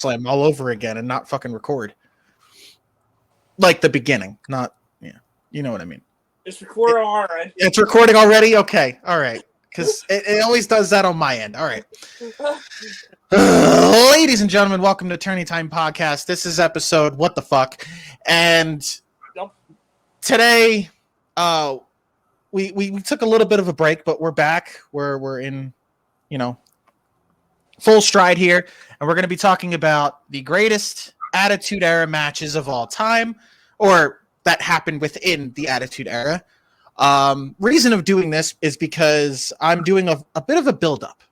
SummerSlam all over again and not fucking record. Like the beginning, not, yeah. You know what I mean. It's recording already. It's recording already? Okay. All right. Because it always does that on my end. All right. Ladies and gentlemen, welcome to Turning Time Podcast. This is episode What the Fuck. And today, we took a little bit of a break, but we're back. We're in, full stride here. And we're going to be talking about the greatest Attitude Era matches of all time, or that happened within the Attitude Era. Reason of doing this is because I'm doing a bit of a build-up,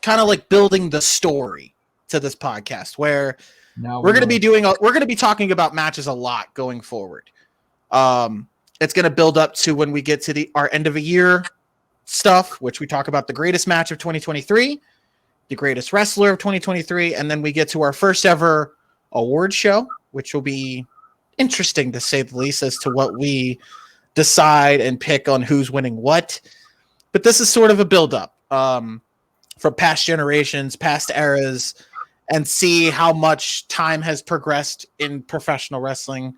kind of like building the story to this podcast, where we're going to be talking about matches a lot going forward. It's going to build up to when we get to our end of a year stuff, which we talk about the greatest match of 2023, the greatest wrestler of 2023, and then we get to our first ever award show, which will be interesting to say the least as to what we decide and pick on who's winning what. But this is sort of a build-up from past generations, past eras, and see how much time has progressed in professional wrestling,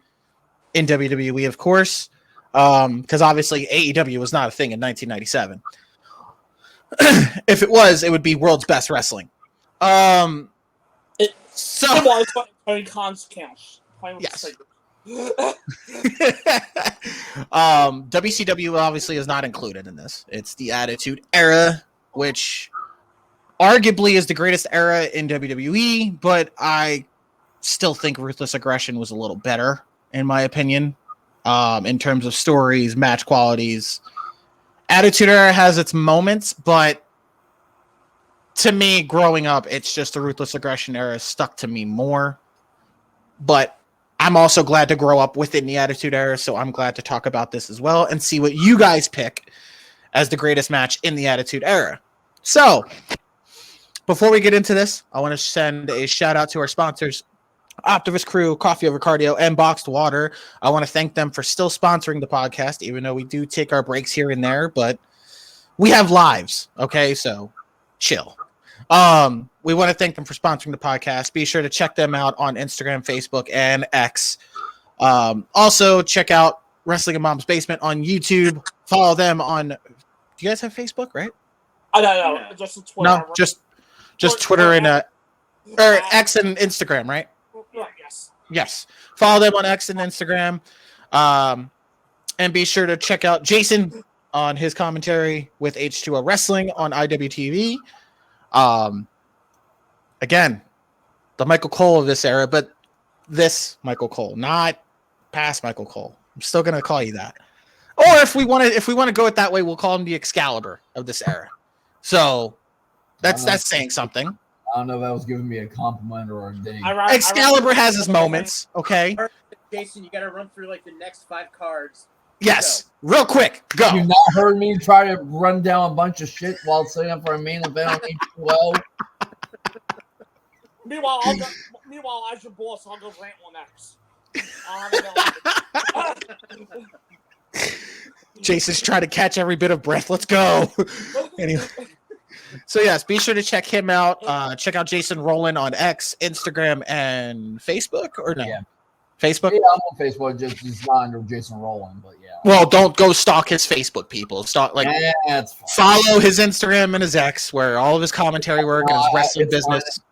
in WWE, of course, because obviously AEW was not a thing in 1997. If it was, it would be World's Best Wrestling. Tony Khan's couch. Yes. WCW obviously is not included in this. It's the Attitude Era, which arguably is the greatest era in WWE, but I still think Ruthless Aggression was a little better, in my opinion, in terms of stories, match qualities. Attitude Era has its moments, but to me, growing up, it's just the Ruthless Aggression Era stuck to me more. But I'm also glad to grow up within the Attitude Era, so I'm glad to talk about this as well and see what you guys pick as the greatest match in the Attitude Era. So, before we get into this, I want to send a shout out to our sponsors, Optivus Crew, Coffee Over Cardio, and Boxed Water. I want to thank them for still sponsoring the podcast, even though we do take our breaks here and there, but we have lives, okay? So, chill. We want to thank them for sponsoring the podcast. Be sure to check them out on Instagram, Facebook, and X. Also, check out Wrestling in Mom's Basement on YouTube. Follow them on... Do you guys have Facebook, right? No, just Twitter. No, just Twitter and or X and Instagram, right? Yes. Yes. Follow them on X and Instagram. And be sure to check out Jason on his commentary with H2O Wrestling on IWTV. Again, the Michael Cole of this era, but this Michael Cole, not past Michael Cole. I'm still gonna call you that. Or if we want to go it that way, we'll call him the Excalibur of this era. So that's saying something. I don't know if that was giving me a compliment or a ding. Excalibur has his moments, okay? Jason, you gotta run through like the next 5 cards. Yes, real quick, go. You not heard me try to run down a bunch of shit while setting up for a main event on H2O? Meanwhile, as your boss, I'll go rant on X. Jason's trying to catch every bit of breath. Let's go. Anyway. So yes, be sure to check him out. Check out Jason Rowland on X, Instagram, and Facebook, or no? Yeah. Facebook? Yeah, I'm on Facebook. Just not under Jason Rowland, but yeah. Well, don't go stalk his Facebook, people. That's fine. Follow his Instagram and his X, where all of his commentary work and his wrestling business. Fine.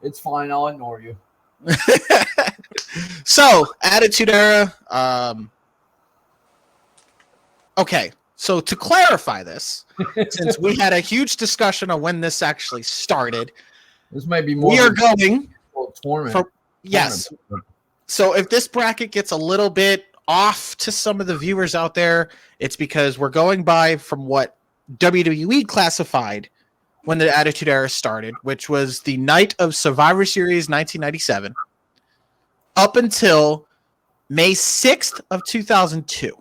It's fine. I'll ignore you. So, Attitude Era. Okay, so to clarify this, since we had a huge discussion on when this actually started, this might be more. We are going tournament. Yes. So if this bracket gets a little bit off to some of the viewers out there, it's because we're going by from what WWE classified when the Attitude Era started, which was the night of Survivor Series 1997, up until May 6th of 2002,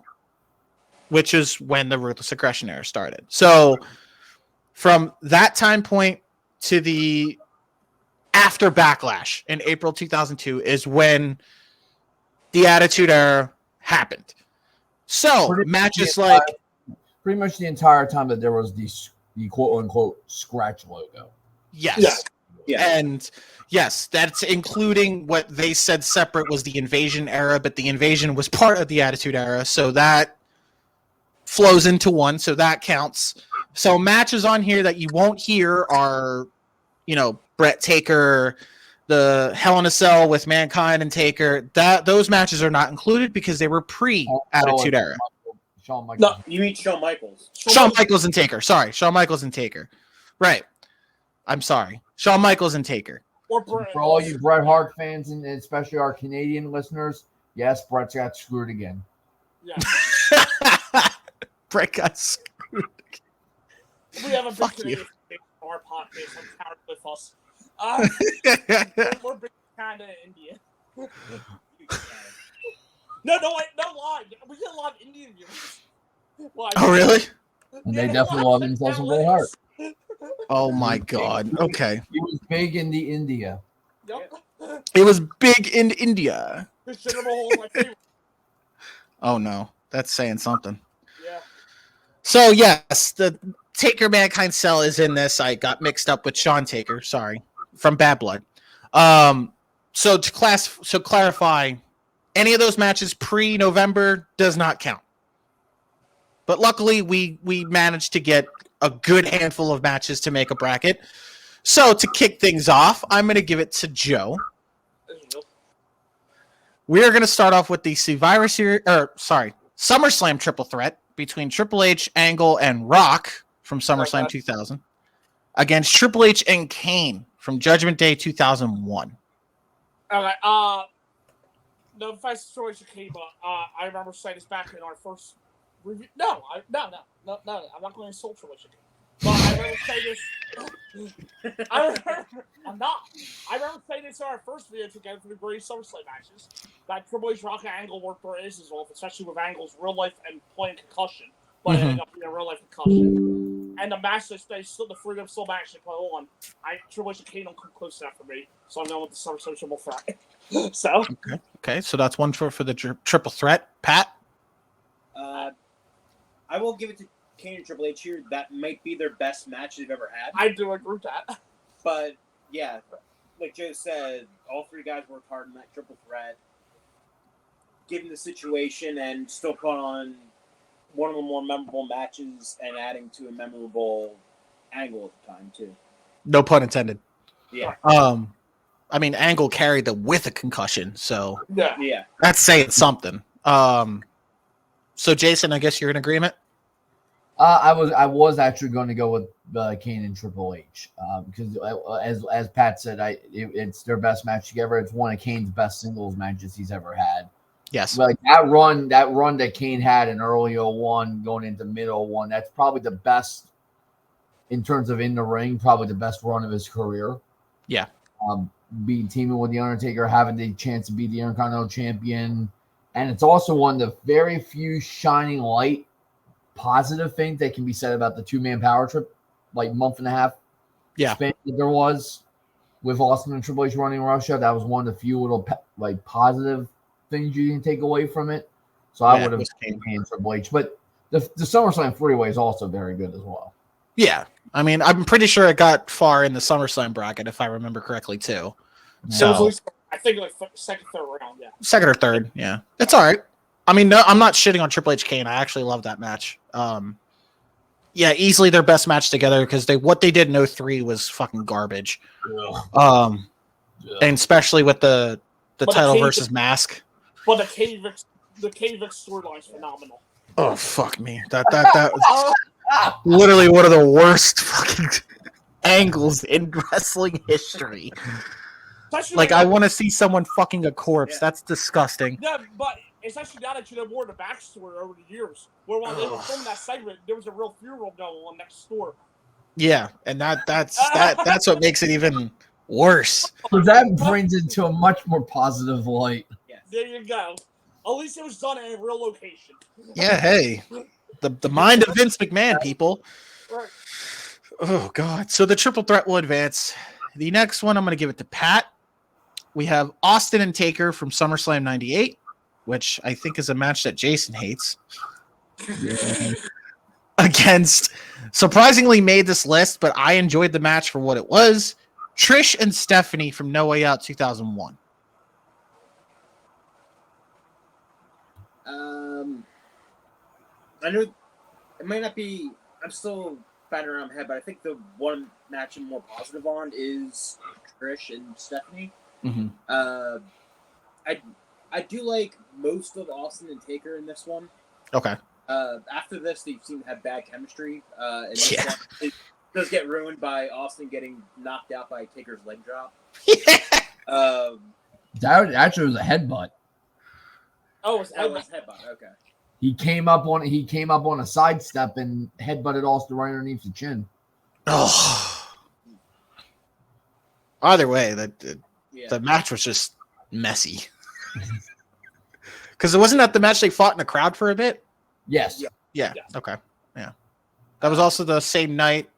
which is when the Ruthless Aggression Era started. So from that time point to the after Backlash in April 2002 is when the Attitude Era happened. So matches like pretty much the entire time that there was the quote unquote scratch logo. Yes. Yeah. And yes, that's including what they said separate was the Invasion era, but the Invasion was part of the Attitude Era, so that flows into one, so that counts. So matches on here that you won't hear are, Brett Taker, the Hell in a Cell with Mankind and Taker. Those matches are not included because they were pre-Attitude Era. Shawn Michaels. No, you mean Shawn Michaels. Shawn Michaels and Taker. Sorry, Shawn Michaels and Taker. Right. I'm sorry. Shawn Michaels and Taker. Or Brett. For all you Bret Hart fans, and especially our Canadian listeners, yes, Bret's got screwed again. Yeah. Brett got screwed. We have a big Fuck Canadian you. on our podcast on Counter with us. We're big kind of Indian. No, wait, no lie. We get a lot of Indian viewers. Well, Oh, really? And they definitely love themselves some Bret Hart. Oh, my God. Okay. He was big in the India. Yep. It was big in India. This General Hall is my favorite. Oh, no. That's saying something. Yeah. So, yes, the Taker Mankind Cell is in this. I got mixed up with Sean Taker. Sorry. From Bad Blood. So clarify, any of those matches pre-November does not count. But luckily, we managed to get a good handful of matches to make a bracket. So to kick things off, I'm going to give it to Joe. We are going to start off with the SummerSlam triple threat between Triple H, Angle, and Rock from SummerSlam 2000 against Triple H and Kane from Judgment Day 2001. Okay, the first situation came up. I remember saying this back in our first review. No, I'm not going to insult Triple H. But I remember saying this. I'm not. I remember saying this in our first video together for the greatest SummerSlam matches. That Triple H, Rock, and Angle worked their asses off, especially with Angle's real life and playing concussion, but it ended up being a real life concussion. And the match that they still, the freedom still match they put on. Triple H and Kane don't come close to that for me, so I'm going with the SummerSlam triple threat. So okay, so that's one for the triple threat. Pat, I will give it to Kane and Triple H here. That might be their best match they've ever had. I do agree with that. But yeah, like Joe said, all three guys worked hard in that triple threat, given the situation, and still put on one of the more memorable matches and adding to a memorable angle at the time too. no pun intended. Yeah. I mean, Angle carried them with a concussion, so Yeah. that's saying something. So Jason, I guess you're in agreement. I was actually going to go with Kane and Triple H because as Pat said, it's their best match ever. It's one of Kane's best singles matches he's ever had. Yes. Like that run that Kane had in early 01 going into mid 01, that's probably the best in terms of in the ring, probably the best run of his career. Yeah. Teaming with the Undertaker, having the chance to be the Intercontinental Champion, and it's also one of the very few shining light positive things that can be said about the 2-man power trip, like month and a half. Yeah. Span that there was with Austin and Triple H running Russia. That was one of the few little like positive things you can take away from it. So I would have Kane Triple H, but the SummerSlam 3-way is also very good as well. Yeah. I mean, I'm pretty sure it got far in the SummerSlam bracket, if I remember correctly, too. So I think like second, third round, yeah. Second or third, yeah. It's all right. I mean, no, I'm not shitting on Triple H Kane. I actually love that match. Yeah, easily their best match together because what they did in 03 was fucking garbage. Yeah. And especially with the title Kane versus mask. But the Kane Vic storyline is phenomenal. Oh fuck me! That was literally one of the worst fucking angles in wrestling history. Like I want to see someone fucking a corpse. Yeah. That's disgusting. Yeah, but it's actually not that you know more of the backstory over the years. Where while they were filming that segment, there was a real funeral going on next door. Yeah, and that's what makes it even worse. So that brings it to a much more positive light. Yes. There you go. At least it was done in a real location. Yeah, hey. The mind of Vince McMahon, people. Right. Oh, God. So the triple threat will advance. The next one, I'm going to give it to Pat. We have Austin and Taker from SummerSlam 98, which I think is a match that Jason hates. Yeah. Against, surprisingly made this list, but I enjoyed the match for what it was. Trish and Stephanie from No Way Out 2001. I know it might not be. I'm still batting around my head, but I think the one match I'm more positive on is Trish and Stephanie. Mm-hmm. I do like most of Austin and Taker in this one. Okay. After this, they seem to have bad chemistry. And this Yeah. one, it does get ruined by Austin getting knocked out by Taker's leg drop. Yeah. That actually was a headbutt. Oh, it's That was headbutt. Okay. He came up on a sidestep and headbutted Austin right underneath the chin. Oh. Either way, Yeah. the match was just messy. Because it wasn't that the match they fought in the crowd for a bit. Yes. Yeah. Yeah. Yes. Okay. Yeah. That was also the same night.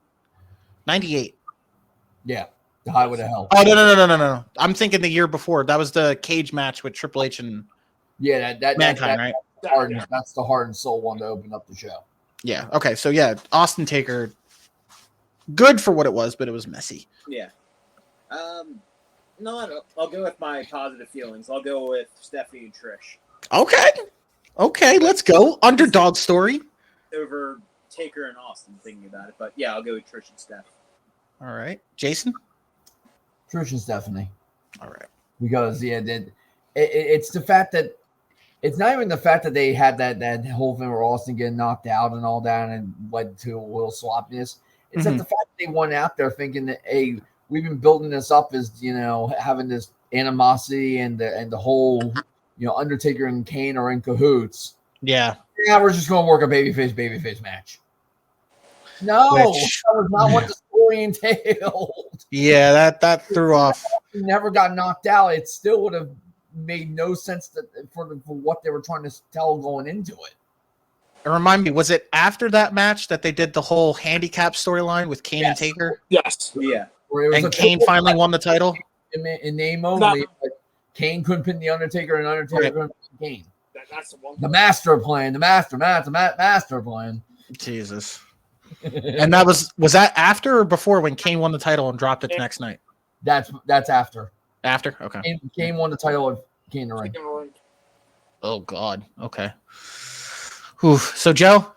98. Yeah. The Highway to Hell. Oh no. I'm thinking the year before. That was the cage match with Triple H and Yeah, Mankind, right? That's the heart and soul one to open up the show. Yeah. Okay. So yeah, Austin Taker, good for what it was, but it was messy. Yeah. No, I'll go with my positive feelings. I'll go with Stephanie and Trish Okay. Let's go. Underdog story. over Taker and Austin. Thinking about it, but yeah, I'll go with Trish and Steph. All right, Jason. Trish and Stephanie. All right. Because it's the fact that it's not even the fact that they had that whole thing where Austin getting knocked out and all that and led to a little sloppiness. It's that the fact that they went out there thinking that, hey, we've been building this up as, having this animosity and the whole, Undertaker and Kane are in cahoots. Yeah. Yeah, we're just going to work a babyface match. No, that was not what the story entailed. Yeah, that threw off. He never got knocked out. It still would have made no sense for what they were trying to tell going into it. And remind me, was it after that match that they did the whole handicap storyline with Kane and Yes. Taker? Yes. Yeah. Where it was And a Kane finally won the title? in name only, but Kane couldn't pin the Undertaker, and Undertaker couldn't pin Kane. That's the one. The master plan, the master plan. Jesus. And that was that after or before when Kane won the title and dropped it the next night? That's after. After? Okay. Kane won the title of Kane in the Ring. Oh, God. Okay. Whew. So, Joe?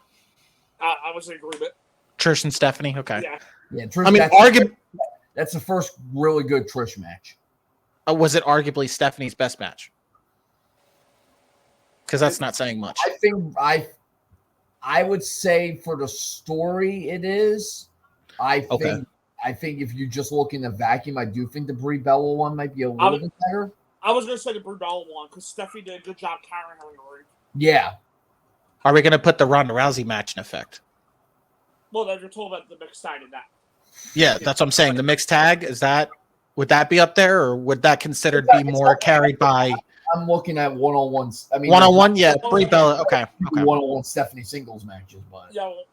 I was in agreement. Trish and Stephanie? Okay. Yeah. Yeah, Trish, I mean, that's the first really good Trish match. Was it arguably Stephanie's best match? Because that's not saying much. I think I would say for the story it is. I think if you just look in the vacuum, I do think the Brie Bella one might be a little bit better. I was going to say the Brie Bella one because Stephanie did a good job carrying her in the ring. Yeah. Are we going to put the Ronda Rousey match in effect? Well, then you're told about the mixed side of that. Yeah, that's what I'm saying. The mixed tag, would that be up there, or would that considered be more carried by? I'm looking at one-on-ones. I mean, one-on-one, yeah, Brie Bella. Okay. One-on-one Stephanie singles matches, but Yeah. Well,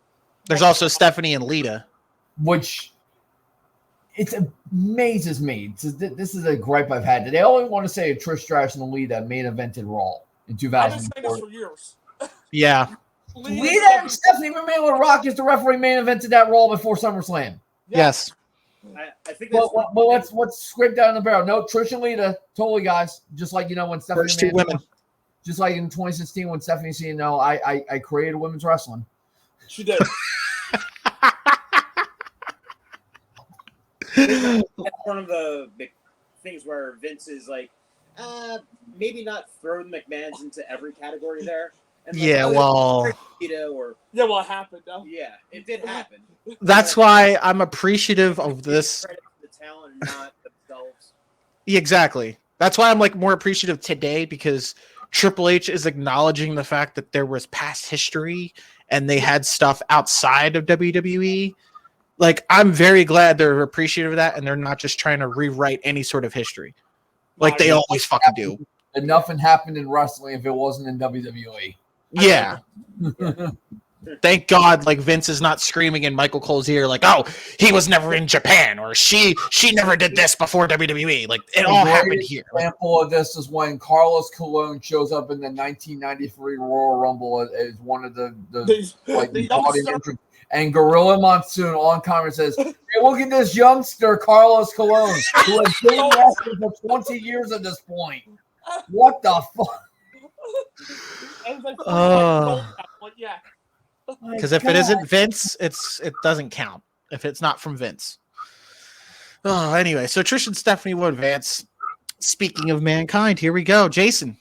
there's also Stephanie and Lita, which it amazes me. This is a gripe I've had. They only want to say Trish Stratus and Lita main evented Raw in I've been saying this 2004. for years. Yeah. Lita and Stephanie were able to rock as the referee main evented that Raw before SummerSlam. Yes. I think that's But let's scrape down the barrel. No, Trish and Lita, totally, guys. Just like when Stephanie, First two women. Just like in 2016 when Stephanie said, I created women's wrestling. She did. that's one of the big things where Vince is like, maybe not throw the McMahons into every category there. And like, Yeah, well, or Yeah, well, it happened, though. yeah, it did happen. that's why I'm appreciative of this. Credit the talent and not themselves. Exactly. That's why I'm more appreciative today, because Triple H is acknowledging the fact that there was past history and they had stuff outside of WWE. I'm very glad they're appreciative of that, and they're not just trying to rewrite any sort of history like they always fucking do. Nothing happened in wrestling if it wasn't in WWE. Yeah. Thank God, Vince is not screaming in Michael Cole's ear, oh, he was never in Japan, or she never did this before WWE. It all happened here. Example of this is when Carlos Colon shows up in the 1993 Royal Rumble as one of the The youngster. And Gorilla Monsoon on camera says, "Hey, look at this youngster, Carlos Colon, who has been wrestling for 20 years at this point. What the fuck?" And it's like, Oh. but yeah. Because if it isn't Vince, it doesn't count. If it's not from Vince. Oh, anyway, so Trish and Stephanie will advance. Speaking of Mankind, here we go. Jason.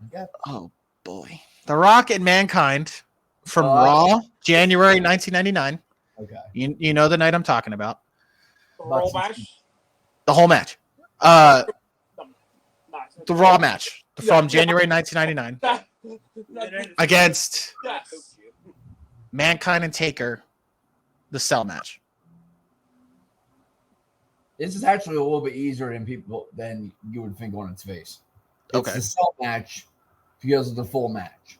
Okay. Oh boy, The Rock and Mankind from Raw, January 1999. Okay. You know the night I'm talking about. Roll match. The whole match. The Raw match from January 1999 against Yes. Mankind and Taker, the Cell match. This is actually a little bit easier than you would think on its face. It's Okay. the Cell match because of the full match.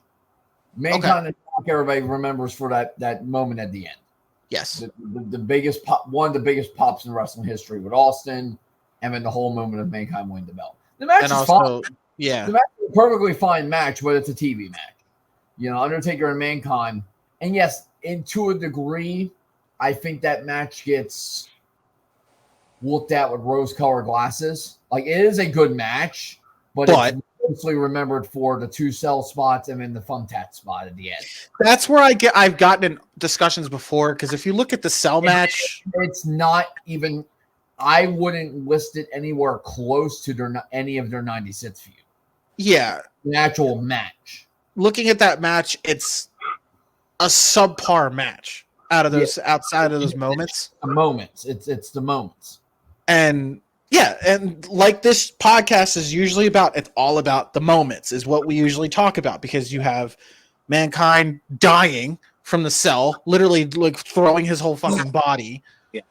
Mankind and Rock, everybody remembers for that moment at the end. Yes. The biggest pop, one of the biggest pops in wrestling history with Austin, and then the whole moment of Mankind winning the belt. The match And is also, fine. yeah. The match is a perfectly fine match, but it's a TV match. You know, Undertaker and Mankind. And yes, to a degree, I think that match gets looked at with rose-colored glasses. Like, it is a good match, but it's mostly remembered for the 2 Cell spots and then the Thumbtack spot at the end. That's where I've gotten in discussions before, because if you look at the Cell match, it's not even. I wouldn't list it anywhere close to any of their 96 feud. Yeah, The actual match. looking at that match, it's a subpar match out of those outside of those moments. The moments. It's the moments. And yeah, and like this podcast is usually about, it's all about the moments, is what we usually talk about, because you have Mankind dying from the Cell, literally like throwing his whole fucking body. Yeah.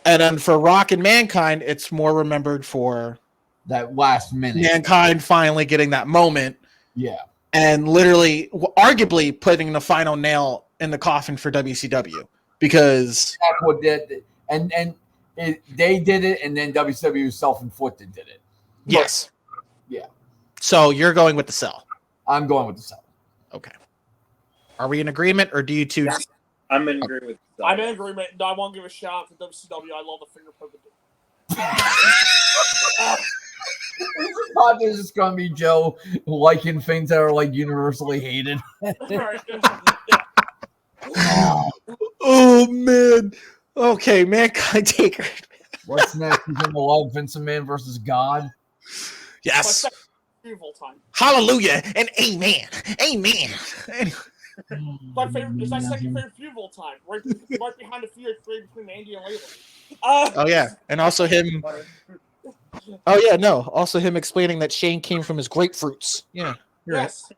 And then for Rock and Mankind, it's more remembered for That last minute. Mankind finally getting that moment Yeah. and literally, arguably, putting the final nail in the coffin for WCW, because That's what did. They did it, and then WCW self-inflicted did it. yes, Yeah. So you're going with the Cell. I'm going with the Cell. Okay. Are we in agreement, or do you two? Yeah. I'm in agreement with that. I'm in agreement. I want to give a shout out to WCW. I love the finger poking. There's just gonna be Joe liking things that are like universally hated. Oh man. Okay, Mankind Taker. What's next? He's in the love Vincent Man versus God. Yes. Beautiful time. Hallelujah and amen. Amen. My favorite is my second favorite feud of all time. Right behind the feud between Andy and Layla. Oh yeah, and also him. Oh yeah, no. Also him explaining that Shane came from his grapefruits. Yeah. You're Yes.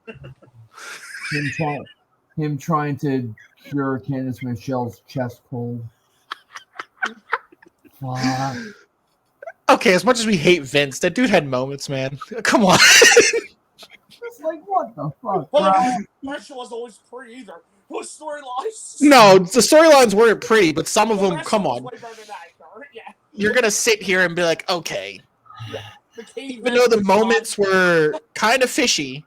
Him trying to cure Candice Michelle's chest cold. Right. Okay, as much as we hate Vince, that dude had moments, man. Come on. It's like, what the fuck? Well, the pressure was always pretty either. Whose storylines? No, the storylines weren't pretty, but some of The them, rest come was on. way better than that, yeah. You're going to sit here and be like, okay. The Katie Even though the Vince moments were kind of fishy.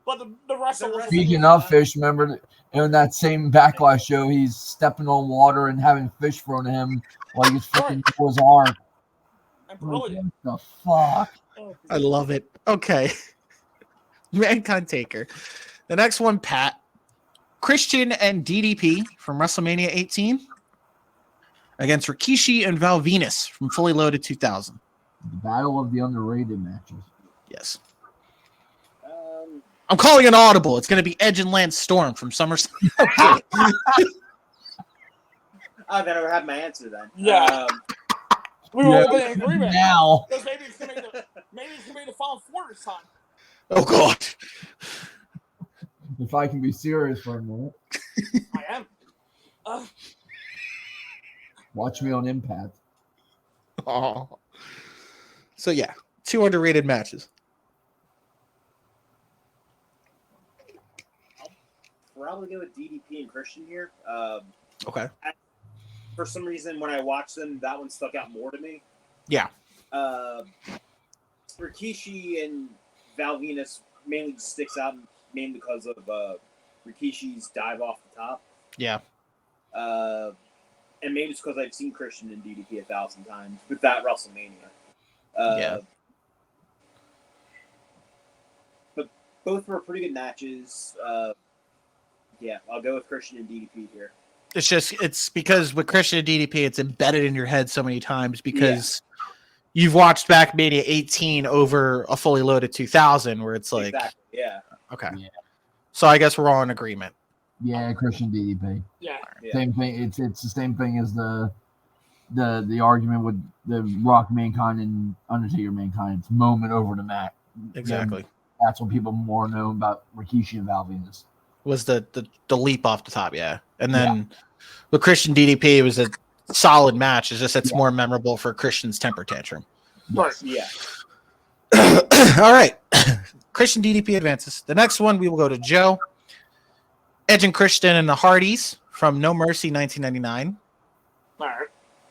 but the rest of Speaking of fish, remember in that same Backlash show, he's stepping on water and having fish thrown at him like he's freaking his arm. And brilliant. What the fuck? I love it. Okay. Mankind Taker. The next one, Pat. Christian and DDP from WrestleMania 18 against Rikishi and Val Venus from Fully Loaded 2000. The battle of the underrated matches. Yes. I'm calling an audible. It's going to be Edge and Lance Storm from SummerSlam. Oh, then I would have my answer then. Yeah. We were all in agreement. Now. Because maybe it's gonna be the Final Four this time. Oh, God. If I can be serious for a minute, I am. watch me on Impact. Oh. So, yeah. 2 underrated matches. Probably go with DDP and Christian here. Okay. For some reason, when I watched them, that one stuck out more to me. Yeah. Rikishi and Val Venus mainly just sticks out mainly because of Rikishi's dive off the top. Yeah. And maybe it's because I've seen Christian and DDP 1,000 times with that WrestleMania. Yeah. But both were pretty good matches. Yeah, I'll go with Christian and DDP here. It's because with Christian and DDP, it's embedded in your head so many times because you've watched back Mania 18 over a fully loaded 2000 where it's like, Exactly. Yeah. okay. Yeah. So I guess we're all in agreement. Yeah, Christian DDP. Yeah. Same thing. It's the same thing as the argument with the Rock Mankind and Undertaker Mankind. It's moment over the mat. Exactly. That's what people more know about Rikishi and Val Venus. Was the leap off the top, yeah. And then with Christian DDP, it was a solid match. It's just it's more memorable for Christian's temper tantrum. Right. Yeah. All right. Christian DDP advances. The next one, we will go to Joe. Edge and Christian and the Hardys from No Mercy 1999. All right.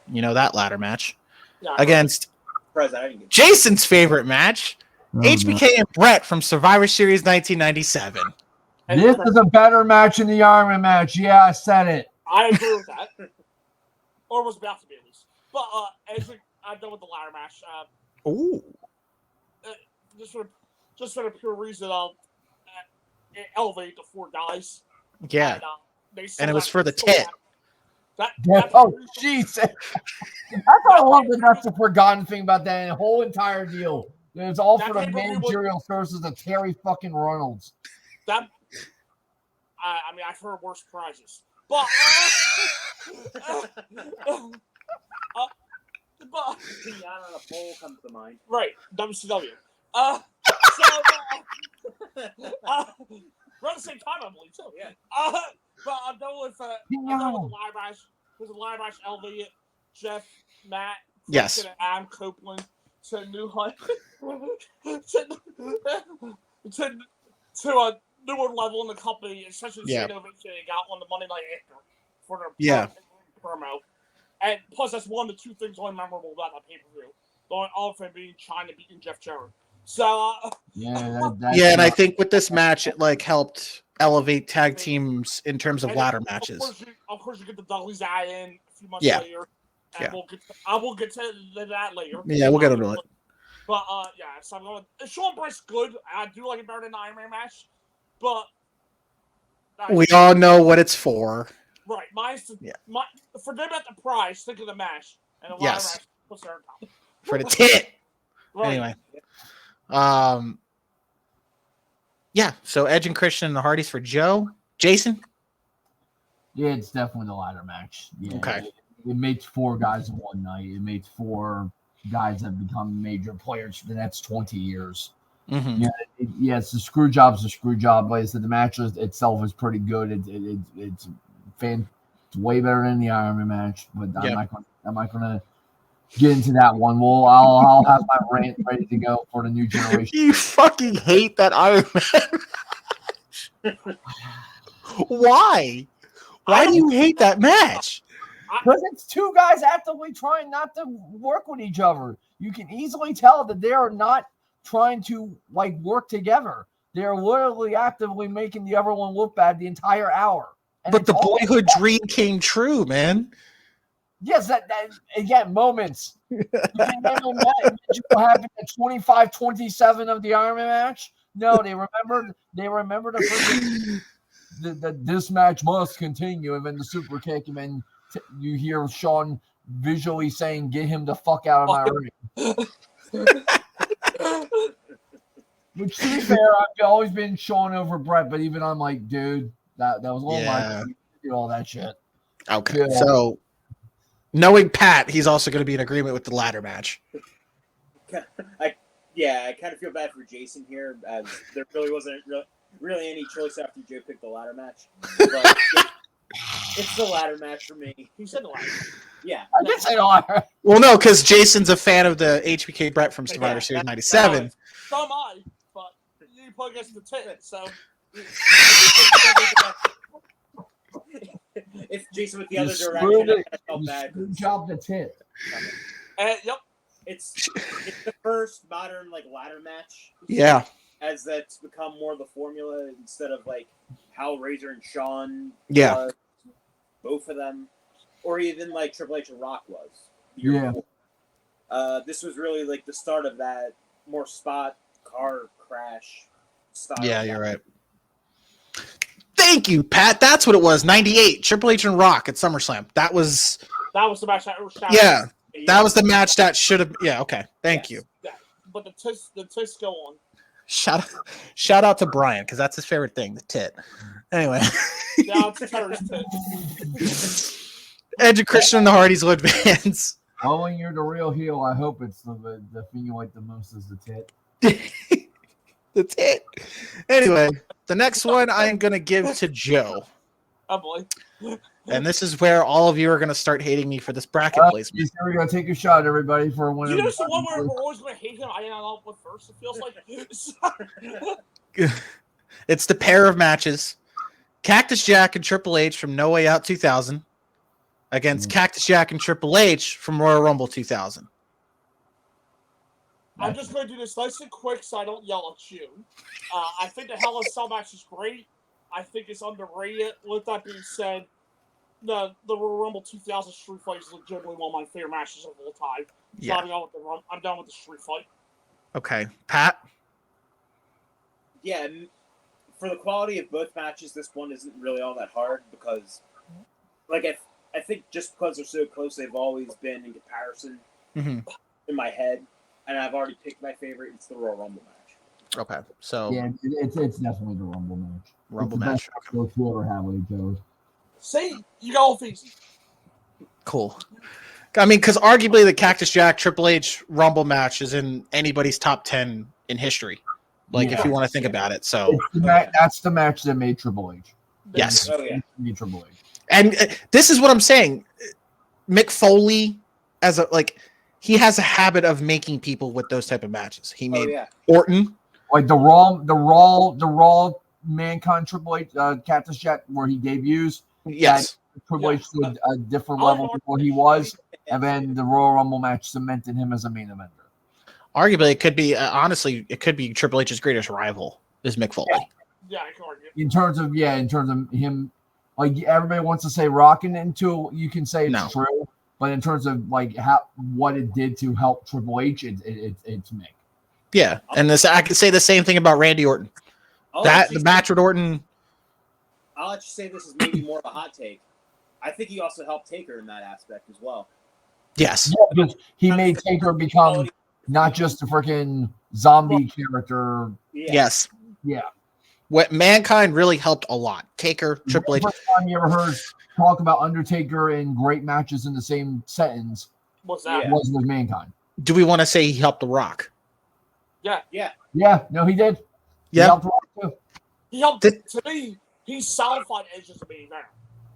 You know that ladder match. Yeah. Against Surprised I didn't get Jason's favorite match, Oh, HBK and Brett from Survivor Series 1997. And This is a better match than the Iron Man match. Yeah, I said it. I agree with that. Or was about to be at least. But I'm done with the ladder match. Ooh. Just for the pure reason of it elevated the 4 guys. Yeah. And, And it was for the tit. Oh, jeez. That's what I love that's the forgotten thing about that whole entire deal. It's all for the managerial services of Terry fucking Reynolds. I mean, I've heard worse prizes. But, but Tiana on a pole comes to mind. right, WCW. We're at the same time, I believe, too. Yeah. But I'm done with the live match. There's a live match, Elliot, Jeff, Matt, Yes. and Adam Copeland to new height, to a newer level in the company, especially the innovation they got on the Monday Night After for their promo. And plus, that's one of the 2 things only memorable about that pay-per-view. The only other thing being China beating Jeff Jarrett. So and I think with this match, it like helped elevate tag teams in terms of ladder matches. Of course, you get the Dudley's eye in a few months later. And I will get to that later. Yeah, we'll get into it. But so I'm going. Sean Bryce good. I do like it better than the Iron Man match, but we all know what it's for. Right, forget about the prize. Think of the match and the match puts there on top for the tit. Right. Anyway, so Edge and Christian and the Hardys for Joe. Jason? Yeah, it's definitely the ladder match. Yeah, okay. It makes 4 guys in one night. It makes 4 guys that become major players for the next 20 years. Mm-hmm. It's the screw job's a screw job. Like I said, the match itself is pretty good. It's way better than the Iron Man match, but I'm not gonna get into that one. I'll have my rant ready to go for the new generation. You fucking hate that Iron Man. Why? Why do you hate that match? Because it's 2 guys actively trying not to work with each other. You can easily tell that they are not trying to work together. They're literally actively making the other one look bad the entire hour. But the boyhood dream came true, man. Yes, that again, moments. You can remember what happened at 25-27 of the Iron Man match? No, they remembered that this match must continue, and then the super kick, and then you hear Sean visually saying, "Get him the fuck out of my ring." Which, to be fair, I've always been Sean over Brett, but even I'm like, dude, that was a little much. Do all that shit. Okay, so knowing Pat, he's also going to be in agreement with the ladder match. I kind of feel bad for Jason here, as there really wasn't really any choice after Joe picked the ladder match. But it's the ladder match for me. He said the ladder match. Yeah. I did say the ladder. Well, no, because Jason's a fan of the HBK Brett from Survivor Series 97. So am I, but you play against the tit, so. If Jason with the other direction, I felt bad. Good job, the tit. Yep. It's the first modern ladder match. Yeah. As that's become more of the formula instead of how Razor and Shawn. Yeah. both of them, or even like Triple H and Rock was. The year Yeah. before. This was really like the start of that more spot car crash style. Yeah, you're right. Thank you, Pat. That's what it was. 98, Triple H and Rock at SummerSlam. That was the match that was Yeah. That was the match that should have. Yeah, okay. Thank you. Yeah. But the twists go on. Shout out to Brian because that's his favorite thing, the tit. Anyway, Now it's terrorist tit. Edge and Christian and the Hardys will advance. Oh, when you're the real heel, I hope it's the thing you like the most is the tit. The tit. Anyway, the next one I am going to give to Joe. Oh boy. And this is where all of you are going to start hating me for this bracket placement. Here we go. Take a shot, everybody, for one. You know, the one where we're always going to hate him. I don't know what first it feels like. Sorry. It's the pair of matches. Cactus Jack and Triple H from No Way Out 2000 against Cactus Jack and Triple H from Royal Rumble 2000. I'm just going to do this nice and quick so I don't yell at you. I think the Hell in a Cell match is great. I think it's underrated. With that being said, the Royal Rumble 2000 Street Fight is legitimately one of my favorite matches of all time. So Yeah. I'm done with the Street Fight. Okay. Pat? Yeah, and for the quality of both matches, this one isn't really all that hard because, like, I think just because they're so close, they've always been in comparison in my head, and I've already picked my favorite. It's the Royal Rumble match. Okay. So, Yeah, it's definitely the Rumble match. Rumble it's the match. best match we'll ever have with each other. See, you got off easy. Cool. I mean, because arguably the Cactus Jack Triple H Rumble match is in anybody's top 10 in history. Like, if you want to think about it. So, That's the match that made Triple H. yes. Oh yeah. Made Triple H. And this is what I'm saying. Mick Foley, he has a habit of making people with those type of matches. He Oh made yeah. Orton. Like the Raw Mankind Triple H Cactus Jack where he debuts. Yes. Triple H to a different level than what he was, and then the Royal Rumble match cemented him as a main eventer. Arguably, it could be, honestly, it could be Triple H's greatest rival is Mick Foley. Yeah, I can argue. In terms of him, like everybody wants to say rocking into, you can say it's No. true, but in terms of like what it did to help Triple H, it's Mick. Yeah. And I could say the same thing about Randy Orton. The match with Orton. I'll let you say this is maybe more of a hot take. I think he also helped Taker in that aspect as well. Yes. Yeah, because he made Taker become not just a freaking zombie character. Yeah. Yes. Yeah. What Mankind really helped a lot. Taker, Triple H. The first time you ever heard talk about Undertaker in great matches in the same sentence What's that? Yeah. was with Mankind. Do we want to say he helped The Rock? Yeah. Yeah, no, he did. He Yeah. helped Rock too. He helped, Did- to me, he solidified Edge as a main eventer.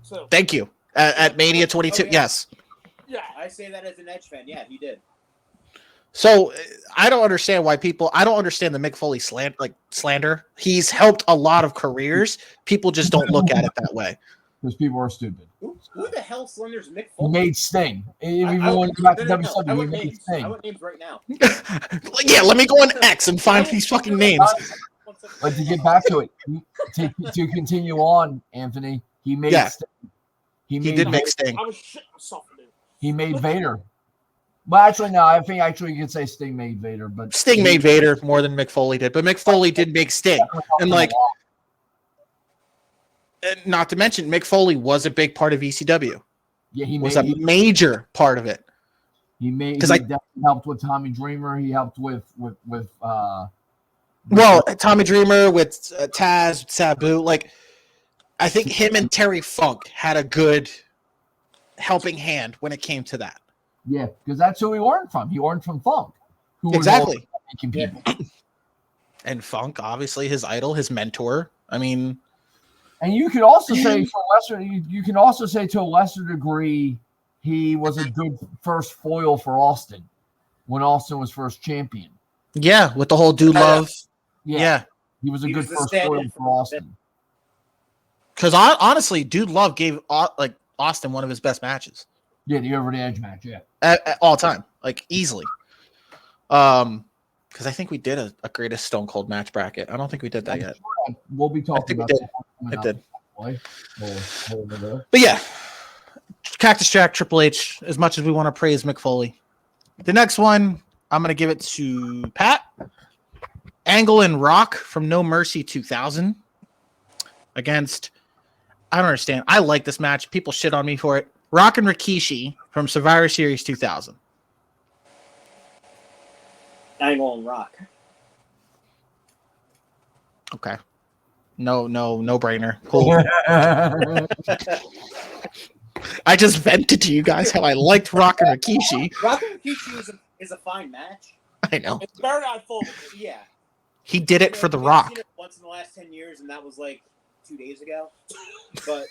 So, Thank you. At Mania 22. Oh, yeah. Yes. yeah. I say that as an Edge fan. Yeah, he did. So I don't understand why I don't understand the Mick Foley slander. He's helped a lot of careers. People just don't look at it that way. Because people are stupid. Who the hell slanders Mick He Foley? made Sting. If I- you I- want to go back to no, no, no. WWE, I he want made names. I Sting. want names right now. Yeah, let me go on X and find these fucking names. But to get back to it, to continue on, Anthony, he made Yeah. Sting. He did make Sting. I was shitting myself, dude. He made Vader. Well, actually, no. I think actually you could say Sting made Vader, but Sting made Vader more than Mick Foley did, but Mick Foley did make Sting. And like, and not to mention, Mick Foley was a big part of ECW. yeah, he Was made. a major part of it. He made. 'Cause He I- definitely helped with Tommy Dreamer. He helped with. Well, Tommy Dreamer with Taz, Sabu, like I think him and Terry Funk had a good helping hand when it came to that. Yeah, because that's who he learned from. He learned from Funk, who was Exactly. all making people. And Funk, obviously his idol, his mentor. I mean, And you could also say, for lesser, you can also say to a lesser degree, he was a good first foil for Austin when Austin was first champion. yeah, with the whole Dude Love. Yeah. He was a He good was the first stand-in foil for Austin. Because honestly, Dude Love gave Austin one of his best matches Yeah, the over the edge match. Yeah, at all time, like easily. Because I think we did a greatest Stone Cold match bracket. I don't think we did that yet. we'll be talking I about think that. I did. Boy. We'll over there. But yeah, Cactus Jack, Triple H, as much as we want to praise Mick Foley. The next one, I'm going to give it to Pat. Angle and Rock from No Mercy 2000 against, I don't understand. I like this match. People shit on me for it. Rock and Rikishi from Survivor Series 2000. Angle and Rock. Okay. No brainer. Cool. I just vented to you guys how I liked Rock and Rikishi. Rock and Rikishi is a fine match. I know. It's better than I thought. Yeah. He did it for The I've Rock. seen it once in the last 10 years, and that was like 2 days ago. But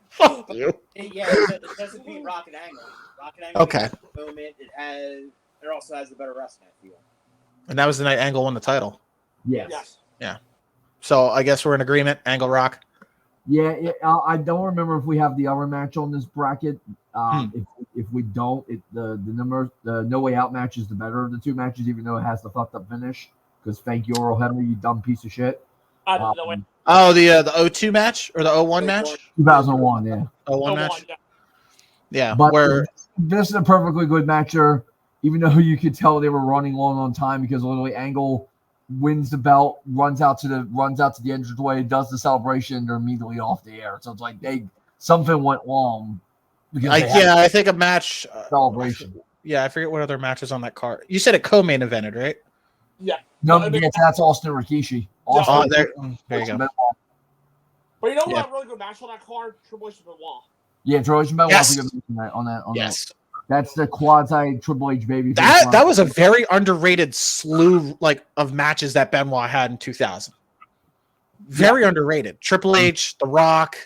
Fuck you. it doesn't beat Rock and Angle. Rock and Angle. Okay. At the moment, it also has the better wrestling, I feel. And that was the night Angle won the title. Yes. Yes. So I guess we're in agreement. Angle Rock. Yeah, I don't remember if we have the other match on this bracket. If we don't, the No Way Out match is the better of the two matches, even though it has the fucked up finish. Because thank you, Earl Hebner, you dumb piece of shit. I don't know it. Oh, the 02 match or the 01 match? 2001, yeah. 01 match. Yeah, But where this is a perfectly good matcher, even though you could tell they were running long on time because literally Angle wins the belt, runs out to the entranceway, does the celebration, and they're immediately off the air. So it's like something went wrong because I think a match celebration. Yeah, I forget what other matches on that card. You said it co-main evented, right? Yeah. No, I mean- that's Austin Rikishi. Oh, Austin, there you go. But you know what? Yeah. A really good match on that card? Triple H and Benoit. Yeah, George Benoit Yes. was a good match on that. Yes. That's the quasi Triple H baby. That was a very underrated slew of matches that Benoit had in 2000. Very underrated. Triple H, The Rock,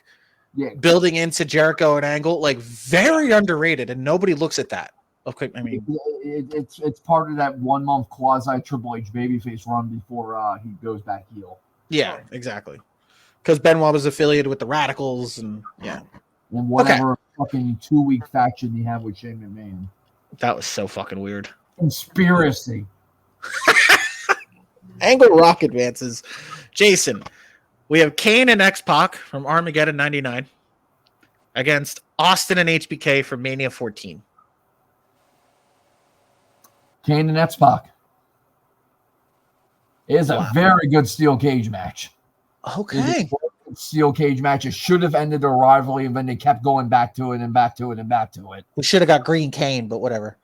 building into Jericho and Angle, very underrated, and nobody looks at that. Okay, I mean, it's part of that 1 month quasi Triple H babyface run before he goes back heel. yeah, exactly. Because Benoit was affiliated with the Radicals, and yeah, And whatever fucking 2-week faction you have with Shane McMahon. that was so fucking weird. Conspiracy. Angle Rock advances. Jason, we have Kane and X-Pac from Armageddon 99 against Austin and HBK from Mania 14. Kane and X-Pac. It is a very good steel cage match. Okay. Steel cage match. It should have ended a rivalry, and then they kept going back to it and back to it and back to it. We should have got Green Kane, but whatever.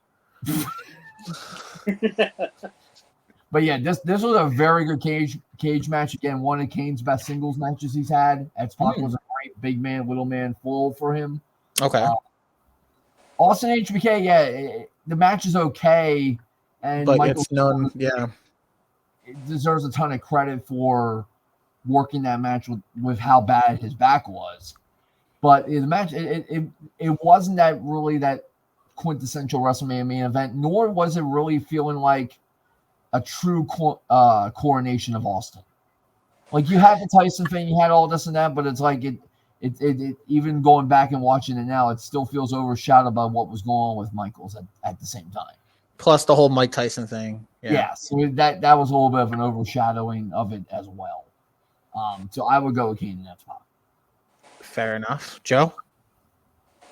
But yeah, this was a very good cage match. Again, one of Kane's best singles matches he's had. X-Pac was a great big man, little man full for him. Okay. Austin HBK, the match is okay, and But Michael it's none. Yeah. deserves a ton of credit for working that match with how bad his back was. But the match, it wasn't that quintessential WrestleMania main event, nor was it really feeling like a true coronation of Austin. Like, you had the Tyson thing, you had all this and that, but it's like it even going back and watching it now, it still feels overshadowed by what was going on with Michaels at the same time. Plus the whole Mike Tyson thing. Yeah, so that was a little bit of an overshadowing of it as well. So I would go with Kane in that spot. Fair enough. Joe?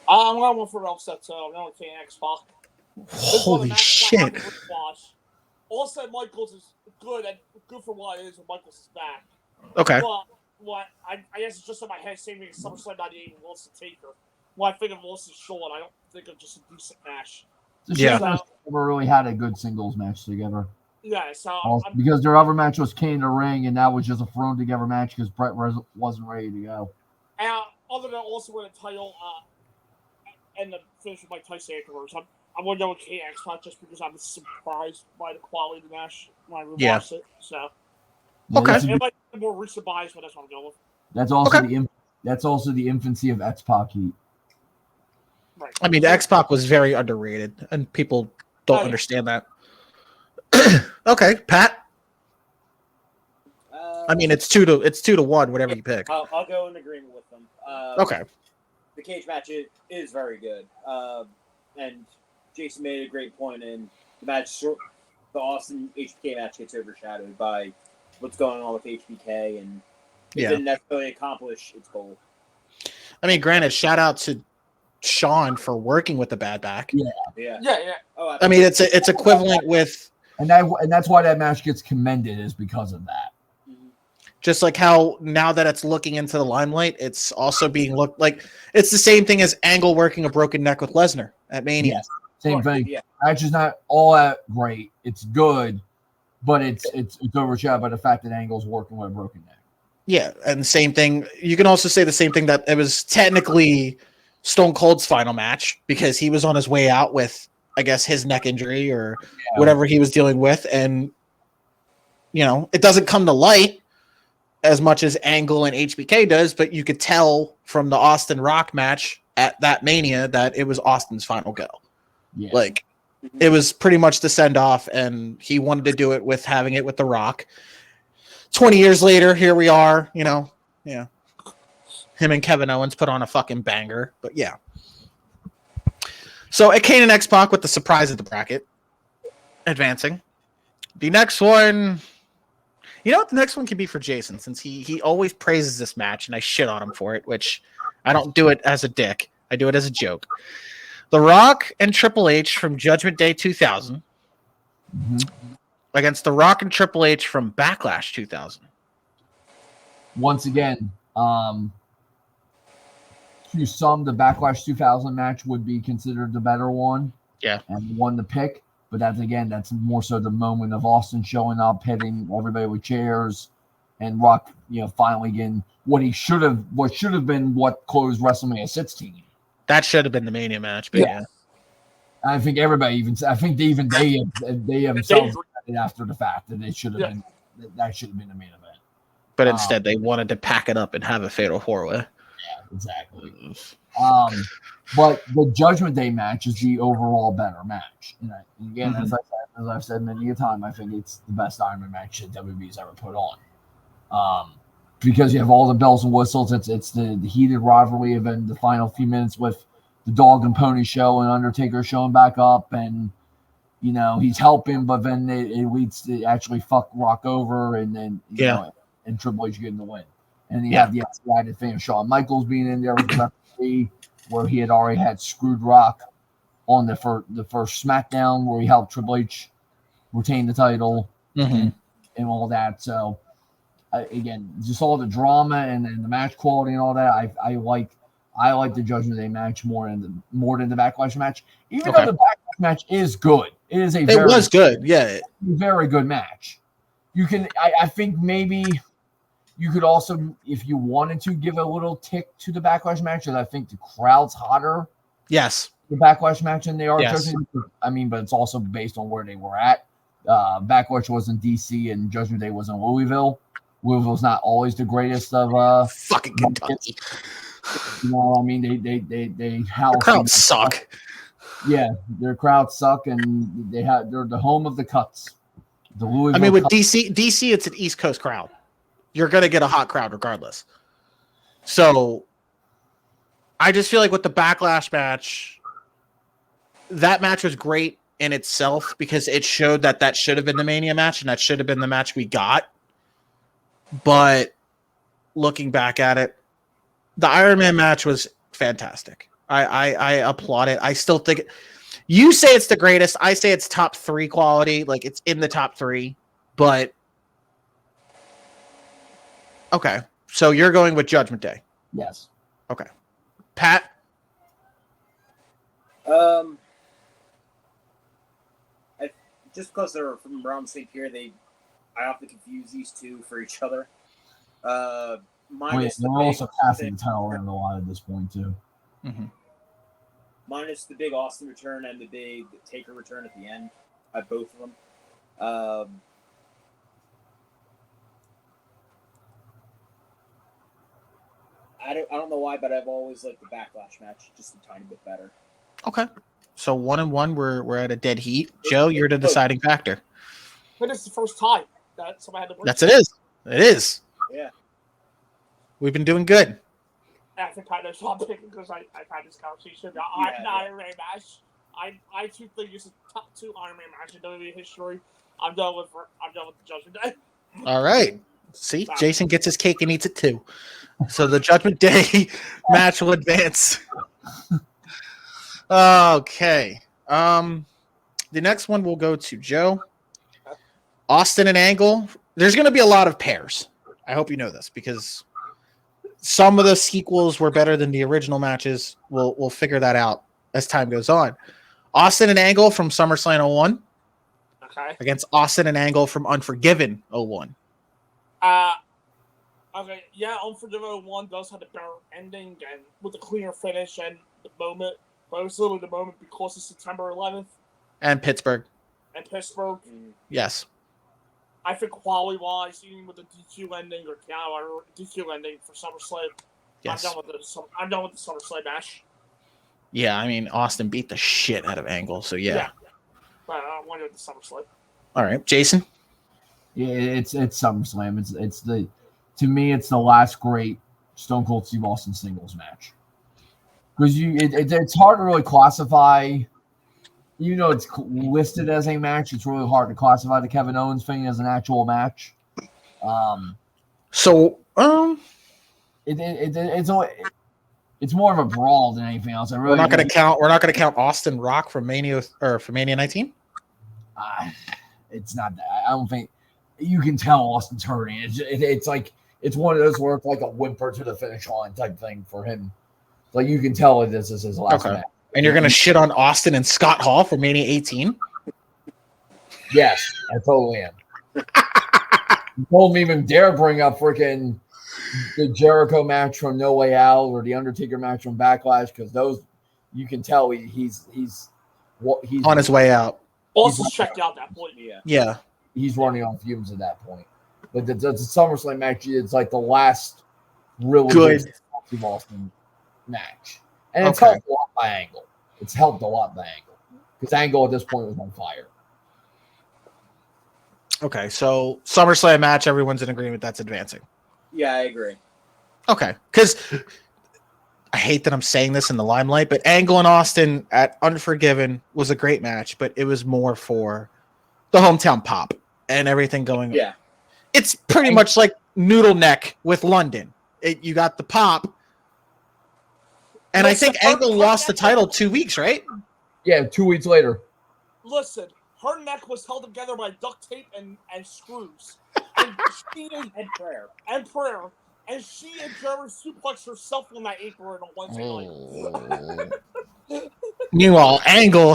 I'm going for an upset, so I'm going with Kane X-Pac. Holy shit. Also, Michaels is good for what it is when Michaels is back. Okay. But I guess it's just in my head saying SummerSlam 98 and Wilson Taker. When I think of Wilson Shawn, I don't think of just a decent match. Yeah. Never really had a good singles match together. Yeah, so Because their other match was Kane in the ring, and that was just a thrown together match because Brett wasn't ready to go. and other than also winning the title and the finish with Mike Tyson afterwards, I'm going to go with Kane X-Pac just because I'm surprised by the quality of the match when I rewatched it. So Okay. it might be more recent bias, but that's what I'm going with. That's also the infancy of X-Pac heat. Right. I mean, X-Pac was very underrated, and people don't understand that. Okay, Pat? I mean, it's 2-1, whatever you pick. I'll go in agreement with them. Okay. The cage match is very good. And Jason made a great point in the match. The Austin HBK match gets overshadowed by what's going on with HBK, and it didn't necessarily accomplish its goal. I mean, granted, shout out to Sean for working with the bad back. Yeah. Yeah. Oh, I mean, it's equivalent with And that's why that match gets commended is because of that. just like how now that it's looking into the limelight, it's also being looked like it's the same thing as Angle working a broken neck with Lesnar at Mania. Yes, same thing. Yeah. Match is not all that great. It's good, but it's overshadowed by the fact that Angle's working with a broken neck. Yeah, and same thing. You can also say the same thing that it was technically Stone Cold's final match because he was on his way out with, I guess, his neck injury or whatever he was dealing with, and it doesn't come to light as much as Angle and HBK does, but you could tell from the Austin Rock match at that Mania that it was Austin's final go. Yeah. Like, it was pretty much the send off, and he wanted to do it with having it with The Rock. 20 years later, here we are, Him and Kevin Owens put on a fucking banger, but yeah. So at Kane and X-Pac with the surprise of the bracket, advancing. The next one, the next one could be for Jason, since he always praises this match, and I shit on him for it, which I don't do it as a dick. I do it as a joke. The Rock and Triple H from Judgment Day 2000 against The Rock and Triple H from Backlash 2000. Once again, to some, the Backlash 2000 match would be considered the better one. Yeah. And one to pick. But that's more so the moment of Austin showing up, hitting everybody with chairs, and Rock, finally getting what should have been what closed WrestleMania 16. That should have been the Mania match, but yeah. I think everybody they themselves said after the fact that it should have been that should have been the main event. But instead, they wanted to pack it up and have a fatal four-way. Yeah, exactly. But the Judgment Day match is the overall better match. And again, as I've said many a time, I think it's the best Iron Man match that WWE's ever put on. Because you have all the bells and whistles. It's the heated rivalry of the final few minutes with the Dog and Pony show and Undertaker showing back up, and he's helping, but then it leads to actually fuck Rock over, and then and Triple H getting the win. And you have the added thing of Shawn Michaels being in there with the referee, where he had already had screwed Rock on the first SmackDown, where he helped Triple H retain the title and all that. So again, just all the drama and the match quality and all that. I like the Judgment Day match more than the Backlash match, even though the Backlash match is good. It was good, yeah, very good match. You can, I think maybe you could also, if you wanted to, give a little tick to the Backlash match, because I think the crowd's hotter. Yes, the Backlash match than they are. Yes. I mean, but it's also based on where they were at. Backlash was in DC and Judgment Day was in Louisville. Louisville's not always the greatest of fucking Kentucky. I mean, they house the crowds suck. Yeah, their crowds suck, and they're the home of the cuts. The Louisville. I mean, with DC, it's an East Coast crowd. You're gonna get a hot crowd regardless. So, I just feel like with the Backlash match, that match was great in itself because it showed that should have been the Mania match, and that should have been the match we got. But looking back at it, the Iron Man match was fantastic. I applaud it. I still think you say it's the greatest. I say it's top 3 quality. Like, it's in the top 3. But okay, so you're going with Judgment Day. Yes. Okay. Pat? Just because they're from around the same period, I often confuse these two for each other. They're also passing the title around a lot at this point too. Minus the big Austin return and the big Taker return at the end, at both of them. I don't know why, but I've always liked the Backlash match just a tiny bit better. Okay. So 1-1, we're at a dead heat. Joe, you're the deciding factor. But it's the first time that somebody had to work. It is. It is. Yeah. We've been doing good. I think I know what I'm thinking because I've had this conversation about Iron Man match. I too think it's the top 2 Iron Man match in WWE history. I'm done with the Judgment Day. All right. See, Jason gets his cake and eats it too. So the Judgment Day match will advance. Okay. The next one will go to Joe. Austin and Angle. There's going to be a lot of pairs. I hope you know this because some of the sequels were better than the original matches. We'll figure that out as time goes on. Austin and Angle from SummerSlam 01 against Austin and Angle from Unforgiven 01. Okay, yeah, Unforgiven 01 does have a better ending and with a cleaner finish and the moment, but it was literally the moment because of September 11th. And Pittsburgh. Yes. I think quality-wise, even with the DQ ending or DQ ending for SummerSlam, Yes. I'm done with the SummerSlam match. Yeah, I mean, Austin beat the shit out of Angle, so yeah. But I wanted the SummerSlam. All right, Jason? Yeah, it's SummerSlam. It's to me, it's the last great Stone Cold Steve Austin singles match. Because it's hard to really classify. Even though it's listed as a match, it's really hard to classify the Kevin Owens thing as an actual match. It's more of a brawl than anything else. We're not going to count Austin Rock from Mania 19. It's not that. I don't think you can tell Austin's hurting. It's like it's one of those where it's like a whimper to the finish line type thing for him. Like you can tell this is his last match. And you're going to shit on Austin and Scott Hall for Mania 18? Yes, I totally am. You told me even dare bring up freaking the Jericho match from No Way Out or the Undertaker match from Backlash because those you can tell he's on his way out. Austin's checked out that point. Yeah. He's running on fumes at that point. But the SummerSlam match is like the last really good Austin match. And it's helped a lot by Angle. It's helped a lot by Angle. Because Angle at this point was on fire. Okay, so SummerSlam match, everyone's in agreement that's advancing. Yeah, I agree. Okay, because I hate that I'm saying this in the limelight, but Angle and Austin at Unforgiven was a great match, but it was more for the hometown pop and everything going on. Yeah. It's pretty much like Noodle Neck with London. You got the pop. And I think Angle lost the title 2 weeks, right? Yeah, 2 weeks later. Listen, her neck was held together by duct tape and screws. And she and prayer. And she and Jerry suplexed herself on that apron on Wednesday night. Meanwhile, Angle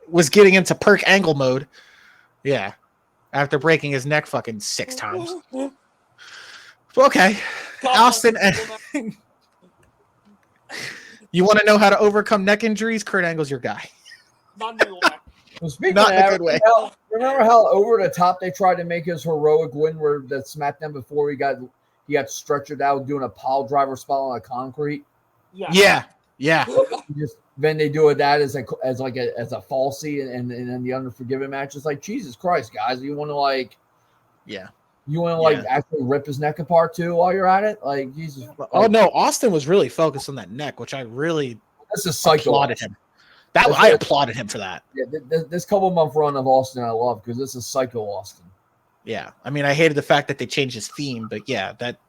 was getting into Perk Angle mode. Yeah. After breaking his neck fucking 6 times. Okay. Austin and you want to know how to overcome neck injuries? Kurt Angle's your guy. Not in a good way. Remember how over the top they tried to make his heroic win where the SmackDown before he got stretchered out doing a pile driver spot on a concrete? Yeah. Then they do that as a falsie and then the Unforgiven match. It's like Jesus Christ, guys! You want to actually rip his neck apart too while you're at it? Like Jesus. Oh no, Austin was really focused on that neck, which I really applauded him. I applauded him for that. Yeah, this couple-month run of Austin I love because this is Psycho Austin. Yeah, I mean I hated the fact that they changed his theme, but yeah, that.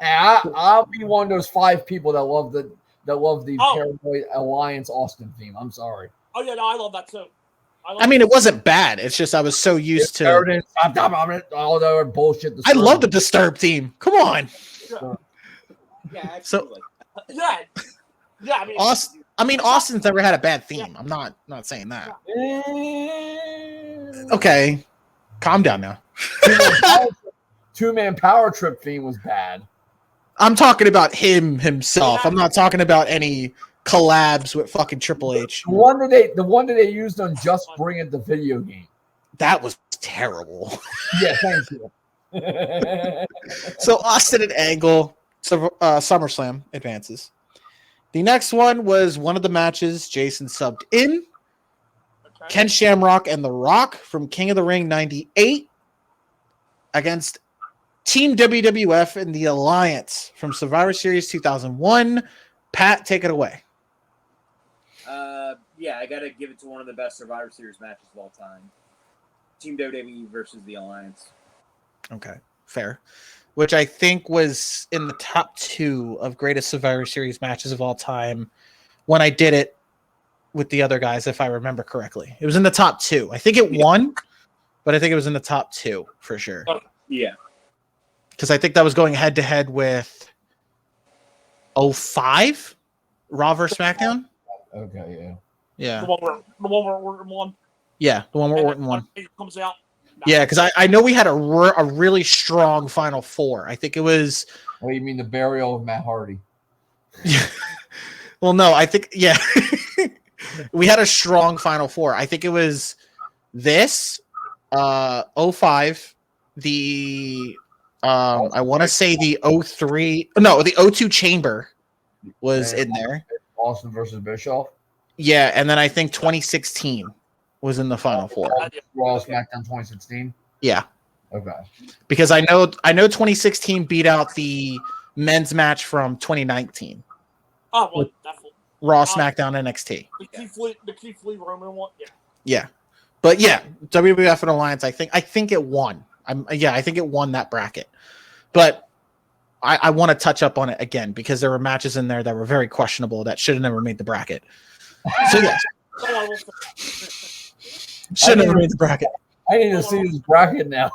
I'll be one of those 5 people that love the Paranoid Alliance Austin theme. I'm sorry. Oh yeah, no, I love that too. I mean, it wasn't bad. It's just I was so used to all the other bullshit. I love the Disturbed theme. Come on. Yeah, absolutely. Yeah. Austin's never had a bad theme. I'm not saying that. Okay, calm down now. Two-man power trip theme was bad. I'm talking about himself. I'm not talking about any collabs with fucking Triple H. The one that they used on Just Bring It, the video game. That was terrible. Yeah, thank you. So Austin and Angle, SummerSlam advances. The next one was one of the matches Jason subbed in. Okay. Ken Shamrock and The Rock from King of the Ring 98 against Team WWF and the Alliance from Survivor Series 2001. Pat, take it away. Yeah, I got to give it to one of the best Survivor Series matches of all time. Team WWE versus the Alliance. Okay. fair. Which I think was in the top 2 of greatest Survivor Series matches of all time when I did it with the other guys, if I remember correctly. It was in the top 2. I think it won, but I think it was in the top 2 for sure. Yeah. Because I think that was going head to head with 05 Raw vs. SmackDown. Okay, yeah. Yeah. The one where Orton won. Yeah, the one where And Orton then won. It comes out. Yeah, because I know we had a really strong Final Four. I think it was. What do you mean the burial of Matt Hardy? Well, no, I think yeah, we had a strong Final Four. I think it was this 05, the I want to say the 03, no, the 02 Chamber was in there. Austin versus Bischoff. Yeah, and then I think 2016 was in the Final Four. Raw SmackDown 2016. Yeah, Okay. because I know 2016 beat out the men's match from 2019, Oh, well, definitely. Raw, SmackDown, NXT. The Keith Lee Roman one. Yeah. Yeah, but yeah, WWF and Alliance. I think it won. I think it won that bracket. But I want to touch up on it again because there were matches in there that were very questionable that should have never made the bracket. So yes, should have never made the bracket. I need to see this bracket now.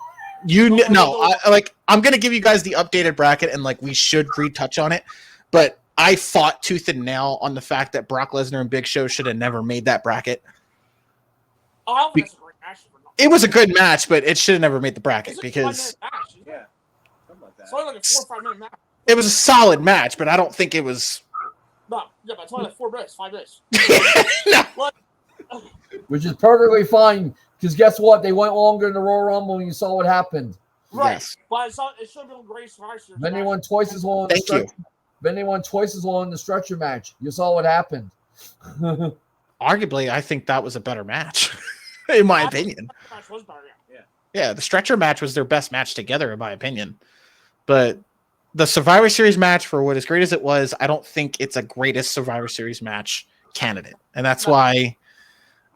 I'm gonna give you guys the updated bracket and like we should retouch on it, but I fought tooth and nail on the fact that Brock Lesnar and Big Show should have never made that bracket. Oh, I don't think that's a great match. It was a good match, but it should have never made the bracket because Yeah. Something like that. it's only like a 4 or 5 minute match. it was a solid match, but I don't think it was. No, yeah, but it's only like 4 minutes, 5 minutes. No. What? Which is perfectly fine. Because guess what? They went longer in the Royal Rumble and you saw what happened. Right. Yes. But it should have been great Survivor Series. Then they went twice as long in the Thank you. stretcher. Then they went twice as long in the stretcher match. You saw what happened. Arguably, I think that was a better match, in my opinion. Match was better, yeah. Yeah, the stretcher match was their best match together, in my opinion. But the Survivor Series match, for what as great as it was, I don't think it's a greatest Survivor Series match candidate. And that's why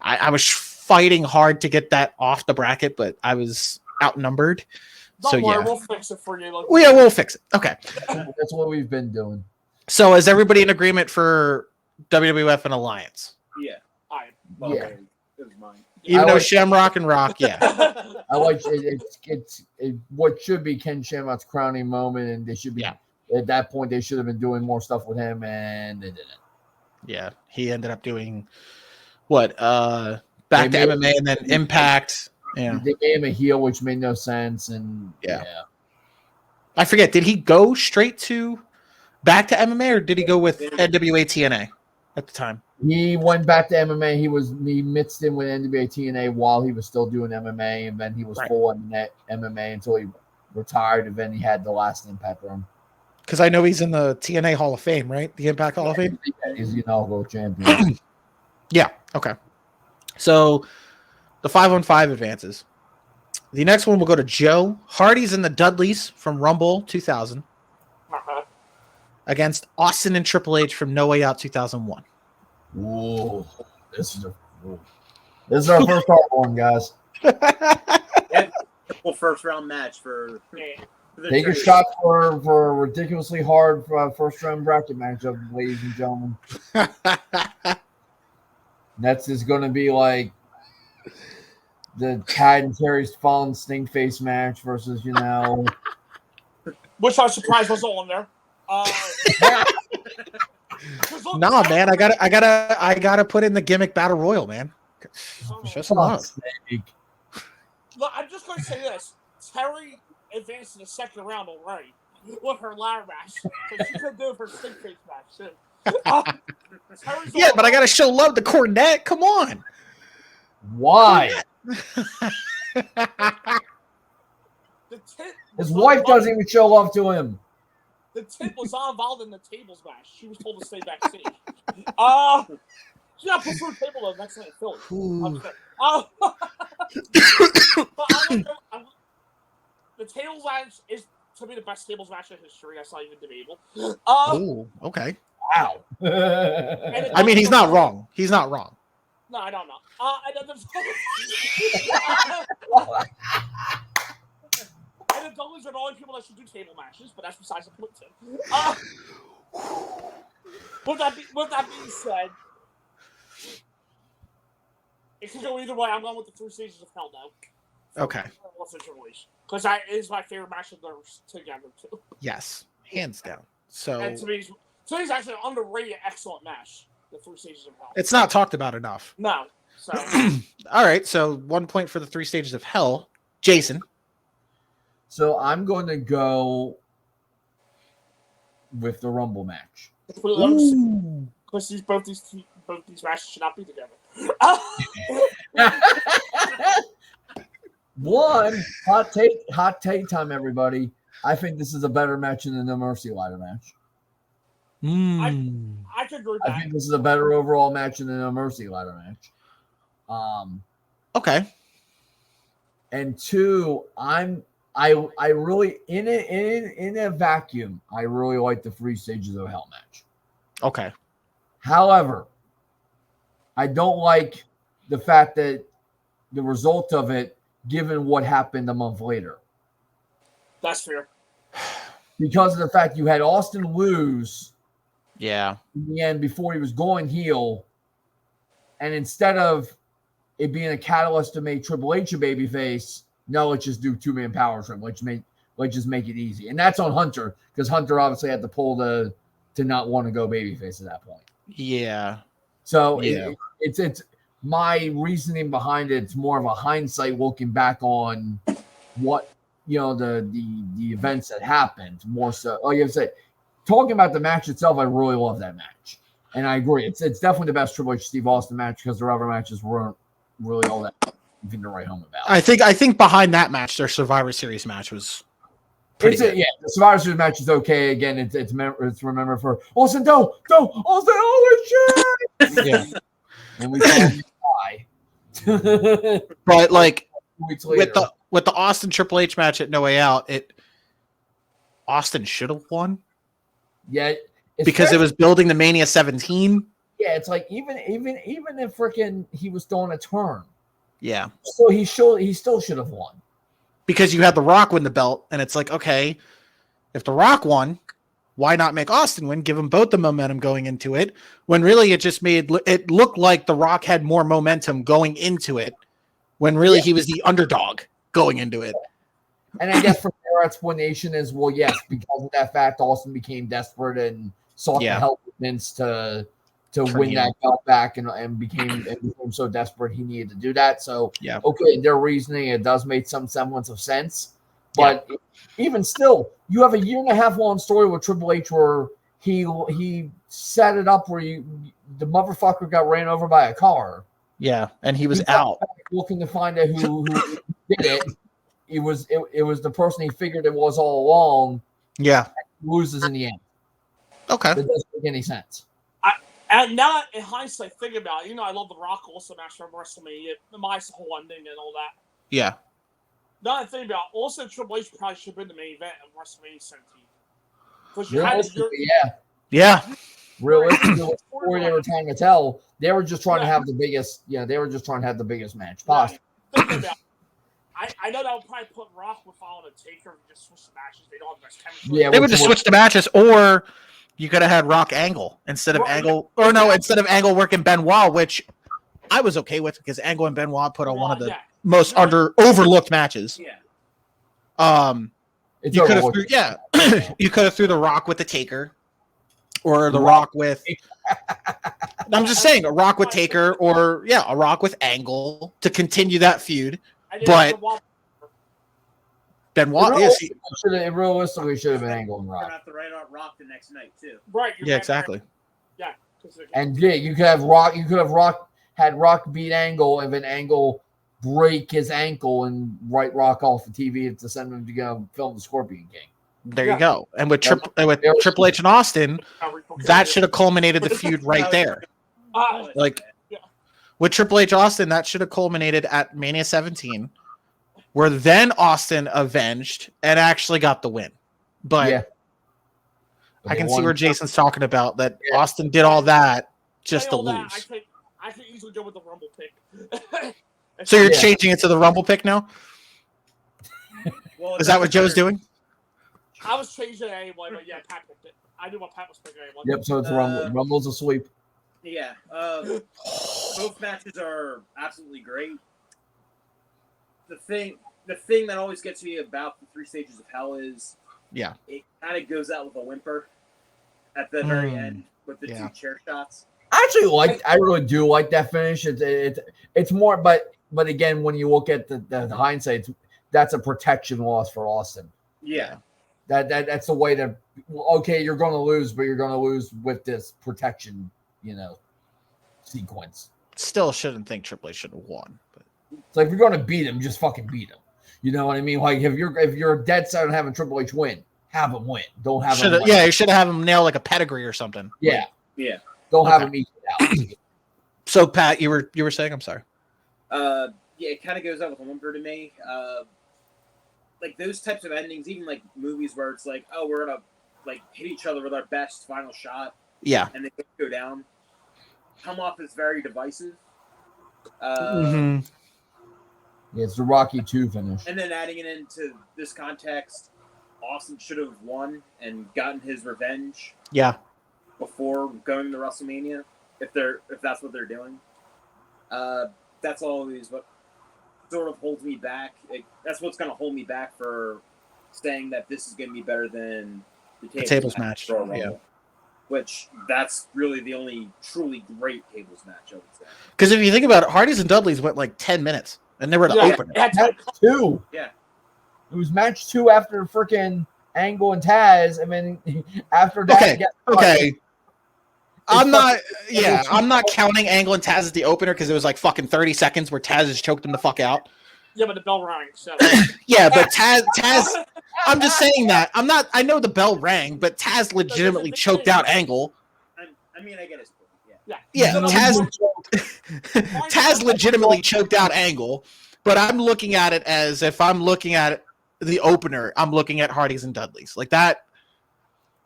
I was fighting hard to get that off the bracket, but I was outnumbered. Don't worry, yeah. we'll fix it for you. Well, yeah, we'll fix it. Okay. That's what we've been doing. So is everybody in agreement for WWF and Alliance? Yeah. Alright. Yeah. It was mine. Even I though like- Shamrock and Rock, yeah. I like it's what should be Ken Shamrock's crowning moment, and they should be Yeah. at that point. They should have been doing more stuff with him, and they didn't. Yeah. He ended up doing what? Back They to made- MMA and then Impact. Yeah. They gave him a heel, which made no sense, and Yeah. I forget. Did he go straight to back to MMA or did he go with NWA TNA at the time? He went back to MMA. He mixed in with NWA TNA while he was still doing MMA, and then he was Right. full on net MMA until he retired, and then he had the last Impact run. Because I know he's in the TNA Hall of Fame, right? The Impact Hall of Fame. He's the inaugural champion. Yeah. Okay. So the 5-on-5 advances. The next one will go to Joe. Hardy's and the Dudleys from Rumble 2000 against Austin and Triple H from No Way Out 2001. Ooh, this is our first hard one, guys. Well, first round match for the Take a Traitors. shot for a ridiculously hard first round bracket matchup, ladies and gentlemen. Next is going to be like the Tad and Terry's Fallen Stinkface match versus, Which I was surprised wasn't on there. 'Cause look, Nah, man, I gotta put in the gimmick battle royal, man. Show some love. Look, I'm just going to say this. Terry advanced to the second round already with her ladder match. So she could do it for stink face match, too. Terry's Yeah, all but I about- gotta show love to Cornette. Come on. Why? The tit His was wife not doesn't even show love to him. The tit was not involved in the tables match. She was told to stay backstage. She got put through a table the next night in Philly. I'm sorry. But the tables match is, to me, the best tables match in history. That's not even debatable. Oh, okay. Wow. I mean, he's not wrong. He's not wrong. No, I don't know. And then Dudleys are the only people that should do table matches, but that's besides the point too. With that being said, it can go either way. I'm going with the 3 stages of hell now. Okay. Because that is my favorite match of theirs together too. Yes, hands down. So And to me, it's actually an underrated, excellent match. The 3 stages of hell. it's not talked about enough. No. So All right, so 1 point for the 3 stages of hell. Jason. So I'm going to go with the Rumble match. because both these matches should not be together. One hot take time, everybody. I think this is a better match than the No Mercy ladder match. I could agree with I that. think this is a better overall match than the No Mercy ladder match. Okay. And 2, I really in a vacuum, I really like the 3 stages of hell match. Okay. However, I don't like the fact that the result of it, given what happened a month later. That's fair. Because of the fact you had Austin lose Yeah. in the end before he was going heel, and instead of it being a catalyst to make Triple H a babyface, no, let's just do 2-man power trip. Let's just make it easy. And that's on Hunter, because Hunter obviously had to pull to not want to go babyface at that point. Yeah. So Yeah. it's my reasoning behind it. It's more of a hindsight looking back on what the events that happened. More so, like I said, talking about the match itself, I really love that match, and I agree. It's definitely the best Triple H Steve Austin match because their other matches weren't really all that thing to write home about. I think behind that match, their Survivor Series match was pretty good. The Survivor Series match is okay. Again, it's remembered for Austin. Don't Austin. Oh shit! Yeah. And we saw him die. But like 2 weeks later. with the Austin Triple H match at No Way Out, Austin should have won Yeah, because it was building the Mania 17. Yeah, it's like even if freaking he was throwing a turn, Yeah. so he still should have won. Because you had The Rock win the belt, and it's like, okay, if The Rock won, why not make Austin win? Give them both the momentum going into it. When really it just made it look like The Rock had more momentum going into it, when really he was the underdog going into it. And I guess from their explanation is, well, yes, because of that fact, Austin became desperate and sought the help of Vince to win that belt back, and became so desperate he needed to do that. So okay, their reasoning, it does make some semblance of sense. But even still, you have a 1.5 year long story with Triple H where he set it up where the motherfucker got ran over by a car. Yeah, and he was out looking to find out who did it. It was the person he figured it was all along. Yeah, loses in the end. Okay, that doesn't make any sense. And now in hindsight, think about it. I love the Rock also match from WrestleMania, my whole ending and all that. Yeah. Now I think about it, also Triple H probably should have been the main event of WrestleMania 17. Realistically, before they were trying to tell, they were just trying to have the biggest. Yeah, they were just trying to have the biggest match possible. Think about it. I know that would probably put Rock with following a Taker and just switch the matches. They don't have the best chemistry. Yeah, they would just switch the matches, or you could have had Rock Angle instead of Angle, instead of Angle working Benoit, which I was okay with because Angle and Benoit put on one of the most overlooked matches. Yeah. You could have you could have threw the Rock with the Taker, or the Rock with. I'm just saying a Rock with Taker, or a Rock with Angle to continue that feud. But Benoit it realistically should have been Angle and Rock. Have to write out Rock the next night too. Right. Yeah, exactly. Yeah. And you could have Rock. You could have had Rock beat Angle, and then Angle break his ankle and write Rock off the TV to send him to go film the Scorpion King. There you go. And with Triple H and Austin, that should have culminated the feud right there. With Triple H Austin, that should have culminated at Mania 17, where then Austin avenged and actually got the win. But I can see where Jason's talking about that Austin did all that just to lose. I can easily go with the Rumble pick. So you're changing it to the Rumble pick now? Well, Is that what Joe's doing? I was changing it anyway, but yeah, Pat picked it. I knew what Pat was picking anyway. Yep. So it's Rumble. Rumble's a sweep. Yeah. Both matches are absolutely great. The thing that always gets me about the 3 stages of hell is it kind of goes out with a whimper at the very end with the 2 chair shots. I really do like that finish. It's more, but again, when you look at the hindsight, that's a protection loss for Austin. Yeah. That's the way to. Okay, you're going to lose, but you're going to lose with this protection, sequence. Still shouldn't think Triple H should have won. But it's like if you're going to beat him, just fucking beat him. You know what I mean? Like if you're dead set on having Triple H win, have him win. Don't have him. Yeah, you should have him nail like a pedigree or something. Yeah. Yeah. Don't have him eat it out. So Pat, you were saying? I'm sorry. Yeah, it kind of goes out with a whimper to me. Like those types of endings, even like movies where it's like, oh, we're gonna like hit each other with our best final shot. Yeah. And they go down. Come off as very divisive. Yeah, it's the Rocky 2 finish. And then adding it into this context, Austin should have won and gotten his revenge. Yeah. Before going to WrestleMania, if that's what they're doing. That's always what sort of holds me back. That's what's going to hold me back for saying that this is going to be better than the tables match. Yeah. Which that's really the only truly great tables match, I would say. Because if you think about it, Hardys and Dudleys went like 10 minutes, and they were the opener. Match 2. Yeah. It was match 2 after freaking Angle and Taz, and then after that. Okay. I'm not counting Angle and Taz as the opener because it was like fucking 30 seconds where Taz just choked him the fuck out. Yeah, but the bell rang. So. Yeah, but Taz. I'm just saying that. I know the bell rang, but Taz legitimately choked out Angle. I mean, I get his point. Yeah. Taz legitimately choked out Angle, but I'm looking at it as if I'm looking at the opener, I'm looking at Hardys and Dudleys. Like that.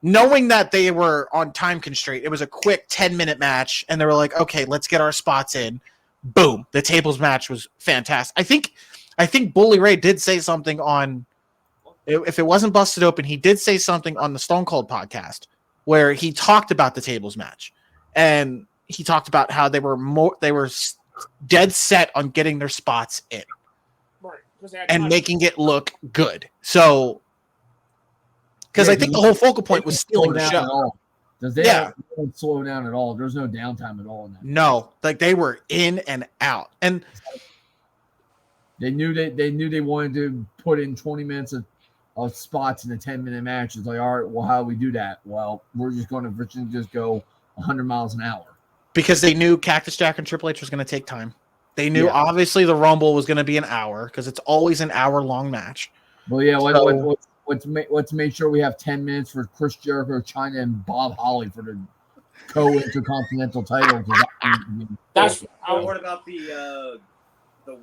Knowing that they were on time constraint, it was a quick 10-minute match, and they were like, okay, let's get our spots in. Boom. The tables match was fantastic. I think Bully Ray did say something on, if it wasn't Busted Open, he did say something on the Stone Cold podcast where he talked about the tables match. And he talked about how they were dead set on getting their spots in. Right. And making it look good. So, because I think the whole focal point was stealing the show. They don't slow down at all. There's no downtime at all in that. No, like they were in and out, and they knew they wanted to put in 20 minutes of spots in a 10-minute match. It's like, all right, well, how do we do that? Well, we're just going to virtually just go 100 miles an hour because they knew Cactus Jack and Triple H was going to take time. They knew obviously the Rumble was going to be an hour because it's always an hour-long match. Well, yeah. Let's make sure we have 10 minutes for Chris Jericho, China, and Bob Holly for the co-intercontinental title. What about the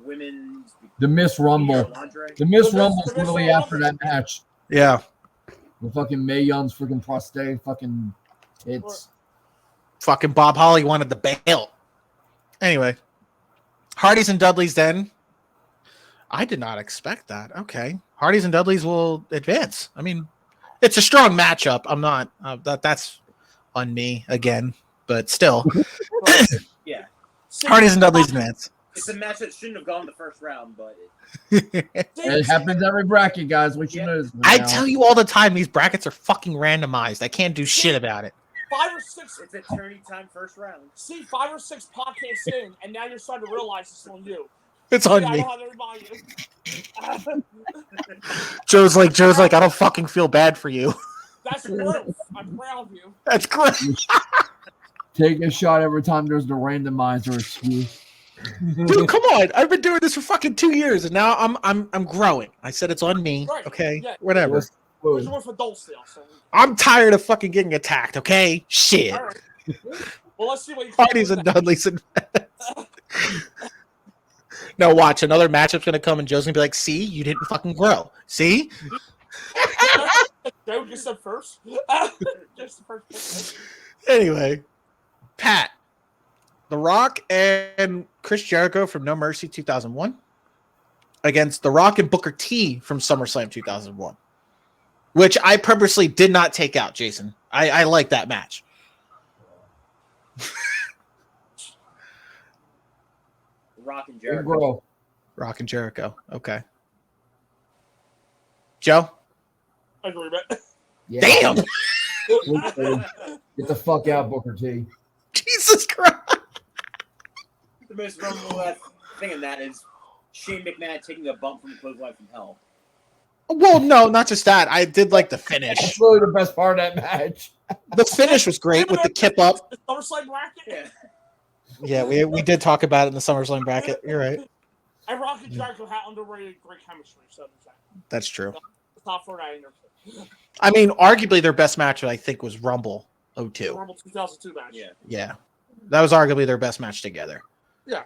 women's? The Miss Rumble. The Miss Rumble's literally after that match. Yeah. The fucking Mae Young's freaking prosthetic fucking tits. Fucking Bob Holly wanted the belt. Anyway, Hardys and Dudleys then. I did not expect that. Okay. Hardys and Dudleys will advance. I mean, it's a strong matchup. I'm not that's on me again, but still. Yeah. Hardys and Dudleys advance. It's a match that shouldn't have gone the first round, but it happens every bracket, guys. We should know. I tell you all the time, these brackets are fucking randomized. I can't do shit about it. 5 or 6. It's eternity time first round. See, 5 or 6 podcasts in, and now you're starting to realize it's on you. It's on I me. don't have to remind you. Joe's like, I don't fucking feel bad for you. That's growth. I'm proud of you. That's great. Take a shot every time there's the randomizer excuse. Dude, come on! I've been doing this for fucking 2 years, and now I'm growing. I said it's on me. Right. Okay, Yeah. whatever. There's one for adults still. So. I'm tired of fucking getting attacked. Okay, shit. All right. Well, let's see what you Hardys and Dudleys and now watch, another matchup's gonna come, and Joe's gonna be like, "See, you didn't fucking grow. See." Joe gets up first. Just the first. Anyway, Pat, The Rock and Chris Jericho from No Mercy 2001. against The Rock and Booker T from SummerSlam 2001, which I purposely did not take out, Jason. I like that match. Rock and Big Jericho. bro. Rock and Jericho. Okay. Joe? Agreement. Yeah. Damn! Get the fuck out, Booker T. Jesus Christ! The most memorable thing in that is Shane McMahon taking a bump from the clothesline from hell. Well, no, not just that. I did like the finish. That's really the best part of that match. The finish was great with the kip up. The SummerSlam bracket. Yeah. Yeah, we did talk about it in the SummerSlam bracket. You're right. And Rock and Jericho had underrated great chemistry, so That's true. it's not for that either. I mean, arguably their best match, I think, was Rumble 02. Rumble 2002 match. Yeah. Yeah. That was arguably their best match together. It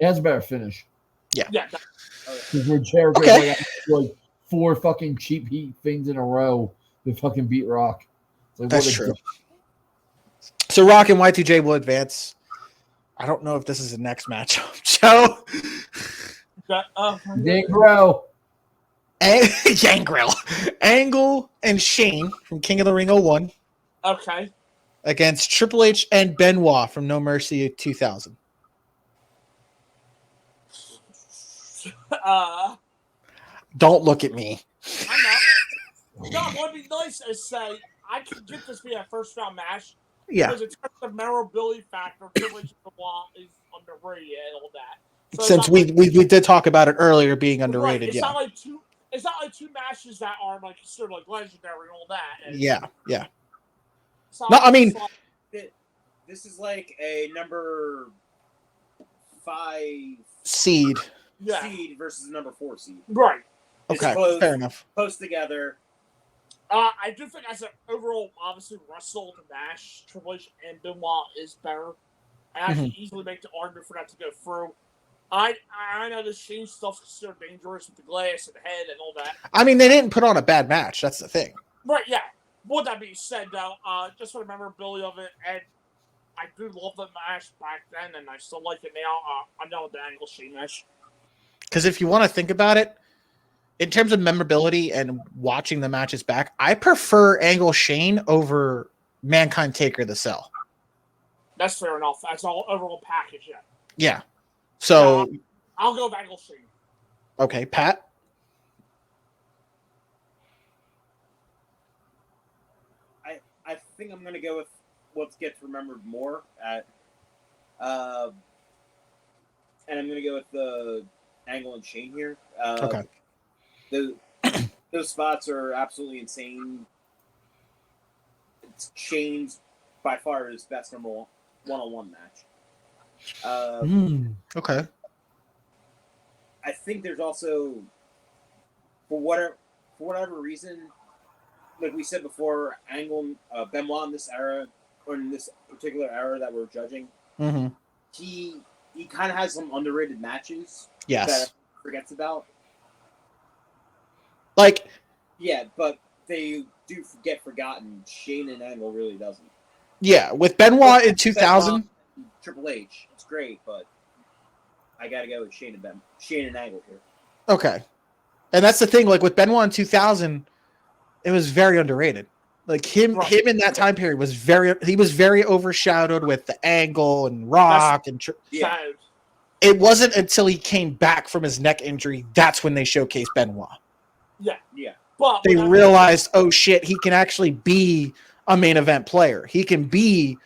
has a better finish. Yeah. Because when Jericho Okay. like 4 fucking cheap heat things in a row to fucking beat Rock. It's like, That's what a true. So Rock and Y2J will advance. I don't know if this is the next matchup. Joe? Gangrel. Gangrel. Angle and Shane from King of the Ring 01 Okay. against Triple H and Benoit from No Mercy 2000. Don't look at me. I'm not. No, what would be nice is say I could get this being a first round match Yeah. because it's the memorability factor. Triple H is underrated and all that. So it's Since not we did talk about it earlier being right, underrated. it's Yeah. not like two. It's not like two matches that are like considered like legendary and all that. And Yeah. it's not No, like- I mean- it's not- This is like a number 5 Seed. yeah, seed versus a number 4 seed. right. It's Okay. close. Fair enough. Close together. I do think as an overall, obviously, wrestle the match, Triple H and Benoit is better. And I can easily make the argument for that to go through. I know the Shane stuff's considered dangerous with the glass and the head and all that. I mean, they didn't put on a bad match. That's the thing. Right, yeah. With that being said, though, just for the memorability of it, and I do love the match back then, and I still like it now. I'm done with the Angle Shane match. Because if you want to think about it, in terms of memorability and watching the matches back, I prefer Angle Shane over Mankind Taker the Cell. That's fair enough. That's all overall package, yeah. Yeah. So, I'll go with Angle Shane. okay, Pat. I think I'm gonna go with what gets remembered more at, and I'm gonna go with the Angle and Shane here. Okay. Those spots are absolutely insane. It's Shane's by far his best number one-on-one match. Okay. I think there's also, for whatever reason, like we said before, Angle, Benoit in this era, or in this particular era that we're judging, Mm-hmm. he kind of has some underrated matches Yes. that forgets about. Like, Yeah, but they do get forgotten. Shane and Angle really doesn't. yeah, with Benoit in 2000. Triple H, it's great, but I gotta go with Shane and Angle here. Okay. And that's the thing. Like, with Benoit in 2000, it was very underrated. Like, him in that time period was very overshadowed with the Angle and Rock and Yeah. So, it wasn't until he came back from his neck injury that's when they showcased Benoit. Yeah. but They when I- realized, oh shit, he can actually be a main event player. He can be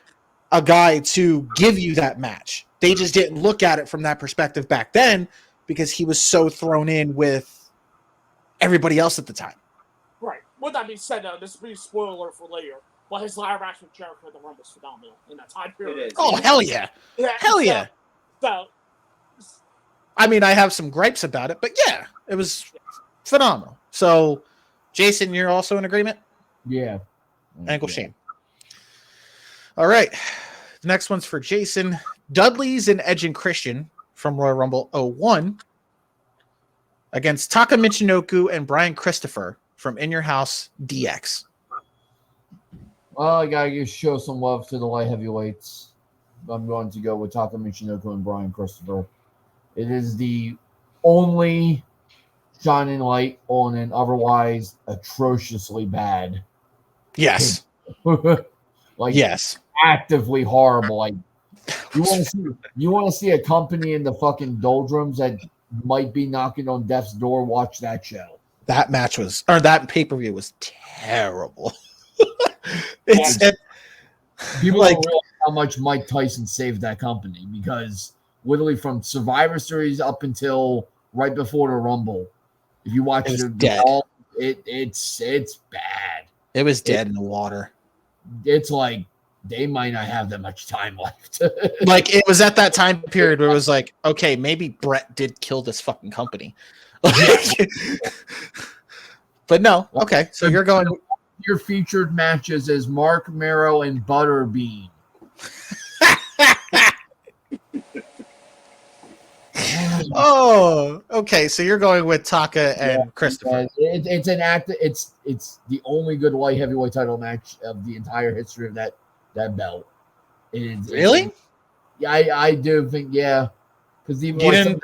a guy to give you that match. They just didn't look at it from that perspective back then because he was so thrown in with everybody else at the time. Right. With that being said, though, this will be a spoiler for later. But his live match with Jericho at the Rumble is phenomenal in that time period. It is. Oh, hell yeah. Hell yeah. So, I mean, I have some gripes about it, but yeah, it was phenomenal. So, Jason, you're also in agreement? Yeah. Angle Shane. All right. The next one's for Jason. Dudley's and Edge and Christian from Royal Rumble 01 against Taka Michinoku and Brian Christopher from In Your House DX. Well, I gotta show some love to the light heavyweights. I'm going to go with Taka Michinoku and Brian Christopher. It is the only shining light on an otherwise atrociously bad, Yes. like Yes. actively horrible. Like you want to see a company in the fucking doldrums that might be knocking on death's door. Watch that show. That match was, or that pay-per-view was terrible. It, People like, don't realize how much Mike Tyson saved that company because literally from Survivor Series up until right before the Rumble, if you watch It was the dead. it's bad. it was dead in the water. It's like they might not have that much time left. Like, it was at that time period where it was like, okay, maybe Brett did kill this fucking company. But no, okay. So you're going. Your featured matches is Mark Merrow and Butterbean. Oh, okay. So you're going with Taka and Christopher. It's an act. It's the only good light heavyweight title match of the entire history of that belt. Really? Yeah, I do think because even You like didn't-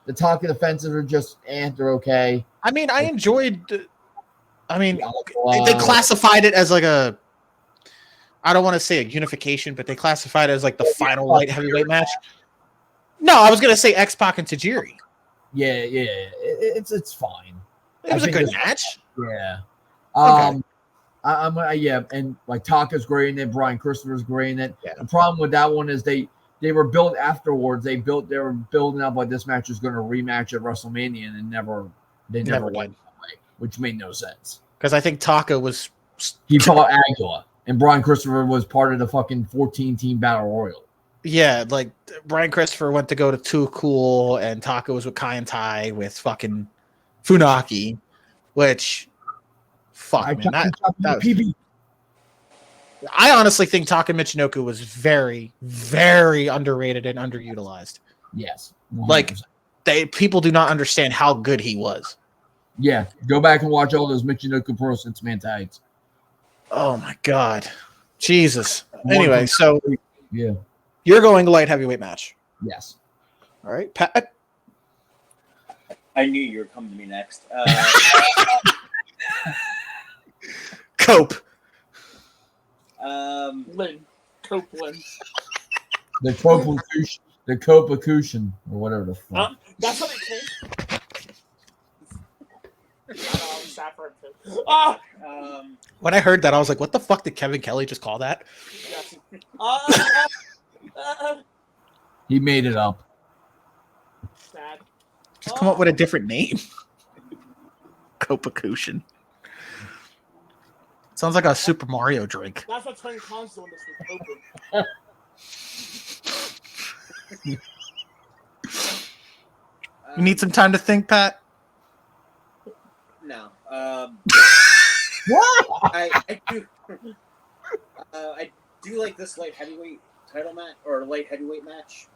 the Taka defensives are just they're okay. I mean, I enjoyed. I mean, Wow. they classified it as like a. I don't want to say a unification, but they classified it as like the final light heavyweight match. No, I was gonna say X-Pac and Tajiri. Yeah, it's fine. It was I a think good it's- match. Yeah. Okay. I'm and like Taka's great in it. Brian Christopher's great in it. Yeah. The problem with that one is they were built afterwards. They were building up like this match was going to rematch at WrestleMania, and they never Never went that way, which made no sense. Because I think Taka was. He fought Aguila, and Brian Christopher was part of the fucking 14-team battle royal. Yeah, like Brian Christopher went to go to Too Cool, and Taka was with Kai and Tai with fucking Funaki, which. Fuck, man. That was- PB. I honestly think Taka Michinoku was very, very underrated and underutilized. Yes, Like, 100%. People do not understand how good he was. Yeah, go back and watch all those Michinoku Pro Six-Man tags. Oh my god, Jesus. Anyway, so Yeah. you're going light heavyweight match. Yes. All right, Pat. I knew you were coming to me next. Cope. Lynn. Copeland. The Copacution, or whatever the fuck. That's what they call it. Saffron too. Ah! When I heard that, I was like, "What the fuck did Kevin Kelly just call that?" Yes. He made it up. Sad. Just come up with a different name. Copacution. Sounds like a Super Mario drink. That's what Tony Khan's doing this with Open. You need some time to think, Pat. No. What? I do. I do like this light heavyweight title match or light heavyweight match,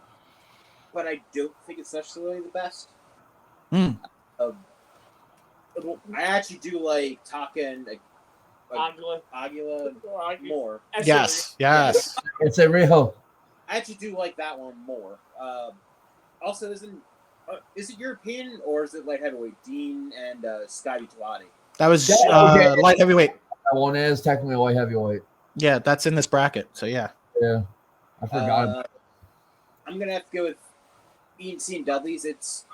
but I don't think it's necessarily the best. Hmm. I actually do like Taka and Aguila. Aguila more. Yes, yes. It's a real. I actually do like that one more. Also, is it European or is it light heavyweight? Dean and Scotty Tuati. That was Okay. light heavyweight. That one is technically a light heavyweight. Yeah, that's in this bracket. So yeah. Yeah, I forgot. I'm gonna have to go with ENC and Dudley's.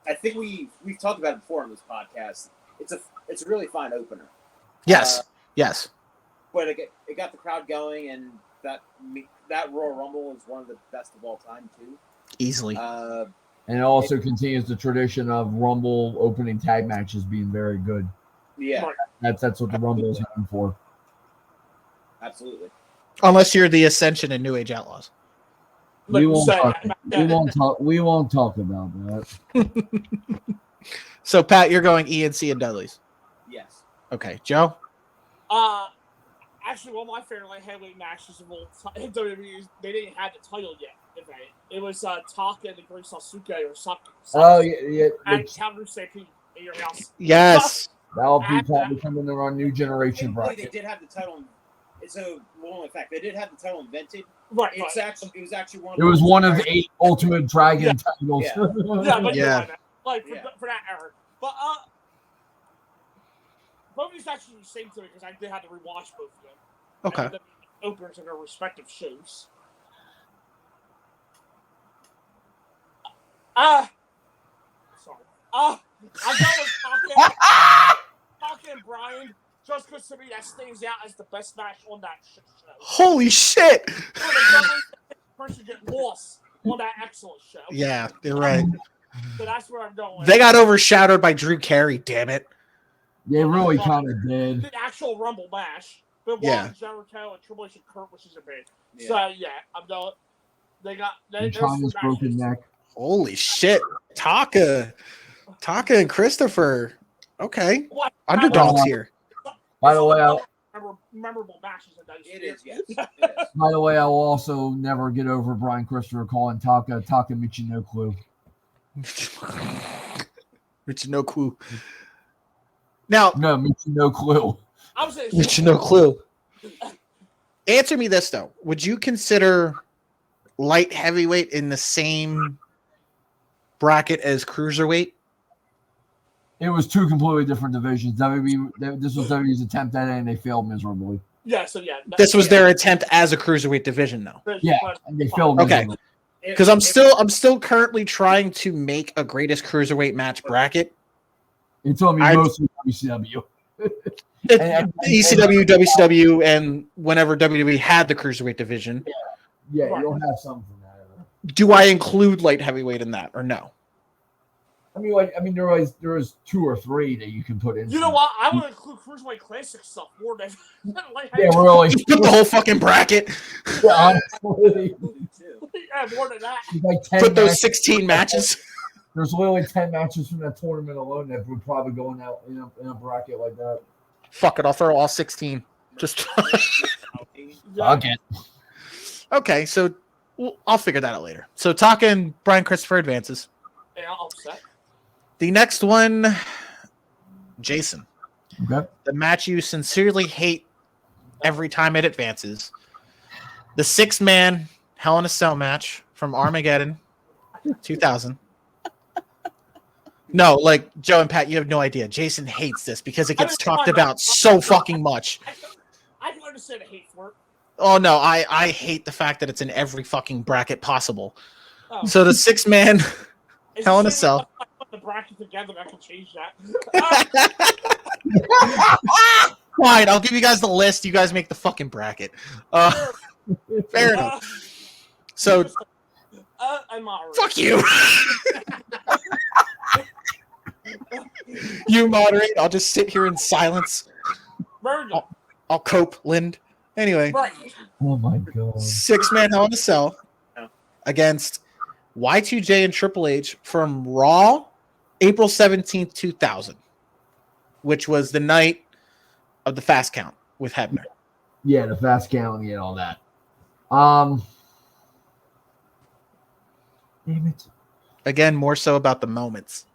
I think we've talked about it before on this podcast. It's a really fine opener. Yes. Yes. But it got the crowd going, and that Royal Rumble is one of the best of all time too. Easily. And it also continues the tradition of Rumble opening tag matches being very good. Yeah, That's what the Rumble is known for. absolutely. Unless you're the Ascension and New Age Outlaws. We won't Say- talk. We won't talk about that. So Pat, you're going ENC and Dudley's. Yes. Okay, Joe. Actually, one of my favorite light heavyweight matches of all time. WWE, they didn't have the title yet. It was Taka and the Great Sasuke or Sasuke. Oh yeah. And Calvin Stampede in your house. Yes. That'll be probably coming in our new generation Technically, they bracket. did have the title. so, well, in fact, they did have the title invented. Right. It was actually one. It was one of 8 Ultimate Dragon titles. Yeah. Yeah, but Yeah. yeah, like for that era. But both of these actually the same to me because I did have to rewatch both of them. Okay. And the openers of their respective shows. Sorry. I'm going with Taka and Brian just because to me that stands out as the best match on that shit show. Holy shit! Person get lost on that excellent show. Yeah, you're right. So that's where I'm going. They got overshadowed by Drew Carey. Damn it. They really kind of did. The actual Rumble match. But Yeah. Jericho and Triple H and Kurt, which is a big. Yeah. So yeah, I'm going. They got. And China's broken neck. Holy shit. Taka and Christopher. Okay. What? Underdogs here. By the way, memorable matches in those. It is, yes. It is. by the way, I will also never get over Brian Christopher calling Taka Michi no clue. Rich no clue. Now, No, Michi no clue. I was saying. Rich no clue. Answer me this though. Would you consider light heavyweight in the same bracket as cruiserweight? It was 2 completely different divisions. This was WWE's attempt at it, and they failed miserably. Yeah. So yeah. This was their attempt as a cruiserweight division, though. Yeah, and they failed Okay. miserably. Because I'm still currently trying to make a greatest cruiserweight match bracket. It told me I- mostly WCW. ECW, WCW, and whenever WWE had the cruiserweight division. Yeah, Right. you'll have some from that. Do I include light heavyweight in that or no? There was 2 or 3 that you can put in. You know what? I would include Cruiserweight Classic stuff more than. Like, Yeah, really. Just put the whole fucking bracket. Yeah, honestly, yeah, more than that. it's like 10 Put those matches. 16 matches. There's literally 10 matches from that tournament alone that would probably go in a bracket like that. Fuck it, I'll throw all 16. Just Yeah. Okay. okay. So I'll figure that out later. So Taka and Brian Christopher advances. Yeah, I'm upset. The next one, Jason. Okay. The match you sincerely hate every time it advances. The 6-man Hell in a Cell match from Armageddon 2000. No, like Joe and Pat, you have no idea. Jason hates this because it gets talked about so fucking much. I can understand the hate for it. Oh no, I hate the fact that it's in every fucking bracket possible. Oh. So the 6-man It's Hell in a the same Cell. way I put the bracket together, I can change that. Fine, I'll give you guys the list. You guys make the fucking bracket. Fair enough. So I'm alright. fuck you. You moderate. I'll just sit here in silence. Very good. I'll cope, Lind. Anyway, Right. Oh my god. 6-man Hell in a Cell against Y2J and Triple H from Raw, April 17th, 2000, which was the night of the Fast Count with Hebner. Yeah, the fast count and all that. Damn it. Again, more so about the moments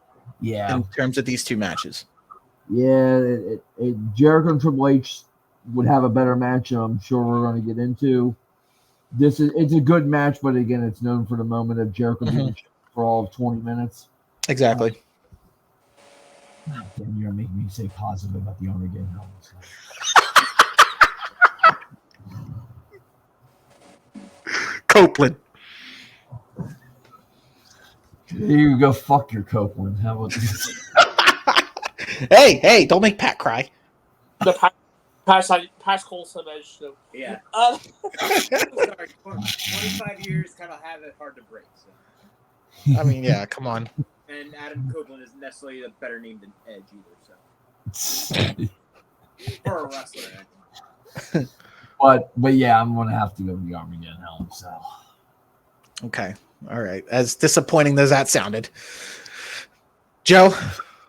Yeah. in terms of these two matches. Yeah, Jericho and Triple H would have a better match. I'm sure we're going to get into. It's a good match, but again, it's known for the moment of Jericho being for all of 20 minutes. Exactly. Damn, you're making me say positive about the Armageddon. Copeland. There you go. Fuck your Copeland. How about this? Hey, don't make Pat cry. The past Cole Savage. So. Yeah. Sorry. 25 years kind of have it hard to break. So. I mean, yeah, come on. And Adam Copeland isn't necessarily a better name than Edge either. So for a wrestler. but yeah, I'm gonna have to go with the Armageddon Hell in a Cell. Okay. All right. As disappointing as that sounded. Joe?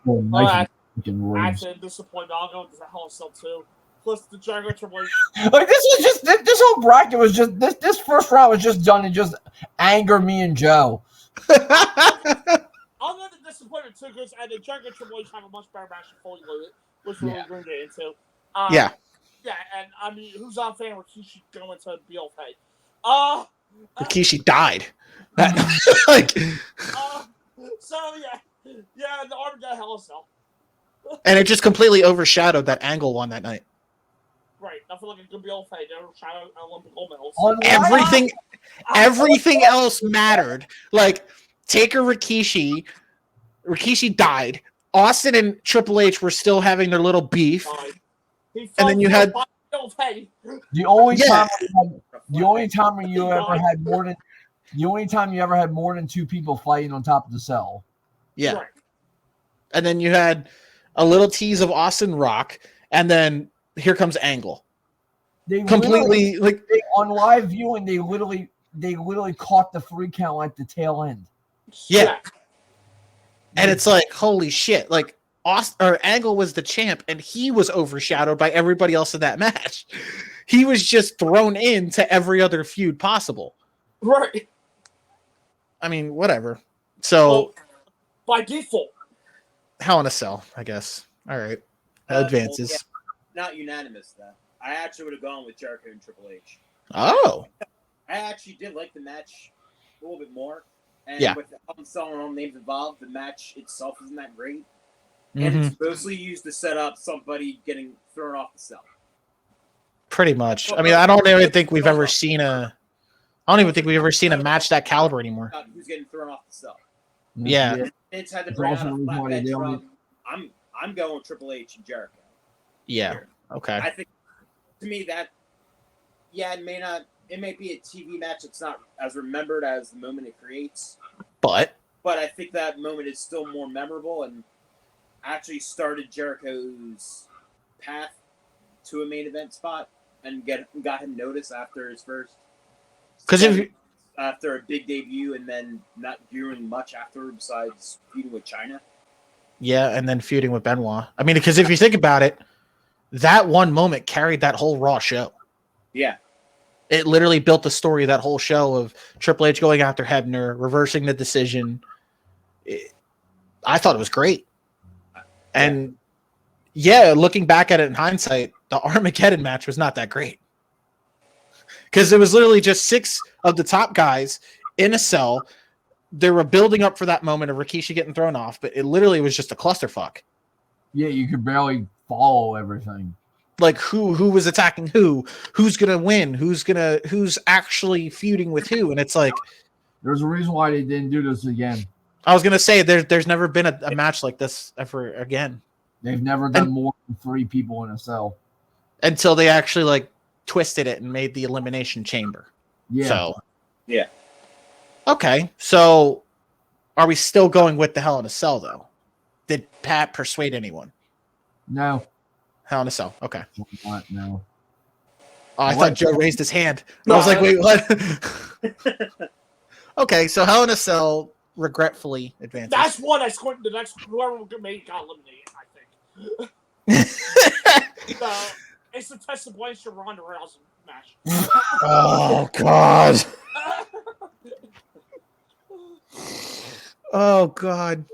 Well, nice fucking words. Actually, disappointed. I'll go with the Hell in a Cell too. Plus the Jericho Triple H. Like this was just this whole bracket was just this first round was just done to just anger me and Joe. I'm not disappointed too because the Jericho Triple H have a much better match than Fully Loaded, which we're going to get into. Yeah. Yeah, and I mean, who's not a fan of Rikishi going to BLK? Rikishi died. Like, So yeah, the Armageddon Hell in a Cell. and it just completely overshadowed that Angle won that night. Right, nothing like a good BLK. They were trying to Olympic gold medals. Everything else mattered. Like Taker, Rikishi died. Austin and Triple H were still having their little beef, and then you had BLK. The only Yeah. time when you ever had more than the only time you ever had more than two people fighting on top of the cell. yeah, Right. and then you had a little tease of Austin Rock, and then here comes Angle. They Completely like on live viewing, they literally caught the 3 count at the tail end. Yeah. And it's like, holy shit! Like Angle was the champ, and he was overshadowed by everybody else in that match. He was just thrown into every other feud possible. Right. I mean, whatever. So Well, by default. Hell in a Cell, I guess. All right, advances. Well, yeah, not unanimous though. I actually would have gone with Jericho and Triple H. Oh, I actually did like the match a little bit more. And Yeah. with the own names involved, the match itself isn't that great. mhm. And it's mostly used to set up somebody getting thrown off the cell. Pretty much. I mean, I don't even think we've ever seen a. I don't even think we've ever seen a match that caliber anymore. Who's getting thrown off the cell? Yeah. It's had to It's bring out also a the reason why flatbed they only- truck. I'm going Triple H and Jericho. Yeah. Okay. I think to me that it may be a TV match that's not as remembered as the moment it creates, But but I think that moment is still more memorable and actually started Jericho's path to a main event spot and got him noticed after his first. 'Cause if after a big debut and then not doing much after besides feuding with China. yeah, and then feuding with Benoit. I mean, because if you think about it, that one moment carried that whole Raw show. Yeah. It literally built the story of that whole show of Triple H going after Hebner, reversing the decision. I thought it was great. And yeah, looking back at it in hindsight, the Armageddon match was not that great. Because it was literally just 6 of the top guys in a cell. They were building up for that moment of Rikishi getting thrown off, but it literally was just a clusterfuck. Yeah, you could barely follow everything. Like who was attacking who's gonna win, who's actually feuding with who, and it's like There's a reason why they didn't do this again. I was gonna say there's never been a match like this ever again They've never done And- more than 3 people in a cell. until they actually like twisted it and made the elimination chamber. Yeah. So Yeah. okay, so are we still going with the Hell in a Cell though? Did Pat persuade anyone? No. Hell in a Cell. Okay. Not, no. Oh, I What? thought Joe raised his hand. No, I was like, wait, what? Okay, so Hell in a Cell regretfully advances. That's one that's going to the next. Whoever made got eliminated, I think. It's the Tessa Blanchard Ronda Rousey match. Oh God. Oh God.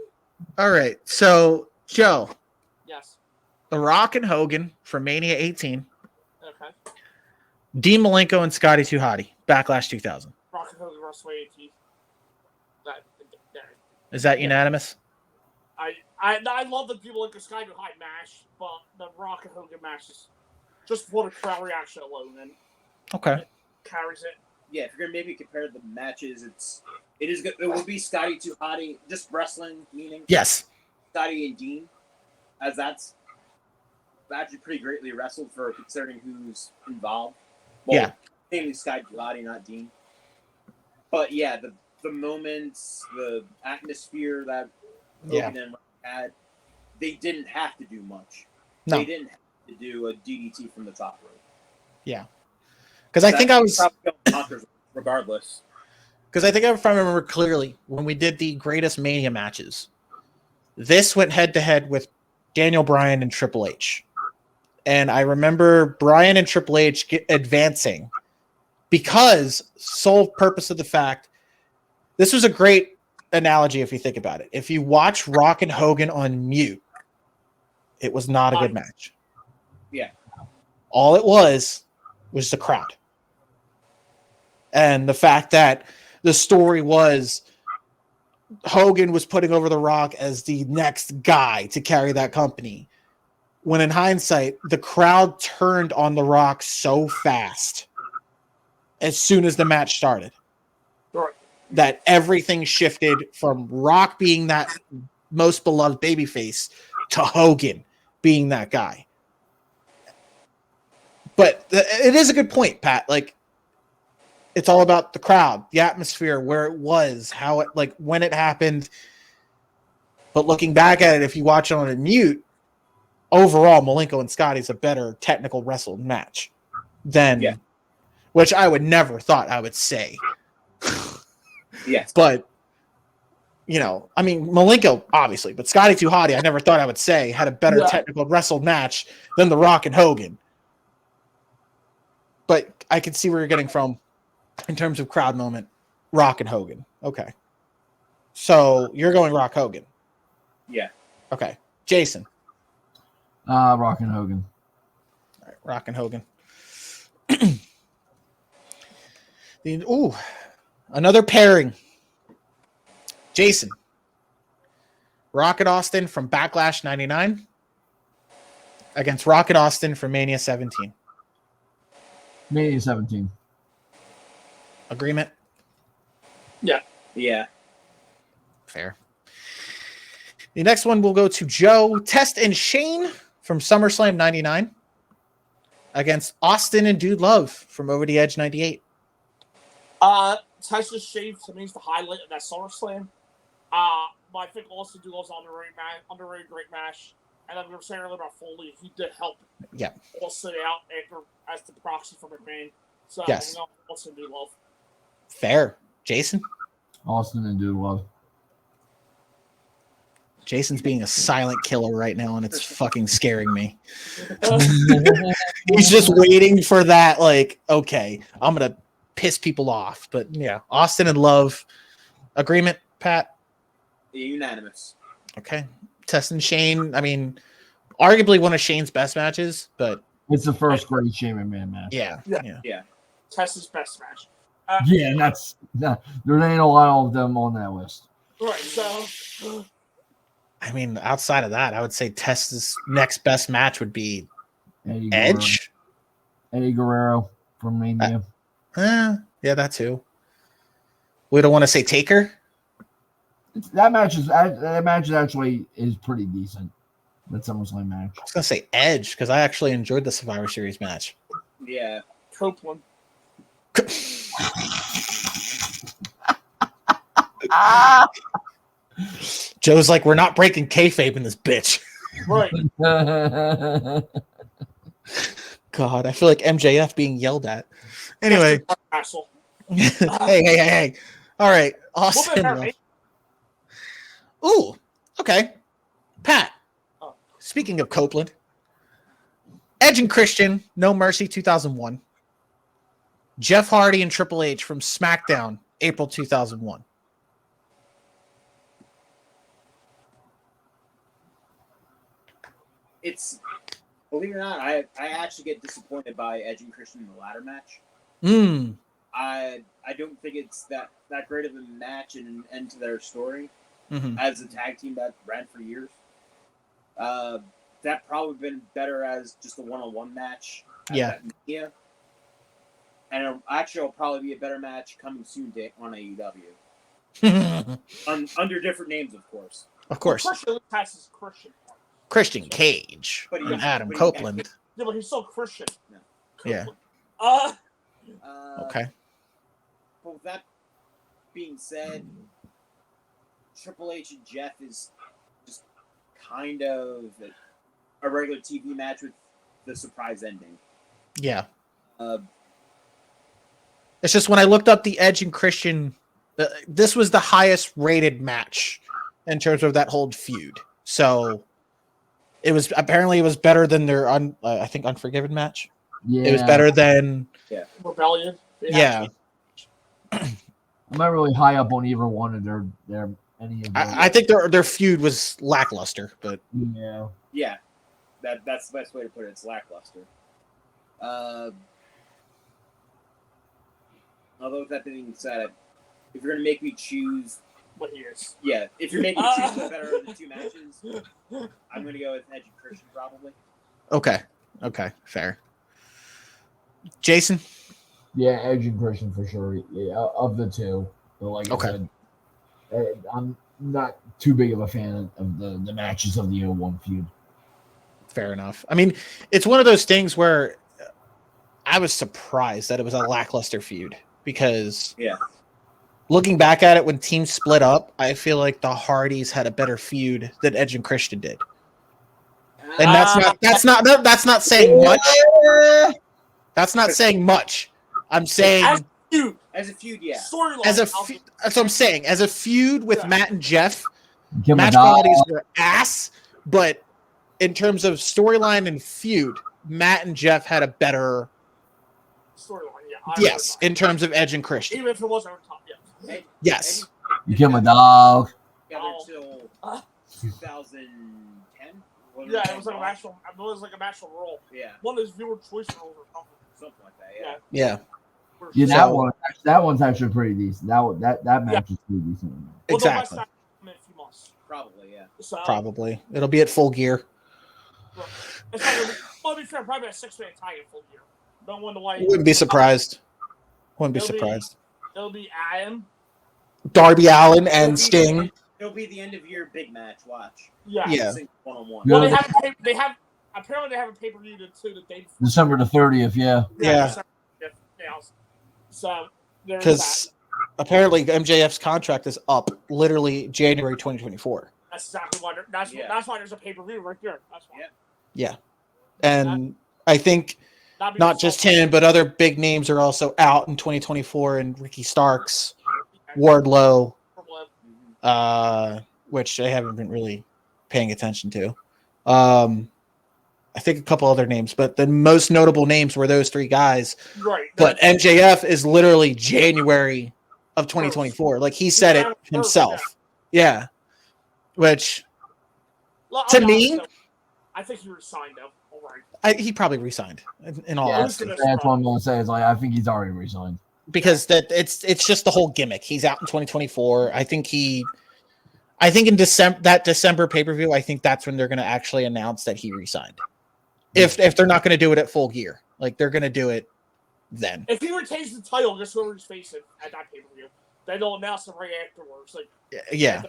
All right. So Joe, Yes. The Rock and Hogan for Mania 18, Okay. Dean Malenko and Scotty 2 Hotty, Backlash 2000. Rock and Hogan WrestleMania 18. Is that unanimous? I love the people like the Sky to High match, but the Rock and Hogan match is just for the crowd reaction alone and Okay. carries it. Yeah, if you're gonna maybe compare the matches, it is good. It will be Scotty to Hottie, just wrestling meaning Yes. Scotty and Dean, as that's actually pretty greatly wrestled for considering who's involved. Well, Yeah. mainly Scotty to Hottie, not Dean. But yeah, the moments, the atmosphere that Hogan and Rock had, they didn't have to do much. No. They didn't have to do a DDT from the top rope. Because I think I was probably going knockers regardless. if I remember clearly, when we did the greatest Mania matches, this went head to head with Daniel Bryan and Triple H. And I remember Bryan and Triple H advancing because sole purpose of the fact, this was a great analogy if you think about it. If you watch Rock and Hogan on mute, it was not a good match. Yeah. All it was the crowd. And the fact that the story was Hogan was putting over The Rock as the next guy to carry that company. When in hindsight, the crowd turned on The Rock so fast as soon as the match started. Right. That everything shifted from Rock being that most beloved babyface to Hogan being that guy. But it is a good point, Pat. Like, it's all about the crowd, the atmosphere, where it was, how it, like, when it happened. But looking back at it, if you watch it on a mute, overall, Malenko and Scotty's a better technical wrestled match than, which I would never thought I would say. Yes. But, you know, I mean, Malenko, obviously, but Scotty 2 Hotty, I never thought I would say, had a better technical wrestled match than The Rock and Hogan. But I can see where you're getting from in terms of crowd moment, Rock and Hogan. Okay. So you're going Rock Hogan. Yeah. Okay. Jason. Rock and Hogan. All right, Rock and Hogan. Another pairing. Jason. Rocket Austin from Backlash 99 against Rocket Austin from Mania 17. Mania 17. Agreement? Yeah. Fair. The next one will go to Joe, Test and Shane from SummerSlam 99 against Austin and Dude Love from Over the Edge 98. Texas Shane to me is the highlight of that SummerSlam. But I think also Dude Love's underrated great match. And then we were saying earlier about Foley. He did help Austin out as the proxy for McMahon. So, yes. Austin and Dude Love. Fair. Jason? Austin and Dude Love. Jason's being a silent killer right now, and it's fucking scaring me. He's just waiting for that, like, okay, I'm going to piss people off. But, yeah, Austin and Love. Agreement, Pat? Unanimous. Okay. Test and Shane, I mean, arguably one of Shane's best matches, but... It's the first great Shane McMahon match. Yeah. Test's best match. And there ain't a lot of them on that list. Right, so... I mean, outside of that, I would say Test's next best match would be Edge. Eddie Guerrero from Mania. Yeah, that too. We don't want to say Taker. That match actually is pretty decent. That SummerSlam match. I was gonna say Edge because I actually enjoyed the Survivor Series match. Yeah. Copeland. Joe's like, we're not breaking kayfabe in this bitch. Right. God, I feel like MJF being yelled at. Anyway. Hey. All right. Austin. Ooh, okay. Pat. Speaking of Copeland, Edge and Christian, No Mercy 2001. Jeff Hardy and Triple H from SmackDown, April 2001. It's, believe it or not, I actually get disappointed by Edge and Christian in the ladder match. I don't think it's that great of a match and an end to their story as a tag team that ran for years. That probably been better as just a one-on-one match. Yeah. And it'll probably be a better match coming soon on AEW. Under different names, of course. Of course. Christian Cage and Adam Copeland. Yeah, but he's so Christian. Yeah. Okay. But with that being said, Triple H and Jeff is just kind of a regular TV match with the surprise ending. Yeah. It's just when I looked up the Edge and Christian, this was the highest rated match in terms of that whole feud. So it was better than their I think Unforgiven match. Yeah. It was better than Rebellion. Yeah. I'm not really high up on either one of their any of I think their feud was lackluster, but yeah. Yeah. That's the best way to put it. It's lackluster. Although with that being said, if you're gonna make me choose, What he is. yeah, if you're making me choose the better of the two matches, I'm gonna go with Edge and Christian probably. Okay, fair. Jason? Yeah, Edge and Christian for sure. Yeah, of the two. But like Okay. I said, I'm not too big of a fan of the matches of the 01 feud. Fair enough. I mean, it's one of those things where I was surprised that it was a lackluster feud because looking back at it when teams split up, I feel like the Hardys had a better feud than Edge and Christian did. And that's not saying much. That's not saying much. I'm saying As a feud, yeah. Storyline. that's what I'm saying. As a feud with Matt and Jeff, Give him a match dollar. qualities were ass, but in terms of storyline and feud, Matt and Jeff had a better Storyline, yes, in terms of Edge and Christian. Even if it wasn't over top, yeah. Yes. You give him a dog. Together till 2010. Yeah, it was like a national. It was like a national role. Yeah, One of those viewer choice roles or something. something like that. Yeah. Yeah. Yeah, So- that one's actually pretty decent. That match is pretty decent. Well, the West Exactly. Side in a few months. Probably, yeah. So, Probably. It'll be at Full Gear. It's not gonna be, well, to be fair, probably a 6-man tag in Full Gear. Don't wonder why. Wouldn't be surprised. Wouldn't be It'll be- surprised. It'll be Adam. Darby Allin and Sting. It'll be the end of your big match. Watch. Yeah. Yeah. One-on-one. Yeah. Well, they have apparently they have a pay-per-view too the day before. December the 30th, yeah. Yeah. Yeah. So there's Because that. apparently MJF's contract is up literally January 2024. That's exactly why. That's why there's a pay-per-view right there. That's why. Yeah. And I think Not, not just him, but other big names are also out in 2024, and Ricky Starks, Wardlow, which I haven't been really paying attention to. I think a couple other names, but the most notable names were those three guys. Right. But MJF is literally January of 2024. Like he said it himself. Yeah. Which to me, I think he resigned though. All right. he probably resigned in all Yeah, honesty. that's what I'm gonna say. Is like I think he's already resigned. Because that it's just the whole gimmick. He's out in 2024. I think in December pay-per-view, I think that's when they're going to actually announce that he resigned. If they're not going to do it at Full Gear, like they're going to do it then. If he retains the title, guess whoever's facing at that pay-per-view, then they'll announce it right afterwards. Like Yeah,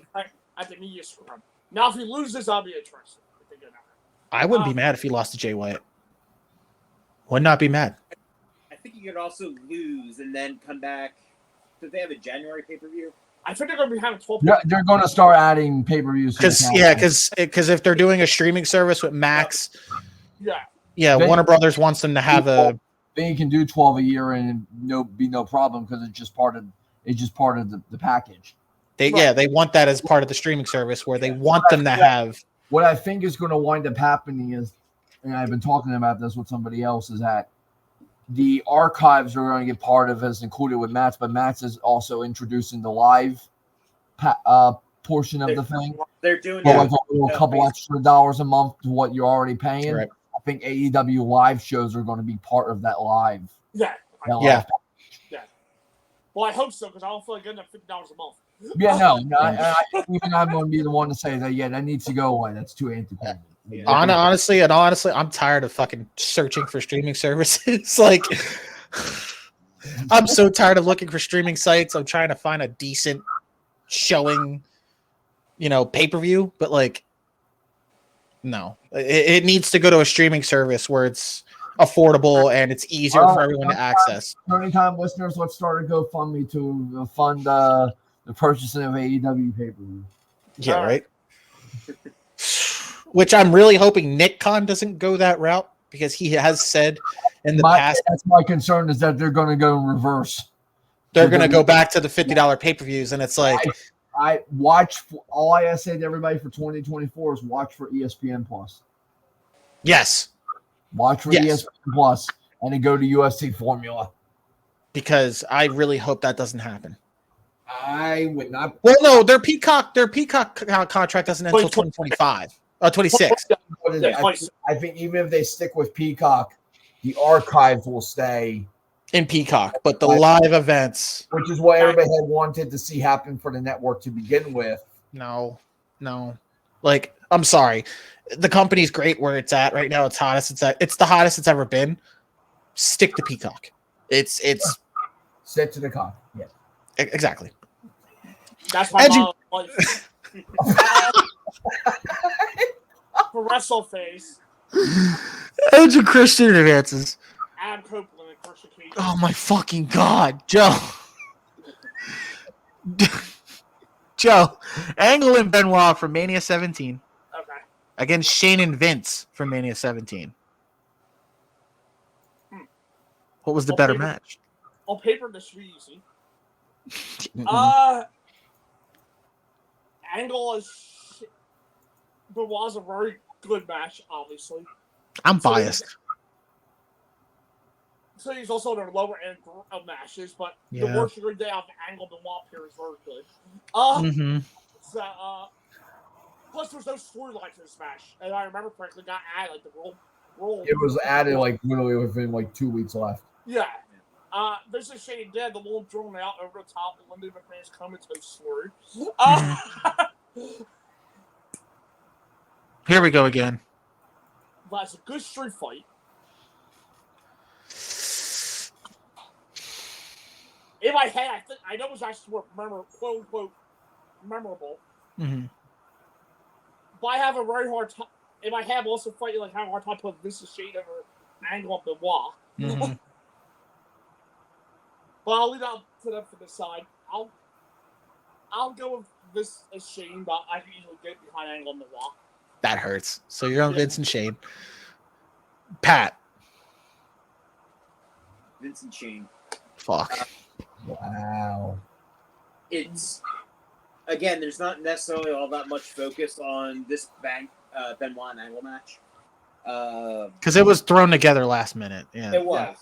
at the media scrum. Now, if he loses, I'll be interested. If they go down there. I wouldn't be mad if he lost to Jay White. Would not be mad. I think you could also lose and then come back. Did they have a January pay-per-view? I think they're going to be having 12. They're going to start adding pay-per-views. Because if they're doing a streaming service with Max, Yeah. They- Warner Brothers wants them to have a they can do 12 a year and be no problem because it's just part of the package. they want that as part of the streaming service where they want them to have. What I think is going to wind up happening is, and I've been talking about this with somebody else, is that the archives are going to get part of as included with Matt's, but Matt's is also introducing the live portion of the thing. They're doing For that. like a little couple extra dollars a month to what you're already paying. Right. I think AEW live shows are going to be part of that live. Yeah. that Yeah. live- Well, I hope so because I don't feel like getting $50 a month. Yeah, no, even I'm going to be the one to say that. Yeah, that needs to go away. That's too antiquated. Yeah. Honestly, I'm tired of fucking searching for streaming services. Like, I'm so tired of looking for streaming sites. I'm trying to find a decent showing, pay-per-view, but like, no, it needs to go to a streaming service where it's affordable and it's easier for everyone to access. Turning time listeners, let's start a GoFundMe to fund the purchasing of AEW pay-per-view. Yeah, right. Which I'm really hoping Nick Khan doesn't go that route because he has said in the past That's my concern is that they're going to go in reverse. they're going to go back to the $50 pay-per-views, and it's like, I watch. All I say to everybody for 2024 is watch for ESPN Plus. yes, Watch for Yes. ESPN Plus, and then go to UFC Formula. because I really hope that doesn't happen. I would not. Well, no, their Peacock contract doesn't end until 2025 or 26. Yeah, I think even if they stick with Peacock, the archives will stay, in Peacock, but the live events, which is what everybody had wanted to see happen for the network to begin with. no. Like, I'm sorry, the company's great where it's at right now. It's the hottest it's ever been. Stick to Peacock. It's Set to the cock. Yeah. exactly. That's my Edgy. mom. For WrestleFace, Edge of Christian advances. Adam Copeland and Christian Cage. Oh my fucking god, Joe. Joe, Angle and Benoit from Mania 17 Okay. against Shane and Vince from Mania 17. What was the better match? On paper, this should be easy. Mm-hmm. Angle is Benoit's a very good match, obviously. I'm biased. So he's also in the lower end of matches, but Yeah. the worst great day of Angle Benoit here is very good. Plus there's no storyline to this match, and I remember correctly, got added like the roll. It was added like literally within like 2 weeks left. Yeah. This is Shane Dead, the little drawn out over the top of Linda McMahon's comatose story. Here we go again. But it's a good street fight. In my head, I know it was actually more quote unquote memorable. Mhm. But I have a very hard time. In my head, I'm also fighting like how hard time putting this is Shane over Angle up Benoit. Mhm. But I'll leave that to them for the side. I'll go with this as Shane, but I can easily get behind Angle and Benoit. That hurts. So you're on Vince and Shane. Pat. Vincent Shane. Fuck. Wow. It's again, there's not necessarily all that much focus on this Benoit and Angle match. Because it was thrown together last minute. Yeah. It was,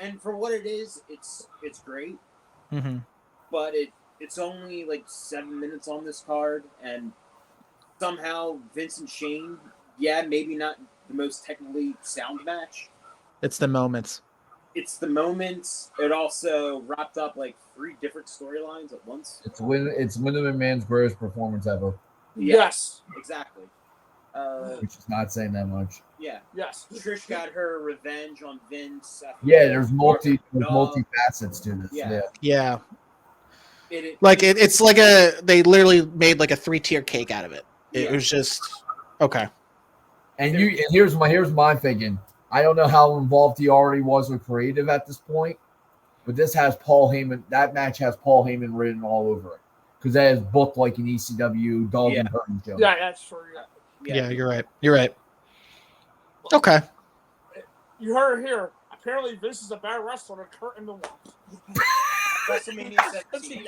and for what it is, it's great. Mm-hmm. But it's only like 7 minutes on this card, and somehow Vincent Shane, maybe not the most technically sound match. It's the moments. It's the moments. It also wrapped up like 3 different storylines at once. It's Linda McMahon's greatest performance ever, Yes. Exactly. which is not saying that much. Yeah. Yes. Trish got her revenge on Vince. Yeah, there's multi facets to this. Yeah. Yeah. It It's like they literally made like a 3-tier cake out of it. It was just okay. And here's my thinking. I don't know how involved he already was with creative at this point, but this has Paul Heyman. That match has Paul Heyman written all over it because that is booked like an ECW dog and pony show. Yeah, that's true. Yeah, you're right. You're right. Okay. You heard it here. Apparently, Vince is a better wrestler than Kurt and Benoit. WrestleMania 17.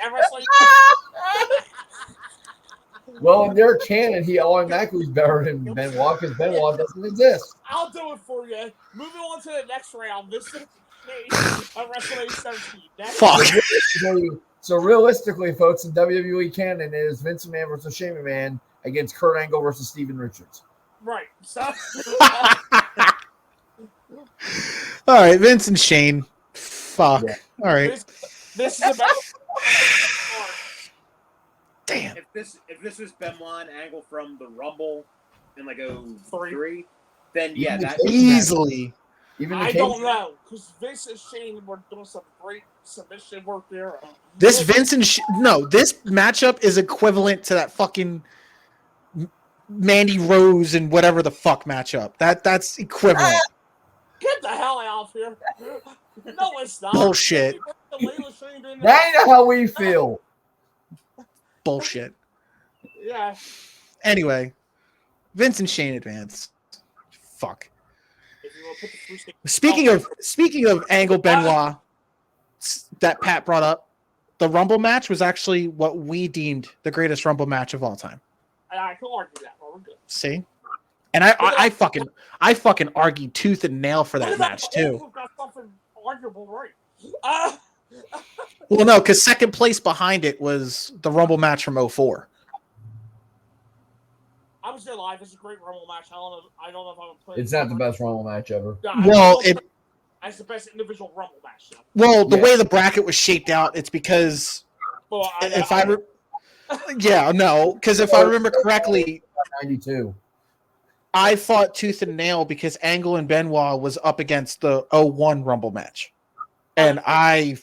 Well, in their canon, he automatically is better than Benoit because Benoit doesn't exist. I'll do it for you. Moving on to the next round. This is WrestleMania 17. Fuck. So realistically, folks, in WWE canon, it is Vince McMahon versus Shane McMahon against Kurt Angle versus Steven Richards. Right. So, All right, Vince and Shane. Fuck. Yeah. All right. this is about. Damn. If this was Benoit and Angle from the Rumble in like 03, then Even the that case Easily. Even the I case, don't know, because Vince and Shane were doing some great submission work there. This Vince and this matchup is equivalent to that fucking Mandy Rose and whatever the fuck matchup. That's equivalent. Get the hell out of here. No, it's not. Bullshit. that ain't how we feel. Bullshit. Yeah. Anyway, Vince and Shane advance. Fuck. If you want to put the Speaking of Angle Benoit that Pat brought up, the Rumble match was actually what we deemed the greatest Rumble match of all time. I can argue that, but we're good. See? And I fucking argued tooth and nail for that match too. We've got something arguable, right? Well, no, because second place behind it was the Rumble match from 04. I was there live. It's a great Rumble match. I don't know if I'm gonna put. It's not the best Rumble match ever. Yeah, Well, that's the best individual Rumble match. Though. well, the Yeah. way the bracket was shaped out, it's because Well, if I remember correctly, 92. I fought tooth and nail because Angle and Benoit was up against the 01 Rumble match. And I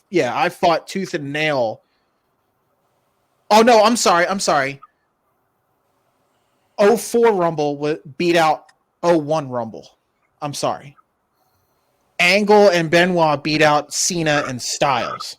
fought tooth and nail. Oh no, I'm sorry. 04 Rumble beat out 01 Rumble. I'm sorry. Angle and Benoit beat out Cena and Styles.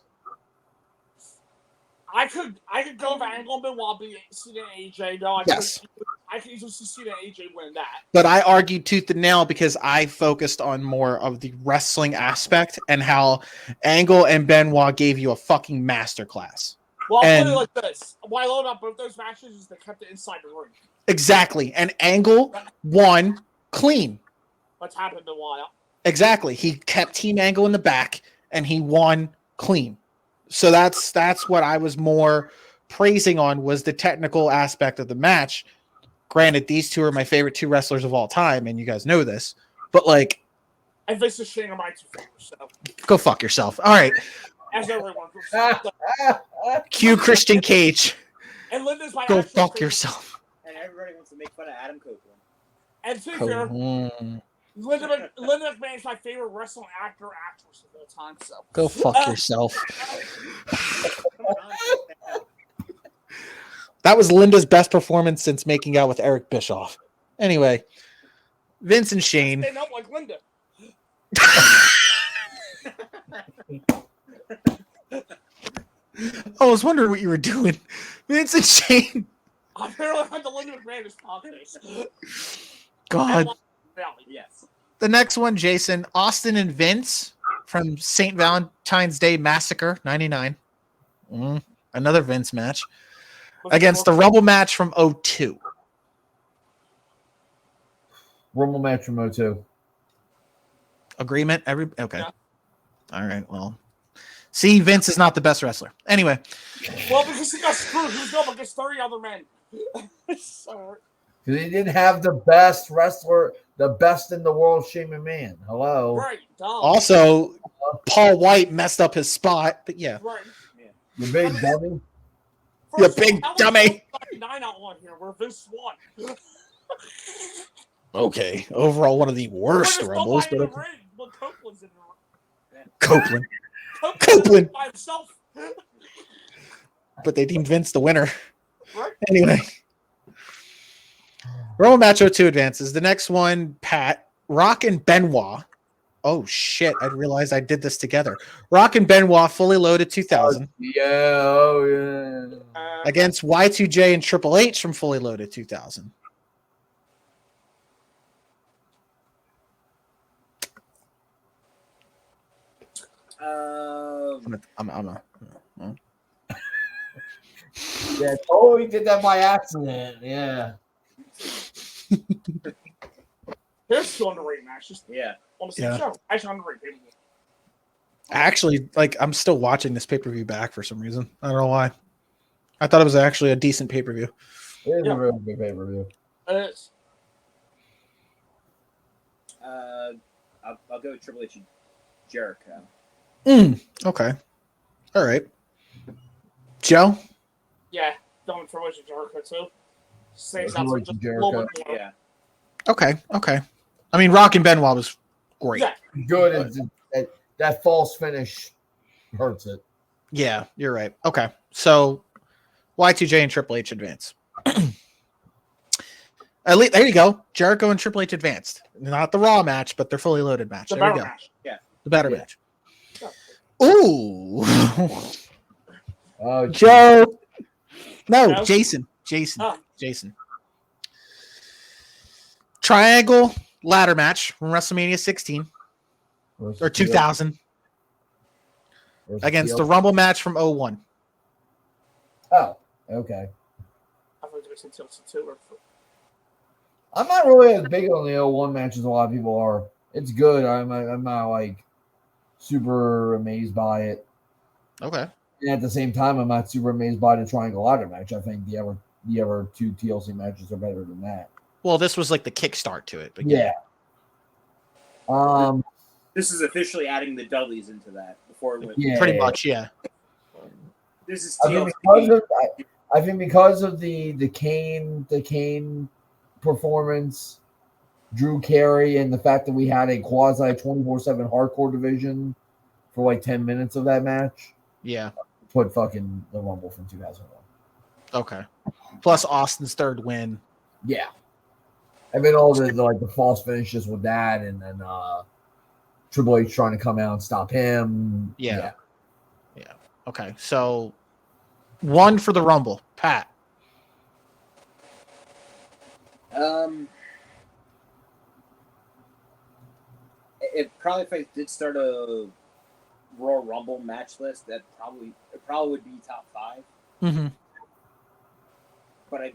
I could go with Angle and Benoit beating Cena and AJ. No, I could easily see Cena and AJ win that. But I argued tooth and nail because I focused on more of the wrestling aspect and how Angle and Benoit gave you a fucking masterclass. Well, I'll And- put it like this. What I love about both those matches is they kept it inside the ring. Exactly. And Angle won clean. What's happened in a while. Exactly. He kept Team Angle in the back and he won clean. So that's what I was more praising on was the technical aspect of the match. Granted, these two are my favorite two wrestlers of all time, and you guys know this. But like, And Vince and Shane are my two favorites. So, go fuck yourself. All right. as everyone goes. Cue Christian Cage. And Linda's my Go actual fuck favorite. yourself. And everybody wants to make fun of Adam Copeland. And to be fair, Mm. Linda McMahon is my favorite wrestling actor or actress of all time. So Go fuck yourself. That was Linda's best performance since making out with Eric Bischoff. Anyway, Vince and Shane. stand up like Linda. I was wondering what you were doing. Vince and Shane. I'm barely on the Linda McMahon podcast. God. Valley. Yes. The next one, Jason. Austin and Vince from St. Valentine's Day Massacre, 99. Another Vince match. Against the Rumble match from 02. Rumble match from 02. Agreement? Okay. Yeah. All right, well. See, Vince is not the best wrestler. Anyway. Well, because he got screwed. He was going against 30 other men. So, Because he didn't have the best wrestler, the best in the world, Shane McMahon. Hello. right, dumb. Also, Paul White messed up his spot, but yeah. Right. You big dummy. You First of big all, dummy. 9 out one here where Vince won. Okay. Overall, one of the worst Rumbles, but okay. Copeland's in the ring. Copeland. Copeland by himself. But they deemed Vince the winner. Right. Anyway. Rumble match 02 advances. The next one, Pat. Rock and Benoit. Oh, shit. I realized I did this together. Rock and Benoit, fully loaded 2000. Yeah, oh yeah. Against Y2J and Triple H from fully loaded 2000. Yeah, oh, he did that by accident. Yeah. There's two underrated matches. Yeah. On the same show. Actually, underrated. Actually, like, I'm still watching this pay-per-view back for some reason. I don't know why. I thought it was actually a decent pay-per-view. It is Yeah. a really good pay-per-view. It is. I'll go with Triple H and Jericho. Okay. All right. Joe? Yeah. Going for Triple H and Jericho, too. Saves out Triple H just and a little Jericho. bit more. Yeah. Okay. I mean, Rock and Benoit was great. Yeah. Good. That false finish hurts it. Yeah, you're right. Okay. So Y2J and Triple H advance. At least, there you go. Jericho and Triple H advanced. Not the Raw match, but their fully loaded match. The There we better go. match. The better Yeah. match. Ooh. Oh, Joe. No, Joe? Jason. Oh. Jason. Triangle ladder match from WrestleMania 16 or 2000 against the Rumble match from 01. Oh, okay. I thought it was until 2 or 3. I'm not really as big on the 01 match as a lot of people are. It's good. I'm not like super amazed by it. Okay. And at the same time, I'm not super amazed by the triangle ladder match. I think the the other two TLC matches are better than that. Well, this was like the kickstart to it. But Yeah. This is officially adding the Dudleys into that before it went. Yeah. pretty much, yeah. This is I think TLC. because of the Kane performance, Drew Carey, and the fact that we had a quasi 24/7 hardcore division for like 10 minutes of that match, Yeah. put fucking the Rumble from 2001. Okay. Plus Austin's third win. Yeah. And then all the false finishes with that, and then Triple H trying to come out and stop him. Yeah. Okay. So 1 for the Rumble. Pat. If I did start a Royal Rumble match list, it probably would be top 5. Mm-hmm. But I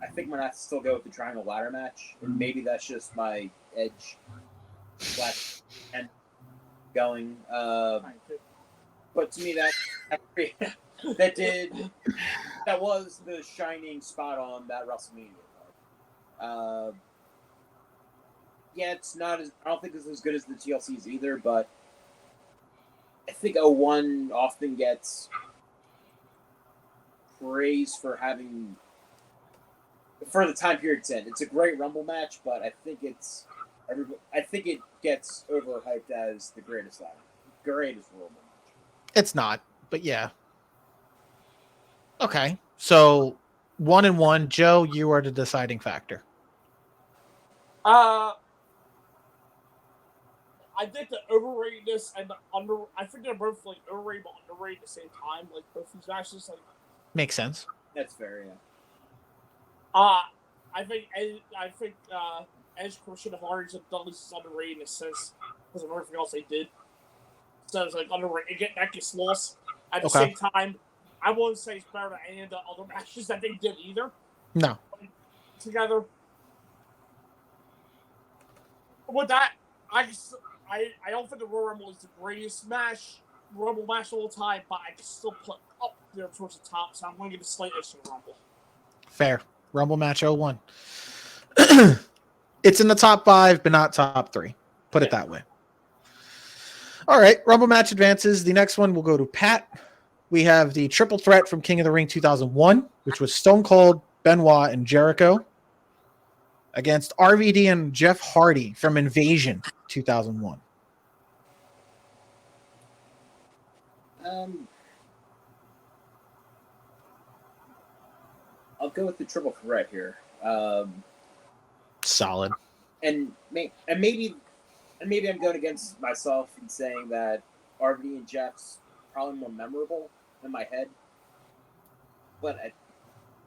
think I'm gonna have to still go with the triangle ladder match, and maybe that's just my edge and going. But to me, that was the shining spot on that WrestleMania card. Yeah, it's not as I don't think it's as good as the TLCs either, but I think 01 often gets praise for the time period it's in. It's a great Rumble match, but I think it gets overhyped as the greatest Rumble match. It's not, but yeah. Okay. So 1 and 1. Joe, you are the deciding factor. I think the overratedness and the I think they're both like overrated but underrated at the same time. Like both these matches, like Makes sense. That's fair, yeah. I think Edge Christian Hardy's and Dudley's is underrated in a sense because of everything else they did. So it's like underrated. That gets lost. At the same time, I wouldn't say it's better than any of the other matches that they did either. No. Together. With that, I don't think the Royal Rumble is the greatest Rumble match of all time, but I can still put up there towards the top, so I'm going to give a slight edge to the Rumble. Fair. Rumble match 01. It's in the top 5, but not top 3. Put it that way. All right. Rumble match advances. The next one will go to Pat. We have the triple threat from King of the Ring 2001, which was Stone Cold, Benoit, and Jericho, against RVD and Jeff Hardy from Invasion 2001. I'll go with the triple threat here. Solid. And maybe I'm going against myself in saying that RVD and Jeff's probably more memorable in my head. But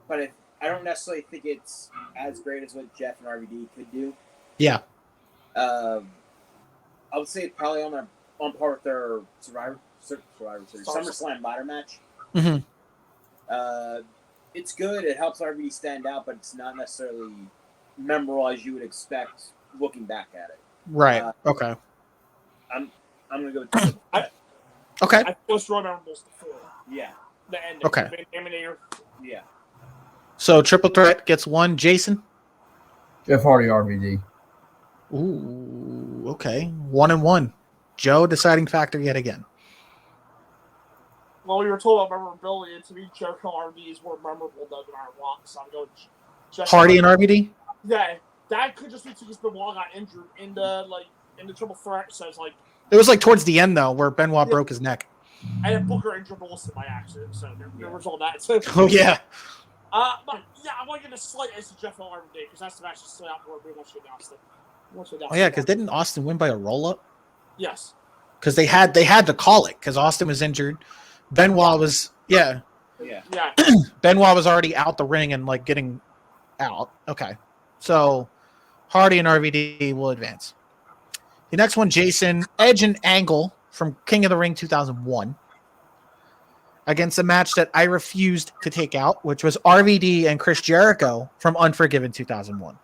I don't necessarily think it's as great as what Jeff and RVD could do. Yeah. I would say it's probably on par with their Survivor Series, SummerSlam ladder match. Mm-hmm. It's good. It helps RVD stand out, but it's not necessarily memorable as you would expect looking back at it. Right. Okay. I'm gonna go with Okay. I first Royal Rumbles before. Yeah. The ending. Okay. The Emanator. Yeah. So triple threat gets 1. Jason? Jeff Hardy, RVD. Ooh, okay. 1 and 1. Joe, deciding factor yet again. Well, we were told about memorability, and to me, Jericho RVD is more memorable than our Rock, so I'm going Jeff Hardy and RVD? Yeah, that could just be because Benoit got injured in the triple threat, so it's like... It was like towards the end, though, where Benoit broke his neck. And then Booker injured Wilson by accident, so there was all that. So, Oh, yeah. but yeah, I want to give a slight edge to Jeff RVD, because that's the match that stood out more once we announced it. Oh, yeah, because didn't Austin win by a roll-up? Yes. Because they had to call it, because Austin was injured. Benoit was, Yeah. Benoit was already out the ring and, like, getting out. Okay. So, Hardy and RVD will advance. The next one, Jason, Edge and Angle from King of the Ring 2001 against a match that I refused to take out, which was RVD and Chris Jericho from Unforgiven 2001.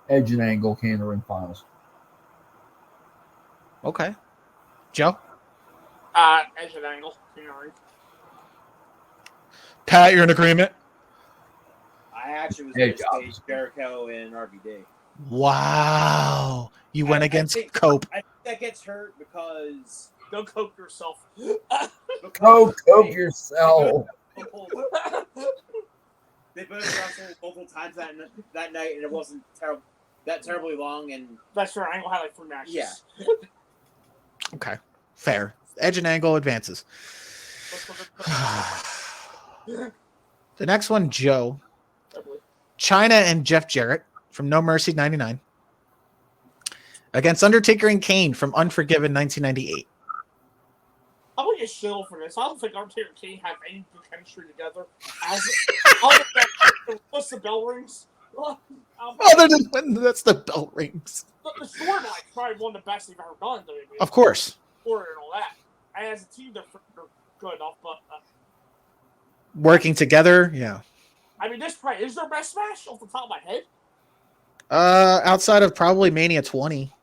Edge and Angle, King of the Ring finals. Okay. Joe? Edge and Angle. You know, right? Pat, you're in agreement? I actually was Hey, going to say Jericho and RVD. Wow. You went against think- Cope. I think that gets hurt because Don't cope yourself. Cope yourself. They both wrestled multiple times that night, and it wasn't terribly long. And That's fair. Angle had like 3 matches. Yeah. Okay. Fair. Edge and Angle advances. The next one, Joe. China and Jeff Jarrett from No Mercy 99 against Undertaker and Kane from Unforgiven 1998. I'm gonna get shit for this. I don't think Undertaker and Kane have any good chemistry together. What's the bell rings? Other than when that's the bell rings. The storyline is probably one of the best they've ever done. Of course. Story and all that. And as a team, they're good enough. But Working together, yeah. I mean, this probably is their best match off the top of my head. Outside of probably Mania 20.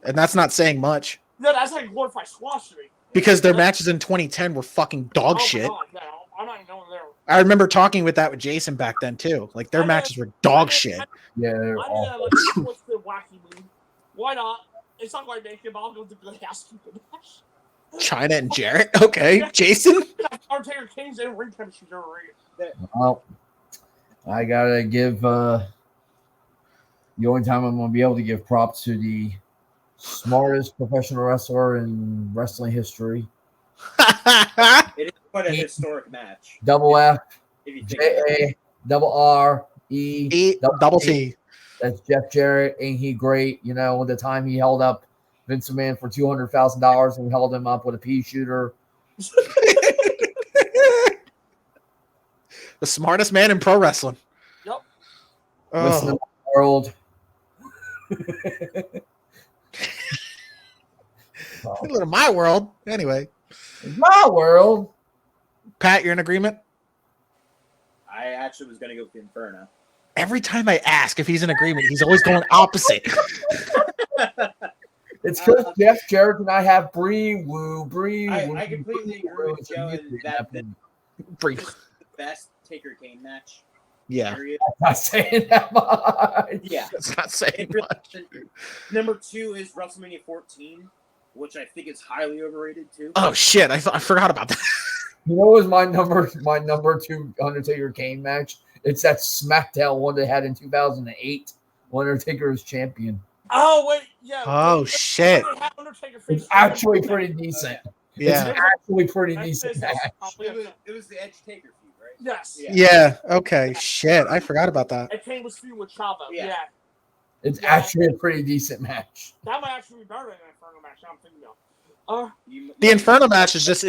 And that's not saying much. No, that's like glorified squash to me. Because their matches in 2010 were fucking dog shit. God, yeah, I'm not even knowing there. I remember talking with Jason back then too. Like their matches were dog shit. Yeah, they're I awful. mean, what's the wacky move? Why not? It's not like making, but I'll go with the good housekeeping match. China and Jarrett. Okay. Jason? Undertaker Kane's in ring chemistry generated. Well, I gotta give the only time I'm gonna be able to give props to the smartest professional wrestler in wrestling history. it is quite a historic match. Double F, If you think about it. J A, double R, E, E, double T. That's Jeff Jarrett. Ain't he great? You know, the time he held up Vince McMahon for $200,000 and held him up with a pea shooter. The smartest man in pro wrestling. Yep. Listen to Oh, the world. a little my world. Anyway, My world. Pat, you're in agreement? I actually was going to go with the Inferno. Every time I ask if he's in agreement, he's always going opposite. It's because Jeff Jarrett and I have Bree Woo. I completely agree with Joe in that the Brief. best Taker Kane match. Yeah. Period. I'm not saying that much. Yeah. That's not saying It really much. isn't. Number 2 is WrestleMania 14, which I think is highly overrated too. Oh shit! I forgot about that. You know what was my number 2 Undertaker Kane match? It's that SmackDown one they had in 2008 when Undertaker was champion. Oh, wait, yeah. Oh shit! It's actually pretty decent. Yeah. It's actually pretty decent match. It was the Edge Taker feud, right? Yes. Yeah. Yeah. Okay. Shit! I forgot about that. And Kane was feuding with Chavo. Yeah. Yeah. It's actually a pretty decent match. That might actually be better than the Inferno match. I'm thinking of. The Inferno match is just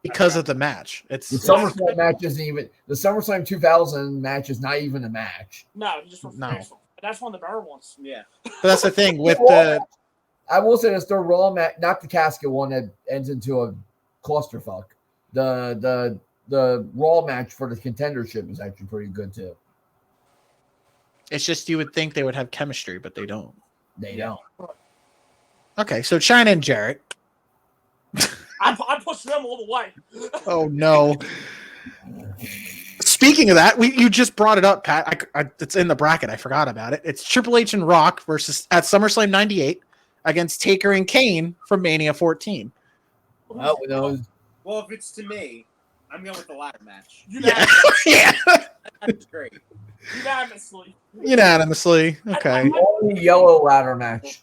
because of the match. It's The SummerSlam match isn't even the SummerSlam 2000 match is not even a match. No, he just was No. professional. That's one of the better ones. Yeah. but that's the thing with the I will say this: the Raw match, not the casket one that ends into a clusterfuck. The Raw match for the contendership is actually pretty good too. it's just you would think they would have chemistry, but they don't. They don't. Okay, so China and Jarrett. I'm pushing them all the way. Oh no. Speaking of that, you just brought it up, Pat. It's in the bracket. I forgot about it. It's Triple H and Rock versus at SummerSlam 98 against Taker and Kane from Mania 14. Well, with those, Well, if it's to me, I'm going with the ladder match. Yeah. Yeah. That's great. Unanimously. Unanimously. Okay. the only yellow ladder match.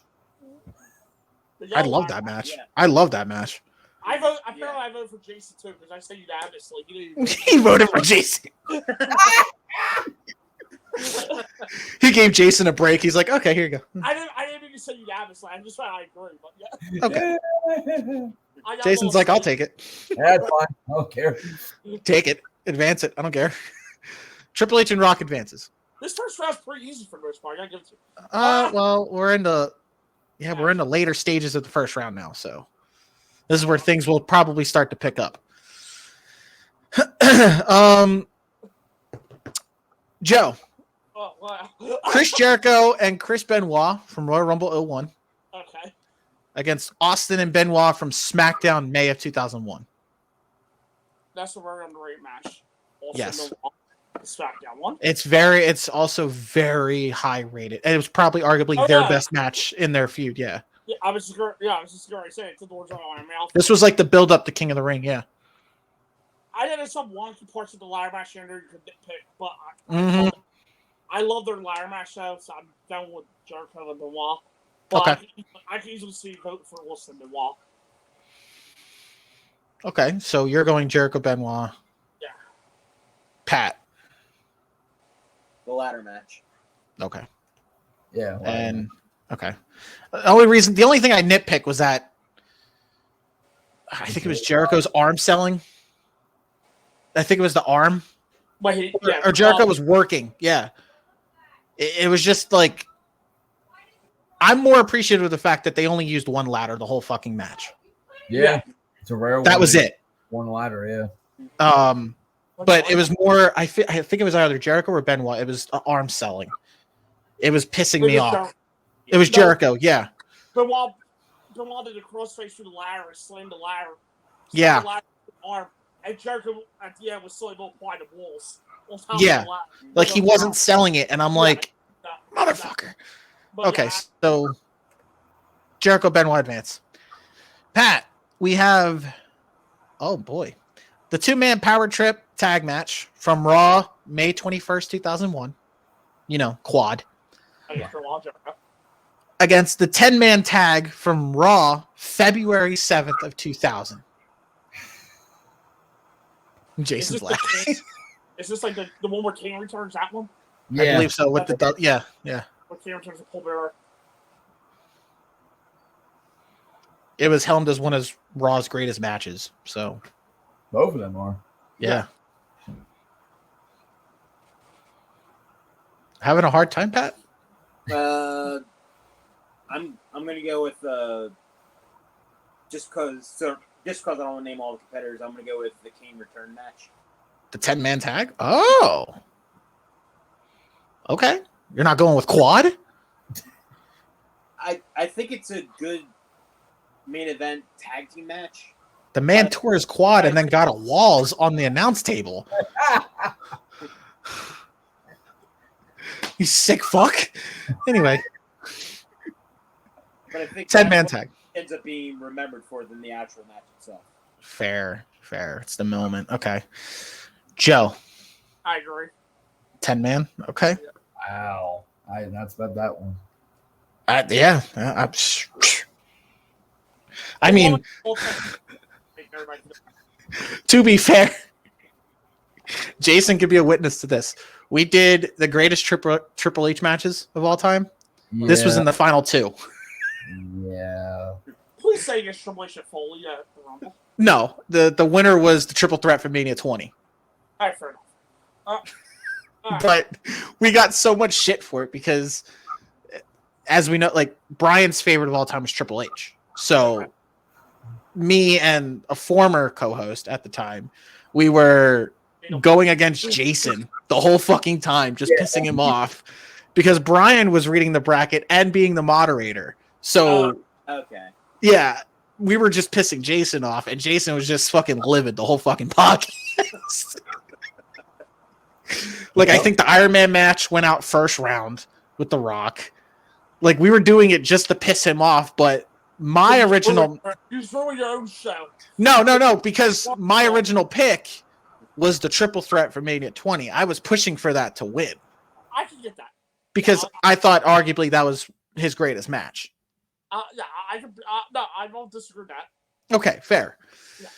I love that match. Yeah. I love that match. I voted for Jason too because I say unanimously. He voted for Jason. He gave Jason a break. He's like, okay, here you go. I didn't even say unanimously. I just said I agree. But yeah. Okay. I got Jason's a like, little I'll take it. That's fine. I don't care. Take it. Advance it. I don't care. Triple H and Rock advances. This first round's pretty easy for the most part. I gotta give it to you. Well, we're in the later stages of the first round now, so this is where things will probably start to pick up. Joe, Oh wow. Chris Jericho and Chris Benoit from Royal Rumble 01 Okay. against Austin and Benoit from SmackDown May of 2001. That's a very underrated match. Also Yes. The SmackDown one. It's also very high rated. And it was probably arguably their best match in their feud. Yeah. Yeah, I was just going to say it. To the words out of my mouth. This was like the build up to King of the Ring. Yeah. I know there's some wonky parts of the ladder match here you could nitpick, but I love their ladder match though, so I'm down with Jericho and Benoit. But Okay. I can easily see vote for Wilson Benoit. Okay, so you're going Jericho Benoit. Yeah. Pat. The ladder match. Okay. Yeah. And okay. The only thing I nitpick was that I think it was Jericho's arm selling. I think it was the arm. But Or Jericho was working. Yeah. It was just like I'm more appreciative of the fact that they only used one ladder the whole fucking match. Yeah. It's a rare one. That was it. One ladder, yeah. But it was more I think it was either Jericho or Benoit. It was arm selling. It was pissing me off. It was Jericho, yeah. Benoit did a crossface through the ladder and slammed the ladder. Yeah. The ladder with the arm, and Jericho at the end was slowly multiplying the walls. Yeah. Like he wasn't selling it, and I'm like, motherfucker. But okay, so Jericho Benoit advance. Pat, we have oh boy. The 2-man power trip tag match from Raw, May 21st, 2001. You know, quad. Against the 10-man tag from Raw, February 7th of 2000. Jason's laughing. Is this like the one where Kane returns? That one? Yeah. I believe so. With the yeah. Where Kane returns the Paul Bearer. It was helmed as one of Raw's greatest matches. So Both of them are. yeah. Having a hard time, Pat? I'm gonna go with just because I don't want to name all the competitors. I'm gonna go with the Kane return match. The 10-man tag? Oh. Okay. You're not going with quad? I think it's a good main event tag team match. The man tore his quad and then got a walls on the announce table. You sick fuck. Anyway. But I think 10-man tag ends up being remembered for than the actual match itself. Fair. It's the moment. Okay. Joe. I agree. 10-man. Okay. Wow. I did not expect that one. Yeah. I mean, to be fair, Jason could be a witness to this. We did the greatest Triple H matches of all time. Yeah. This was in the final two. Yeah. Please say against Triple H at Foley at the Rumble. No, the winner was the triple threat from Mania 20. All right, fair enough. All right. But we got so much shit for it because, as we know, like Brian's favorite of all time was Triple H. So me and a former co-host at the time, we were going against Jason the whole fucking time, just pissing him off because Brian was reading the bracket and being the moderator. So Okay. yeah, we were just pissing Jason off, and Jason was just fucking livid the whole fucking podcast. Like, I think the Iron Man match went out first round with The Rock. Like, we were doing it just to piss him off, but my original... You throw your own show. No, because my original pick was the triple threat for Mania 20. I was pushing for that to win. I can get that. Because I thought arguably that was his greatest match. Yeah, I can. No, I don't disagree with that. Okay, fair. Yeah.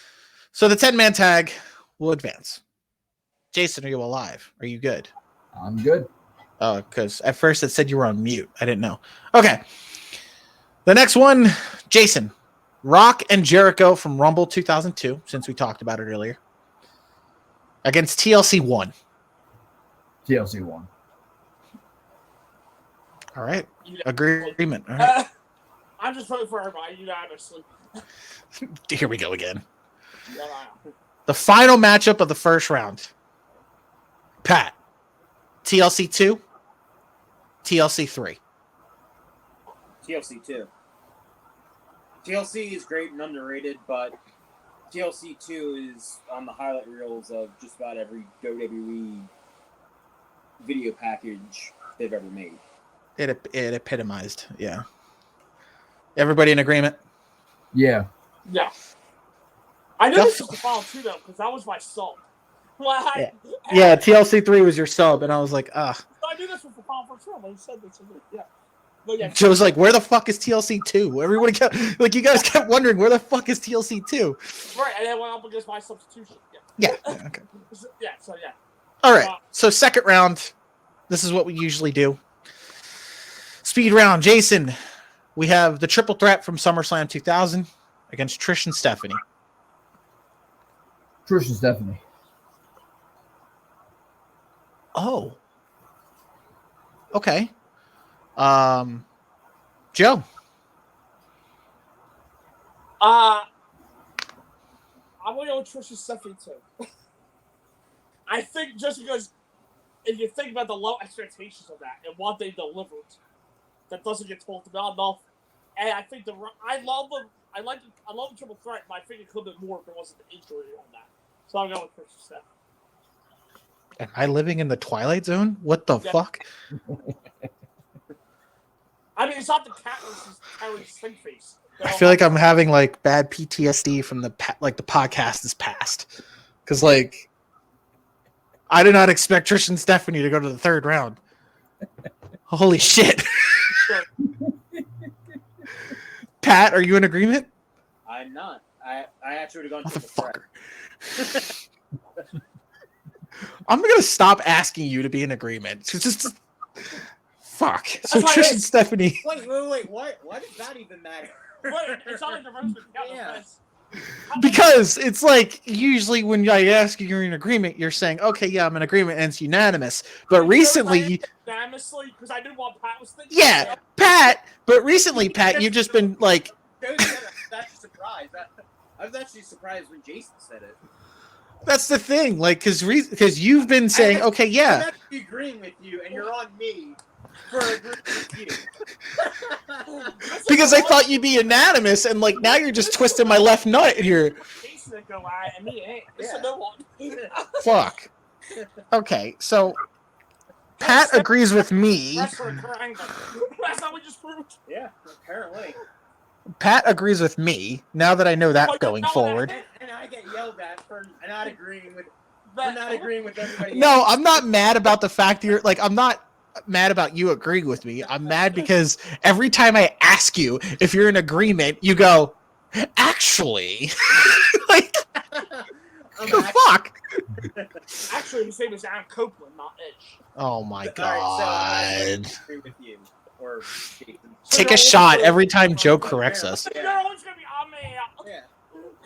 So the 10-man tag will advance. Jason, are you alive? Are you good? I'm good. Oh, because at first it said you were on mute. I didn't know. Okay. The next one, Jason. Rock and Jericho from Rumble 2002, since we talked about it earlier. Against TLC 1. TLC 1. All right. Agreement. All right. I'm just voting for everybody unanimously. Here we go again. Yeah, The final matchup of the first round. Pat. TLC 2. TLC 3. TLC 2. TLC is great and underrated, but TLC 2 is on the highlight reels of just about every WWE video package they've ever made. It epitomized. Yeah. Everybody in agreement? Yeah. Yeah. I knew this was the final 2 though, because that was my sub. Yeah, TLC 3 was your sub, and I was like, ah. I knew this was the final first round. I said this. Yeah. But yeah. Joe's like, where the fuck is TLC 2? Everybody kept, like, you guys kept wondering, where the fuck is TLC 2? Right, and then went up against my substitution. Yeah. Okay. Yeah, so yeah. All right. So second round, this is what we usually do. Speed round. Jason, we have the triple threat from SummerSlam 2000 against Trish and Stephanie. Trish and Stephanie. Oh. Okay. Joe. I'm going to go with Trish and Stephanie too. I think just because if you think about the low expectations of that and what they delivered, that doesn't get talked about enough. And I think I love the triple threat, but I think it could have been more if it wasn't the injury on that. So I'm going with Trish and Stephanie. Am I living in the Twilight Zone? What the fuck? I mean, it's not the cat versus Terry Stink Face. I feel like I'm having like bad PTSD from the podcast is past, because like I did not expect Trish and Stephanie to go to the third round. Holy shit! Pat, are you in agreement? I'm not. I actually would have gone Motherfucker. I'm gonna stop asking you to be in agreement. Just fuck. So Trish and Stephanie. Wait. Why does that even matter? Wait, it's not like the rest of the Yeah. Because it's like usually when I ask you you're in agreement, you're saying, okay, yeah, I'm in agreement, and it's unanimous. But recently, unanimously, because I knew what Pat was thinking. yeah, Pat. But recently, Pat, you've just been like, That's a surprise. I was actually surprised when Jason said it. that's the thing, like, because you've been saying, okay, I'm yeah, actually agreeing with you, and you're on me for agreeing with you. because I thought you'd be unanimous, and like now you're just twisting my left nut here. Jason didn't go out, and me ain't. It's Yeah. a no one. Fuck. Okay, so Pat agrees with me. Wrestler Kurt Angle. That's not what we just proved. Yeah, apparently. Pat agrees with me now that I know that Like, going no, forward. And I get yelled at for not agreeing with That- everybody. No, I'm not mad about the fact that you're like, I'm not mad about you agreeing with me. I'm mad because every time I ask you if you're in agreement, you go, actually. Like, the fuck? Actually, his name is Adam Copeland, not Edge. Oh my All right, god. so I agree with you. Or Jason. Take a shot every time Joe corrects us. They're always going to be on me. Yeah.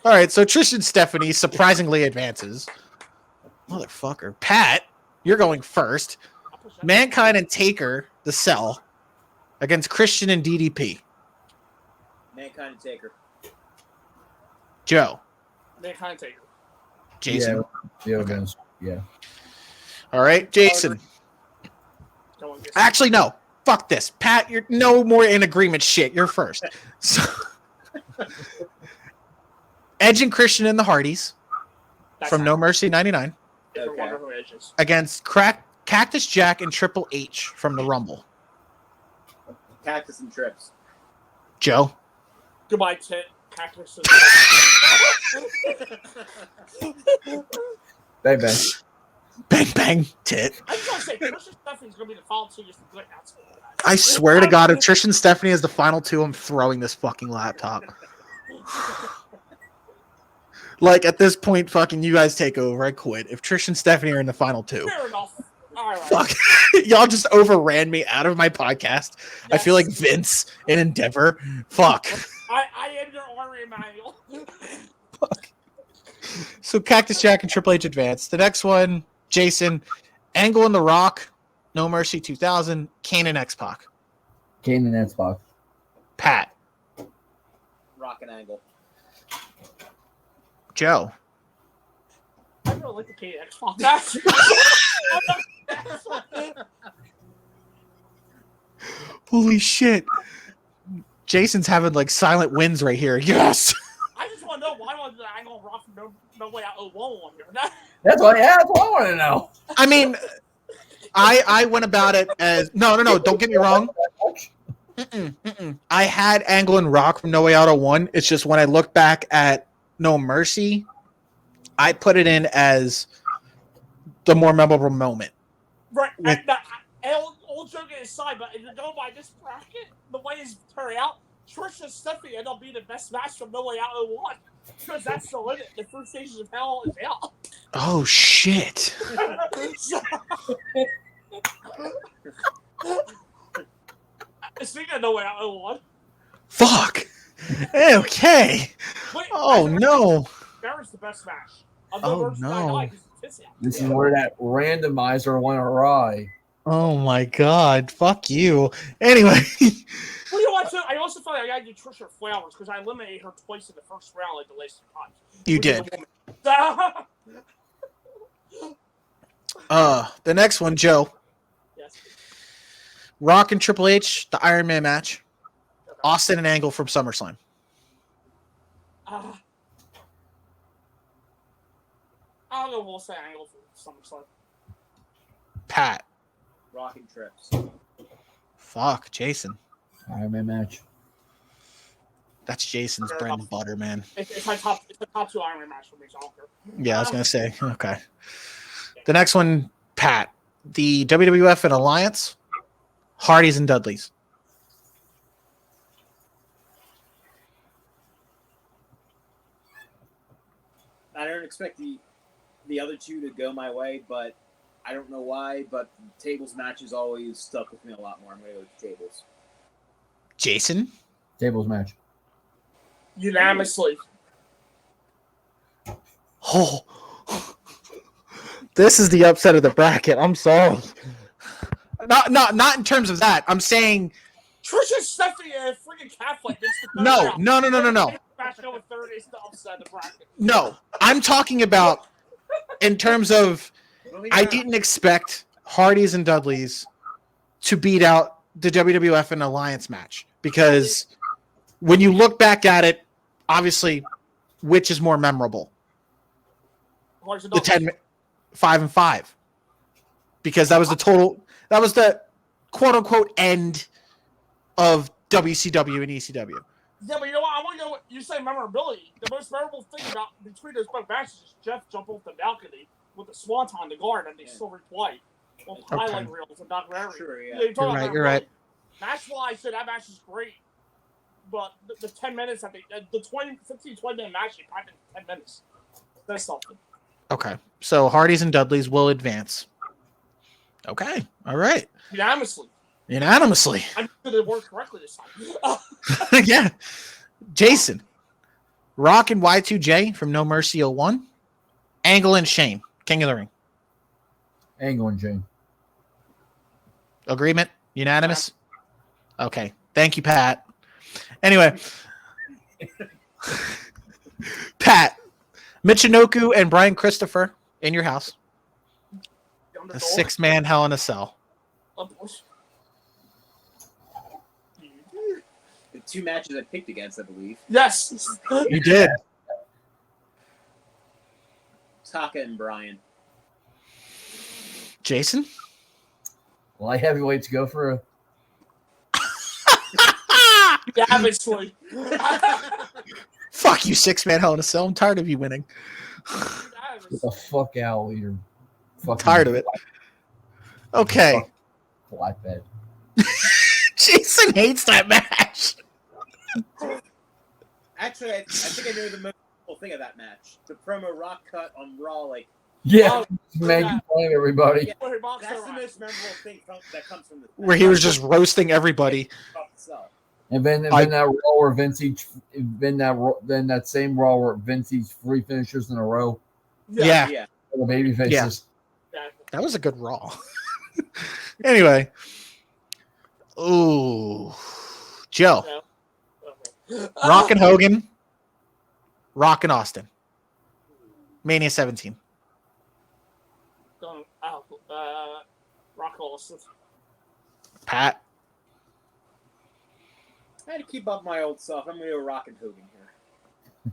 All right, so Trish and Stephanie surprisingly advances. Motherfucker. Pat, you're going first. Mankind and Taker, the Cell, against Christian and DDP. Mankind and Taker. Joe. Mankind Taker. Jason. Yeah. Vince. Yeah. All right, Jason. Go on, Jason. Actually, no. Fuck this. Pat, you're no more in agreement shit. You're first. So, Edge and Christian and the Hardys That's from not- No Mercy 99 I Okay. wonder who Edge is. against Cactus Jack and Triple H from the Rumble. Cactus and Trips. Joe. Goodbye, Tit. Cactus. Bang bang. Bang, bang, tit. I just want to say, Christian Stephanie's going to be the final 2 just to get out. I swear to God, if Trish and Stephanie is the final 2, I'm throwing this fucking laptop. Like, at this point, fucking you guys take over. I quit. If Trish and Stephanie are in the final 2. Fair enough. All right. Fuck. Y'all just overran me out of my podcast. I feel like Vince in Endeavor. Fuck. I am your Ari Emanuel. So Cactus Jack and Triple H advance. The next one, Jason, Angle and The Rock, No Mercy 2000, Kane and X-Pac. Kane and X-Pac. Pat, Rock and Angle. Joe. I really like the KX match. Holy shit. Jason's having like silent wins right here. Yes. I just want to know why was the Angle and Rock from no way out 01 on here. That's what I want to know. I mean, I went about it as no. Don't get me wrong. I had Angle and Rock from No Way Out 01. It's just when I look back at No Mercy, I put it in as the more memorable moment. Right. And all joking aside, but if you're going by this bracket, the way it's turning out, Trish and Stephanie end up being the best match from No Way Out 01. Because that's still in it. The first stages of hell is out. Oh shit! Speaking of No Way Out 01. Fuck. Okay. Wait, Oh no. Barrett's the best match. Oh, no. This is where that randomizer went awry. Oh my god. Fuck you. Anyway. What do you want to? I also felt like I got to do Trisha Flowers because I eliminated her twice in the first round like the last times. You did. The next one, Joe. Yes. Rock and Triple H, the Iron Man match. Okay. Austin and Angle from SummerSlam. I don't know. We'll say Angle for SummerSlam. Pat. Rocking trips. Fuck, Jason. Iron Man match. That's Jason's bread and butter, man. It's my top. It's the top 2 Iron Man match for me. So I don't care. Yeah, I was gonna say. Okay. The next one, Pat. The WWF and Alliance. Hardys and Dudleys. I don't expect the other two to go my way, but I don't know why. But tables matches always stuck with me a lot more. I'm gonna go with tables. Jason. Tables match. Unanimously. Oh. This is the upset of the bracket. I'm sorry. Not in terms of that. I'm saying Trisha Stephanie and freaking Catholic. no. Match over third is the upset of the bracket. No. I'm talking about in terms of I didn't expect Hardys and Dudleys to beat out the WWF and Alliance match because when you look back at it, obviously, which is more memorable? The 5-5, because that was the total. That was the quote unquote end of WCW and ECW. Yeah, but you know what? I want to go. You say memorability. The most memorable thing about between those both matches is Jeff jumped off the balcony with the swanton on the guard and they still replay. Well, highlight reels and Doc Larry. Sure, yeah. You're right. That's why I said that match is great. But the 10 minutes, the 15-20 minute match, you packed in 10 minutes. That's something. Okay, so Hardys and Dudleys will advance. Okay, all right. Unanimously. I'm going to work correctly this time. Yeah. Jason. Rock and Y2J from No Mercy 01. Angle and Shane. King of the Ring. Angle and Shane. Agreement? Unanimous? Okay. Thank you, Pat. Anyway. Pat. Michinoku and Brian Christopher in your house. A 6-man Hell in a Cell. The 2 matches I picked against, I believe. Yes. You did. Taka and Brian. Jason? Light heavyweights go for a. Yeah, obviously. Fuck you, 6-man Hell in a Cell. I'm tired of you winning. Get the fuck out of here. Fucking Tired of it. Okay. Flatbed. Jason hates that match. Actually, I think I know the most cool thing of that match. The promo Rock cut on Raw, like Yeah, making fun of everybody. yeah, that's the most memorable thing that comes from the Where he was just roasting everybody. And then that Raw where then that same Raw where Vincey's 3 finishers in a row. Yeah. Yeah. The baby faces. That was a good Raw. Anyway. Ooh. Joe. Rock and Hogan. Rock and Austin. Mania 17. Rock Austin. Pat. I had to keep up my old stuff. I'm going to go Rock and Hogan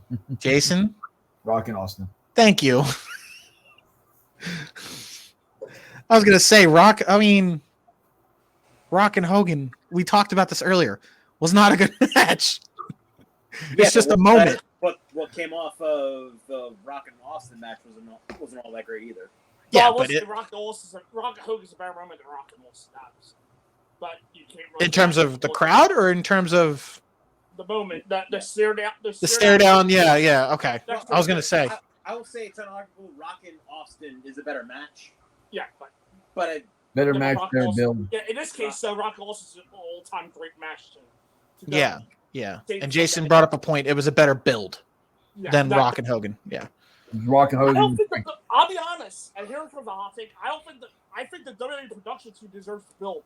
here. Jason. Rock and Austin. Thank you. I was gonna say Rock. I mean, Rock and Hogan. We talked about this earlier. Was not a good match. It's just a moment. What came off of the Rock and Austin match wasn't all that great either. Yeah, well, but Rock and Hogan's a better moment than Rock and Austin. But you can't really in terms of the crowd, or in terms of the moment, the stare down, the stare down. Yeah. Okay. I was gonna say. I will say it's unarguable. Rock and Austin is a better match. Yeah, but Better Yeah, match, Rock better Austin- build. yeah. In this case, though, Rock and Austin's an all-time great match. To go. Yeah. Take And from Jason that. brought up a point. It was a better build Yeah, than that- Rock and Hogan. Yeah. Rock and I don't Hogan. think I'll be honest, and here comes the hot take. I think the WWE production team deserves to build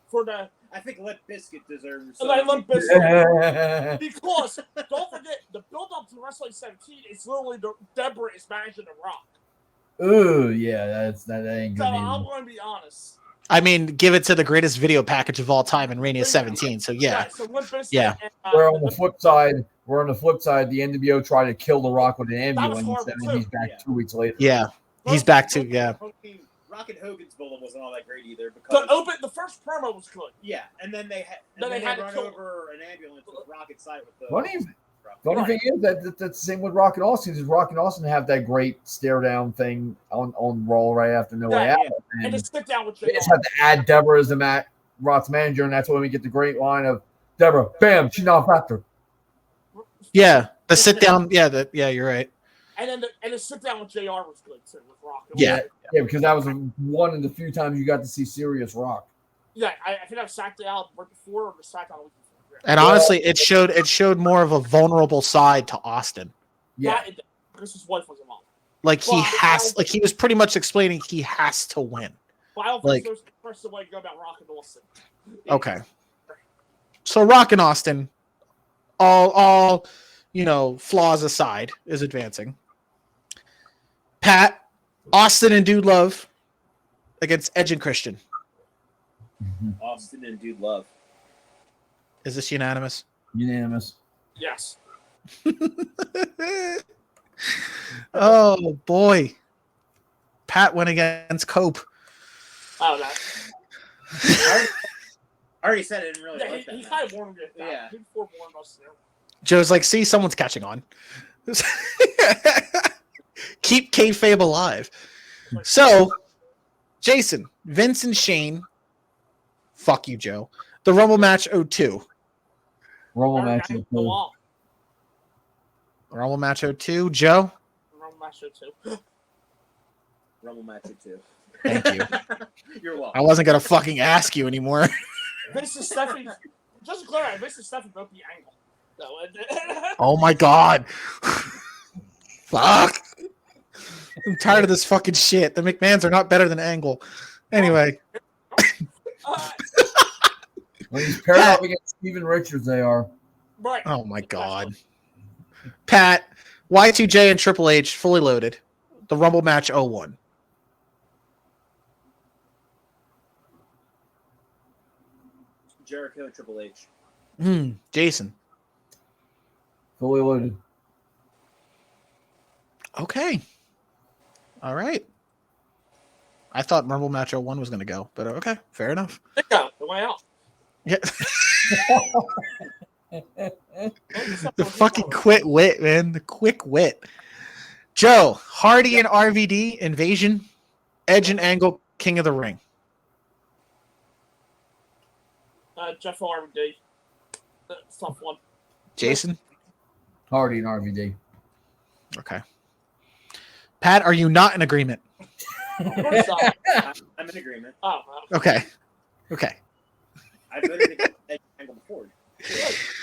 for the I think Limp Bizkit deserves. Limp Bizkit. Because don't forget, the build up to Wrestling 17 is literally Deborah is managing The Rock. Ooh, yeah, that ain't So good. I'm either. going to be honest. I mean, give it to the greatest video package of all time in Mania 17. So yeah. So Limp Bizkit Yeah. and, We're on the flip side. The NWO tried to kill The Rock with an was ambulance, horrible, and then he's too. back Yeah. 2 weeks later. Yeah. He's back to yeah. Rock and Hogan's build wasn't all that great either the first promo was good. yeah, and then they had Then they had to run kill- over an ambulance with Rock inside with the. Funny thing is that's the same with Rock and Austin. Is Rock and Austin have that great stare down thing on Raw right after No Way Yeah, Out, And and to sit down with they JR. just have to add Deborah as the Rock's manager, and that's when we get the great line of Deborah, bam, she's not a factor. Yeah. The sit down. Yeah. You're right. And the sit down with JR was good too with Rock. Yeah. Yeah, because that was one of the few times you got to see serious Rock. Yeah, I think I sat down right before or the sat down the week before. And honestly, it showed more of a vulnerable side to Austin. Yeah, Because his wife was involved. Like Well, he was pretty much explaining he has to win. But I don't Like- think there's a person way to go about Rock and Austin. Okay. So Rock and Austin, all flaws aside, is advancing. Pat, Austin and Dude Love against Edge and Christian. Austin and Dude Love. Is this unanimous? unanimous. Yes. Oh boy. Pat went against Cope. Oh, that. I already said it didn't really Yeah, like that he match. kind of warned me. Yeah. He forewarned us there. Joe's like, see, someone's catching on. Keep kayfabe alive. So, Jason, Vince and Shane. Fuck you, Joe. The Rumble match 02. Rumble Better match. than the wall. Rumble match 02. Joe, Rumble match too. Rumble match or two. thank you. You're I welcome. wasn't going to fucking ask you anymore. Vince and Stephanie. Just to clarify, Vince and Stephanie both the angle. So, Oh my god. Fuck. I'm tired of this fucking shit. The McMahons are not better than Angle. Anyway, When he's paired up against Steven Richards, they are. right. oh my god. Pat, Y2J and Triple H fully loaded. The Rumble match 01. Jericho and Triple H. Jason. Fully loaded. Okay. All right. I thought Rumble match 01 was going to go, but okay, fair enough. Go the way out. Yeah. The fucking quick wit, man. The quick wit. Joe, Hardy and RVD, Invasion, Edge and Angle, King of the Ring. Jeff RVD. That's tough one. Jason? Hardy and RVD. Okay. Pat, are you not in agreement? Of course not. I'm in agreement. Oh, Okay. Okay. I've voted against Edge Angle before.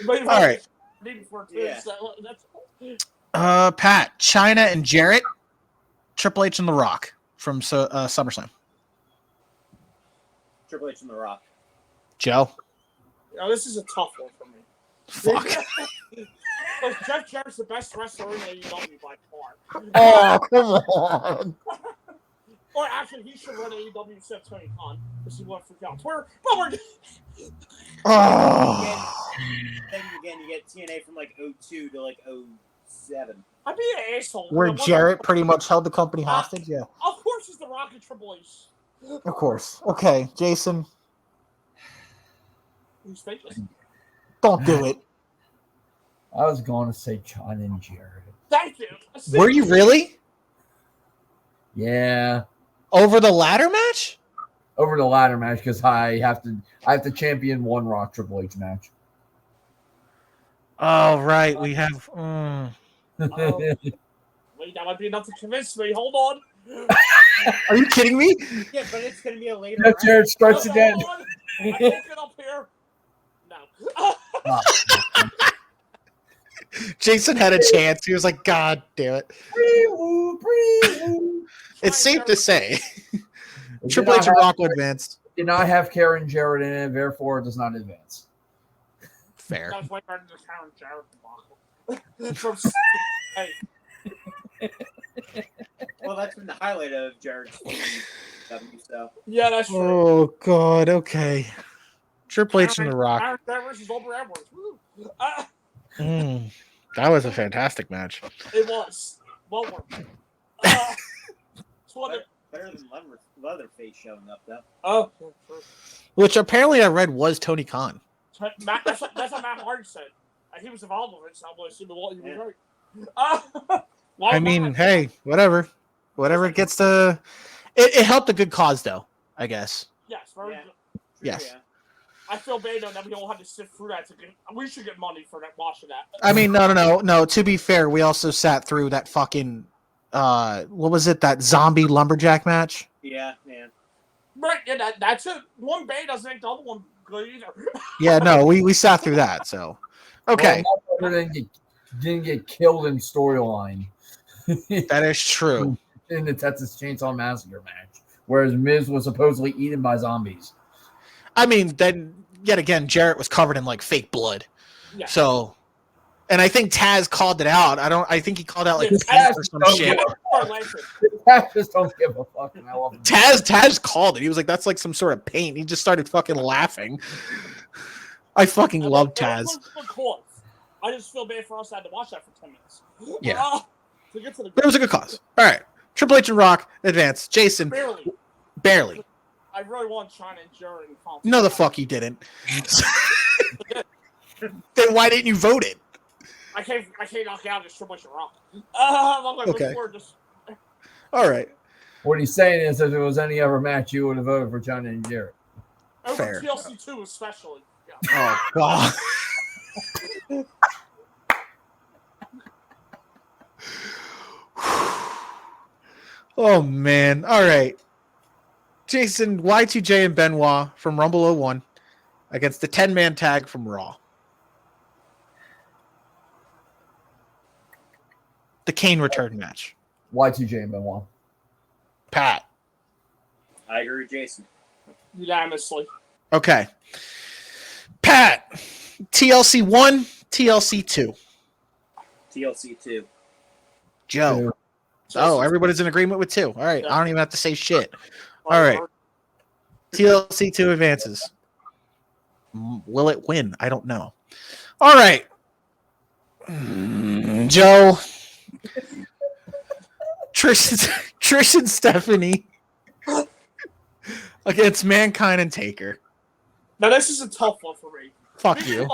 well. All right. Before too, Yeah. so that's Pat, China and Jarrett, Triple H and The Rock from SummerSlam. Triple H and The Rock. Joe? this is a tough one for me. Fuck. Look, Jeff Jarrett's the best wrestler in AEW by far. Oh, come on. Or actually, he should run AEW instead of Tony Khan because he went for Cal Twitter. But we're Oh. Then again, you get TNA from like 02 to like 07. I'm being an asshole. Where I'm Jarrett pretty much held the company hostage? Yeah. Of course, it's The Rock and Triple H. Of course. Okay, Jason, He's speechless. don't do it. I was going to say John and Jared. Thank you. Were you really Yeah, over the ladder match? over the ladder match because I have to champion one Rock Triple H match. Oh right, we have. Wait, that might be enough to convince me. Hold on. Are you kidding me? Yeah, but it's gonna be a later. That's Jared starts Hold again. on. I can't get up here. No. Jason had a chance. He was like, "God damn it!" It's safe to say Triple H and Rock will advance. Did not have Karen Jarrett in it, therefore it does not advance. Fair. That was way better than the Karen Jarrett debacle. From hey, Well, that's been the highlight of Jared's W. So yeah, that's true. Oh God. Okay. Triple H and The Rock. Karen Jarrett versus Aubrey Edwards. Woo. That was a fantastic match. It was. Well worth it. It's one of better than Leatherface showing up though. oh, true. Which apparently I read was Tony Khan. That's what Matt Hardy said. He was involved with it, so I'm going to assume he was right. I mean, hey, whatever. Whatever it gets to. It helped a good cause, though, I guess. Yes, very Yeah. good. Yes. Yeah. I feel bad though that we all had to sift through that. We should get money for that watching that. I mean, no. To be fair, we also sat through that fucking. What was it? That zombie lumberjack match? Yeah, man. Right, yeah, that's it. One bad doesn't make the other one good either. Yeah, no, we sat through that, so. Okay, Well, didn't get killed in storyline that is true. in the Texas Chainsaw Massacre match, whereas Miz was supposedly eaten by zombies. I mean, then, yet again, Jarrett was covered in, like, fake blood. Yeah. So. And I think Taz called it out. I think he called out, like, Yeah, paint or some Taz- shit. I just don't give a fuck. And I love him. Taz called it. He was like, "That's like some sort of paint." He just started fucking laughing. I fucking love Taz. I just feel bad for us to have to watch that for 10 minutes. Yeah. To get to the But it was a good cause. All right, Triple H and Rock advance. Jason barely. I really want China and Jared in conflict. No, the fuck you didn't. Then why didn't you vote it? I can't knock out this Triple H and Rock. Okay. All right. What he's saying is, if it was any other match, you would have voted for China and Jarrett. Over Fair. TLC 2 especially. Yeah. Oh God. Oh man. All right. Jason, Y2J and Benoit from Rumble 01 against the 10-man tag from Raw. The Kane return match. Y2J and Benoit. Pat. I agree with Jason. Unanimously. Okay. Pat. TLC 1, TLC 2. TLC 2. Joe. Oh, everybody's in agreement with 2. All right. I don't even have to say shit. All right. TLC 2 advances. Will it win? I don't know. All right. Joe. Trish and Stephanie against Mankind and Taker. Now this is a tough one for me. Fuck you.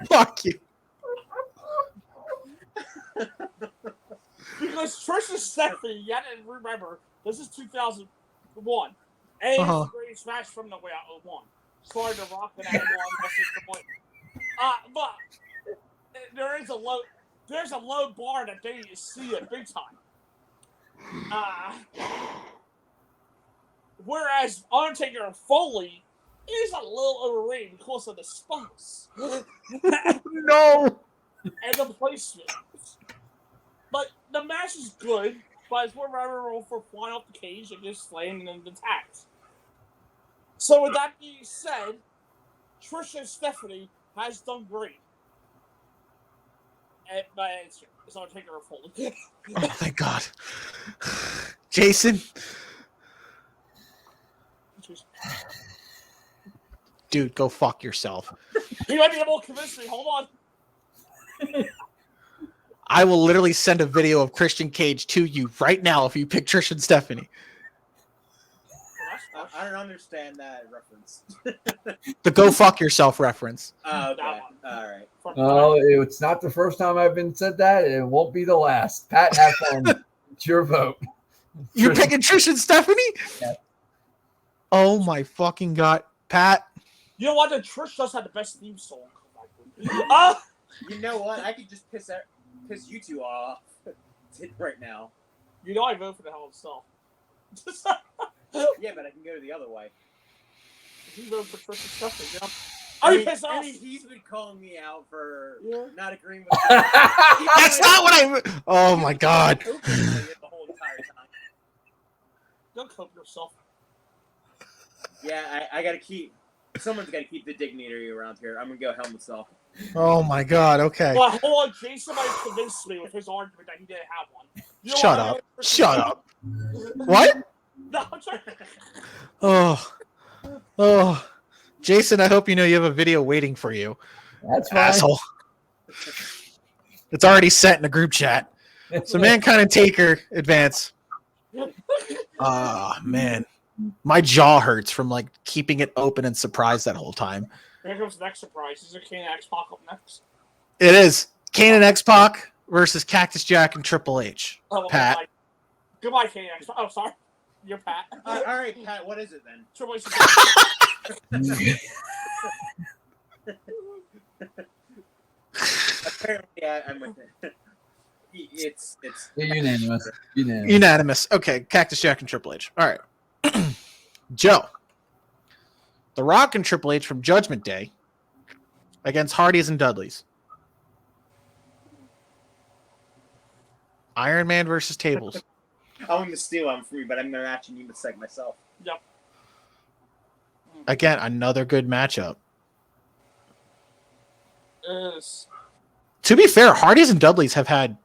Fuck you. Because Trish and Stephanie, you have to remember, this is 2001. And it's the greatest match from the way out of 01. Sorry to Rock and everyone. But there's a low bar that they need to see it big time. Whereas Undertaker and Foley is a little overrated because of the spots. No. And the placement. But the match is good, but it's more memorable for flying off the cage and just slaying and the tags. So with that being said, Trish and Stephanie has done great. And my answer is Undertaker or Foley. Oh, thank God. Jason. Dude, go fuck yourself. You might be able to convince me. Hold on. I will literally send a video of Christian Cage to you right now if you pick Trish and Stephanie. I don't understand that reference. The go fuck yourself reference. Oh, okay. That one. All right. Oh, it's not the first time I've been said that. It won't be the last. Pat, have fun. It's your vote. You're picking Trish and Stephanie? Yeah. Oh my fucking god. Pat, You know what? The Trish does have the best theme song. Ah! You know what? I could just piss you two off right now. You know I vote for the Hell in a Cell. Yeah, but I can go the other way. You vote for Trish and Stephanie, you know? I I mean, pissed off. he's been calling me out for Yeah. not agreeing with. that's not what I. Oh my god. The whole entire time. Don't cope yourself. Yeah, I gotta keep. Someone's gotta keep the dignity around here. I'm gonna go Hell in a Cell. Oh my god. Okay. But hold on, Jason might convince me with his argument that he didn't have one. You know Shut what? I up. vote for Shut Trish. up. What? No, I'm sorry. Oh. Oh. Jason, I hope you know you have a video waiting for you. That's fine. Asshole. It's already sent in the group chat. So Mankind and Taker advance. Ah, man. My jaw hurts from like keeping it open and surprised that whole time. Here comes the next surprise. Is there Kane and X-Pac up next? It is Kane and X-Pac versus Cactus Jack and Triple H. Oh, well, Pat. Goodbye, Kane and X-Pac. Oh, sorry. You're Pat. All right, Pat. What is it then? Triple H. Apparently, I'm with it. It's Unanimous. Unanimous. Okay, Cactus Jack and Triple H. All right. Joe. The Rock and Triple H from Judgment Day against Hardys and Dudleys. Iron Man versus Tables. I'm going to steal one from you, but I'm going to actually need to seg myself. Yep. Again, another good matchup. Is To be fair, Hardys and Dudleys have had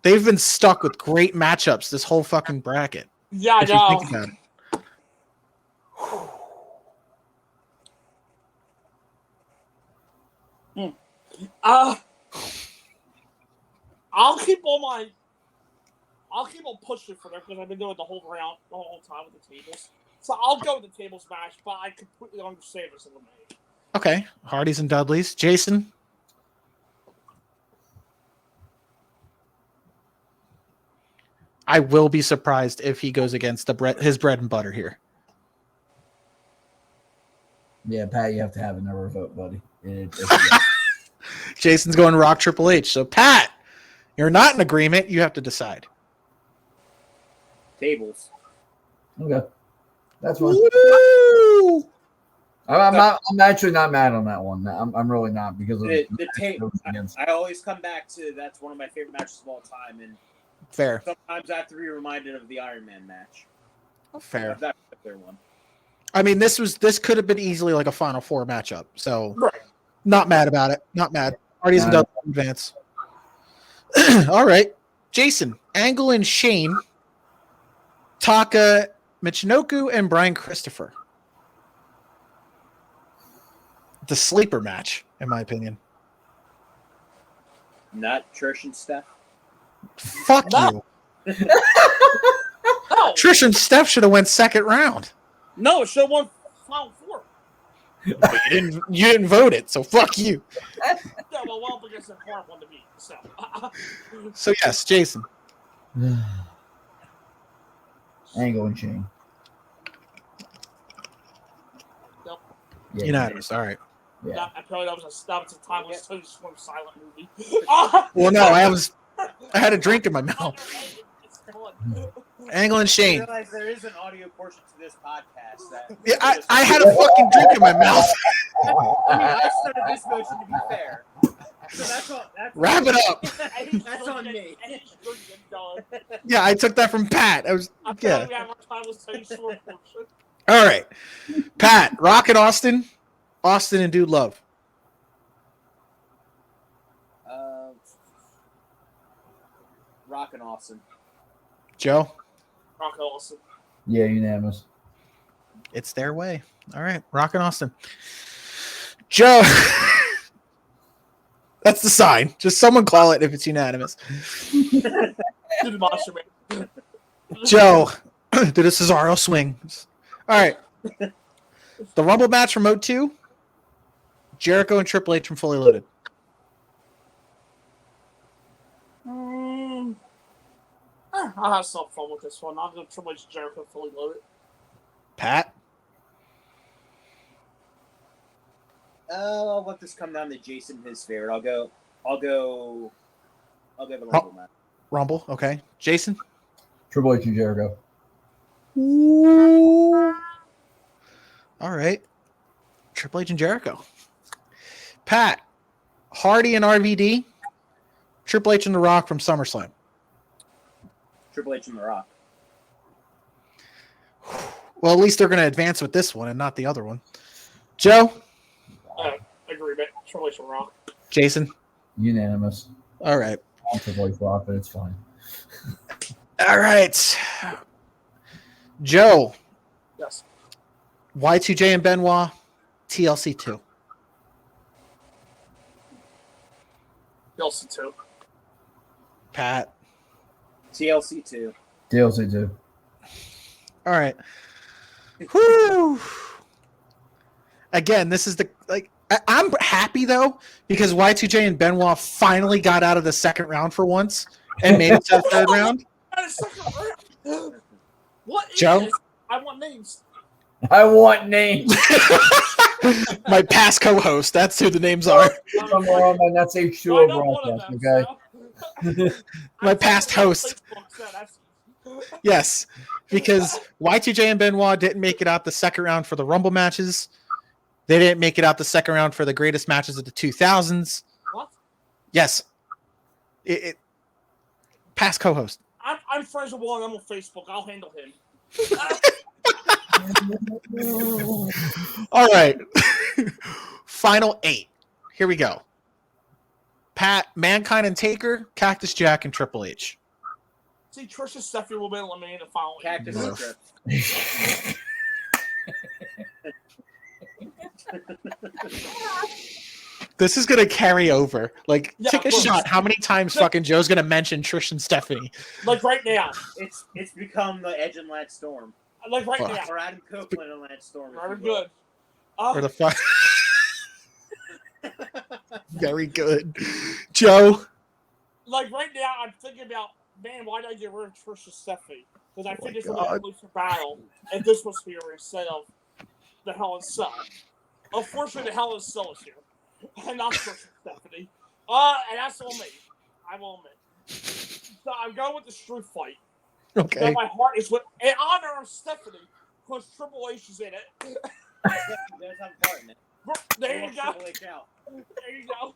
they've been stuck with great matchups this whole fucking bracket. yeah, I If you know. think about it. I'll keep on pushing for them because I've been doing the whole time with the tables. So I'll go with the tables match, but I completely understand this elimination. Okay, Hardys and Dudleys. Jason? I will be surprised if he goes against his bread and butter here. Yeah, Pat, you have to have another vote, buddy. Jason's going Rock Triple H. So, Pat, you're not in agreement. You have to decide. Tables. Okay. That's fine. Woo! I'm actually not mad on that one. I'm really not because of The the tape. goes against. I always come back to that's one of my favorite matches of all time, and Fair. sometimes I have to be reminded of the Iron Man match. Fair. That's their one. I mean, this could have been easily like a Final Four matchup. So, Right. not mad about it. Not mad. Hardys and No. Dudleys advance. All right. Jason, Angle and Shane, Taka Michinoku, and Brian Christopher. The sleeper match, in my opinion. Not Trish and Steph. Fuck No. you. No, Trish and Steph should have went second round. no, it should have won Final Four. But you didn't vote it, so fuck you. Yeah, well, because it's a hard one to beat. So, So yes, Jason. Angle and Shane. Yep. Yeah. Unanimous. All right. Yeah. apparently that was a timeless Tony Swim silent movie. Well, no, I had a drink in my mouth. It's fun. Angle and I Shane. realize there is an audio portion to this podcast that. Yeah, I had a fucking drink in my mouth. I mean, I started this motion to be fair. So that's all. Wrap it up. That's on me. Yeah, I took that from Pat. Yeah. We have our timeless Tony Swim portion. All right. Pat, Rock and Austin. Austin and Dude Love. Rock and Austin. Joe, Rock Olsen. Yeah, unanimous. it's their way. All right. Rock and Austin. Joe. That's the sign. Just someone call it if it's unanimous. Do the monster man. Joe, Do the Cesaro swings. All right. The Rumble match from 02. Jericho and Triple H from Fully Loaded. I'll have some fun with this one. I'm going to Triple H Jericho Fully Loaded. Pat? I'll let this come down to Jason and his favorite. I'll go the Rumble match. Rumble, okay. Jason? Triple H and Jericho. Ooh. All right. Triple H and Jericho. Pat, Hardy and RVD. Triple H and The Rock from SummerSlam. Triple H and The Rock. Well, at least they're going to advance with this one and not the other one. Joe? Agree, but Triple H and Rock. Jason? Unanimous. All right. I'm Triple H Rock, but it's fine. All right. Joe. Yes. Y2J and Benoit. TLC 2. TLC 2. Pat. TLC 2. DLC 2. All right. Whew. Again, this is I'm happy though because Y2J and Benoit finally got out of the second round for once and made it to the third round. What is Joe? this? I want names. I want names. My past co-host. That's who the names are. Come on, man. That's H2O I know one of broadcast, them, okay? so. My past host. Facebook, so that's- Yes, because Y2J and Benoit didn't make it out the second round for the Rumble matches. They didn't make it out the second round for the greatest matches of the 2000s. What? Yes. Past co-host. I'm friends with one of them on Facebook. I'll handle him. All right. Final 8. Here we go. Pat, Mankind and Taker, Cactus Jack, and Triple H. See, Trish and Stephanie will be eliminated in the following. Cactus No. and Trip. This is gonna carry over. Like, Yeah, take a of course. shot. How many times fucking Joe's gonna mention Trish and Stephanie? Like right now. It's become the Edge and Lance Storm. Like right Fuck. now. Or Adam Copeland and Lance Storm. if Very you will. good. Or the fuck? Very good, Joe. Like right now, I'm thinking about, man, why did I get rid of Trish and Stephanie? Because I Oh my think it's going to God. be a closer battle, and this was here instead of the Hell in Cell. Unfortunately, the Hell in Cell is here, and not Trish and Stephanie. And that's on me. I will admit. So I'm going with the street fight. Okay. Now my heart is with, in honor of Stephanie, because Triple H is in it. Stephanie does have a part in it. There you He go. wants Triple H out. There you go.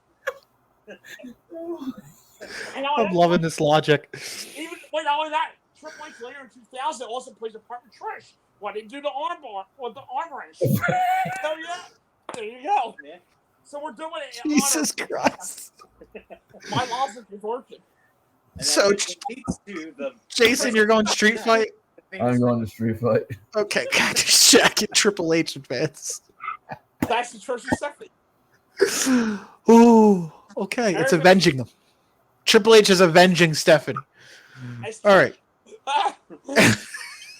And I'm loving this logic. Even not only that, Triple H later in 2000 also plays a part with Trish. Why didn't do the arm bar with the arm wrench? So yeah, there you go. Yeah. So we're doing it. In Jesus honor. Christ. My logic is working. And So, then it leads to the Jason, you're going street fight? I'm going to street fight. Okay, Cactus Jack and Triple H advance. That's the Trish and Stephanie. Ooh, okay. It's avenging them. Triple H is avenging Stephanie. That's All right.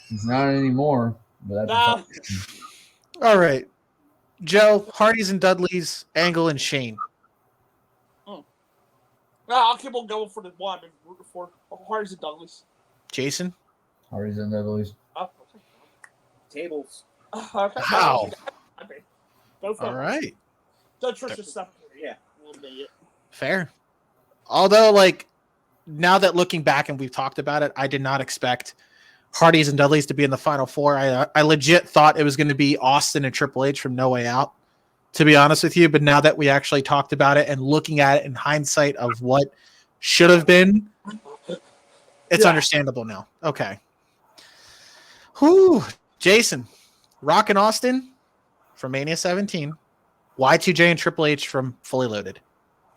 He's not anymore. But that's Nah. All right. Joe, Hardys and Dudleys, Angle and Shane. I'll keep on going for the one I've been rooting for. Hardys and Douglas. Jason? Hardy's and Dudley's. Okay. tables. Okay. Wow. Okay. Go for All it. right. So Trish and Stephanie. Yeah. We'll be it. Fair. Although, like, now that looking back and we've talked about it, I did not expect Hardys and Dudleys to be in the Final Four. I legit thought it was going to be Austin and Triple H from No Way Out, to be honest with you. But now that we actually talked about it and looking at it in hindsight of what should have been, it's Yeah. understandable now. Okay. Whew. Jason, Rock and Austin from Mania 17. Y2J and Triple H from Fully Loaded.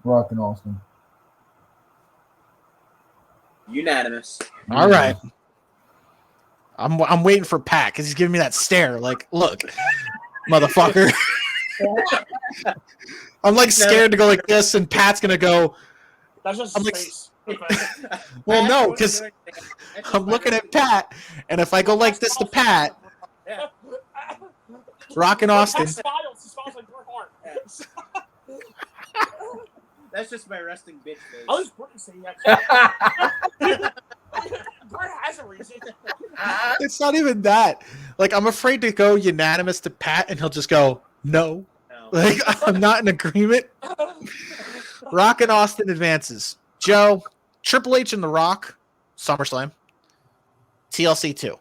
Rock and Austin. Unanimous. All right. I'm waiting for Pat because he's giving me that stare. Like, look, motherfucker. I'm like scared to go like this, and Pat's gonna go. That's just I'm his like, face. Well, Pat no, wouldn't 'cause do anything. That's just I'm my looking at resting- Pat, and if I go like this to Pat, Yeah. Rock and Austin. He smiles like Bret Hart. That's just my resting bitch face. I was Brittany saying that. Bret has a reason. It's not even that. Like, I'm afraid to go unanimous to Pat, and he'll just go, no. No. Like, I'm not in agreement. Rock and Austin advances. Joe, Triple H and The Rock, SummerSlam. TLC 2.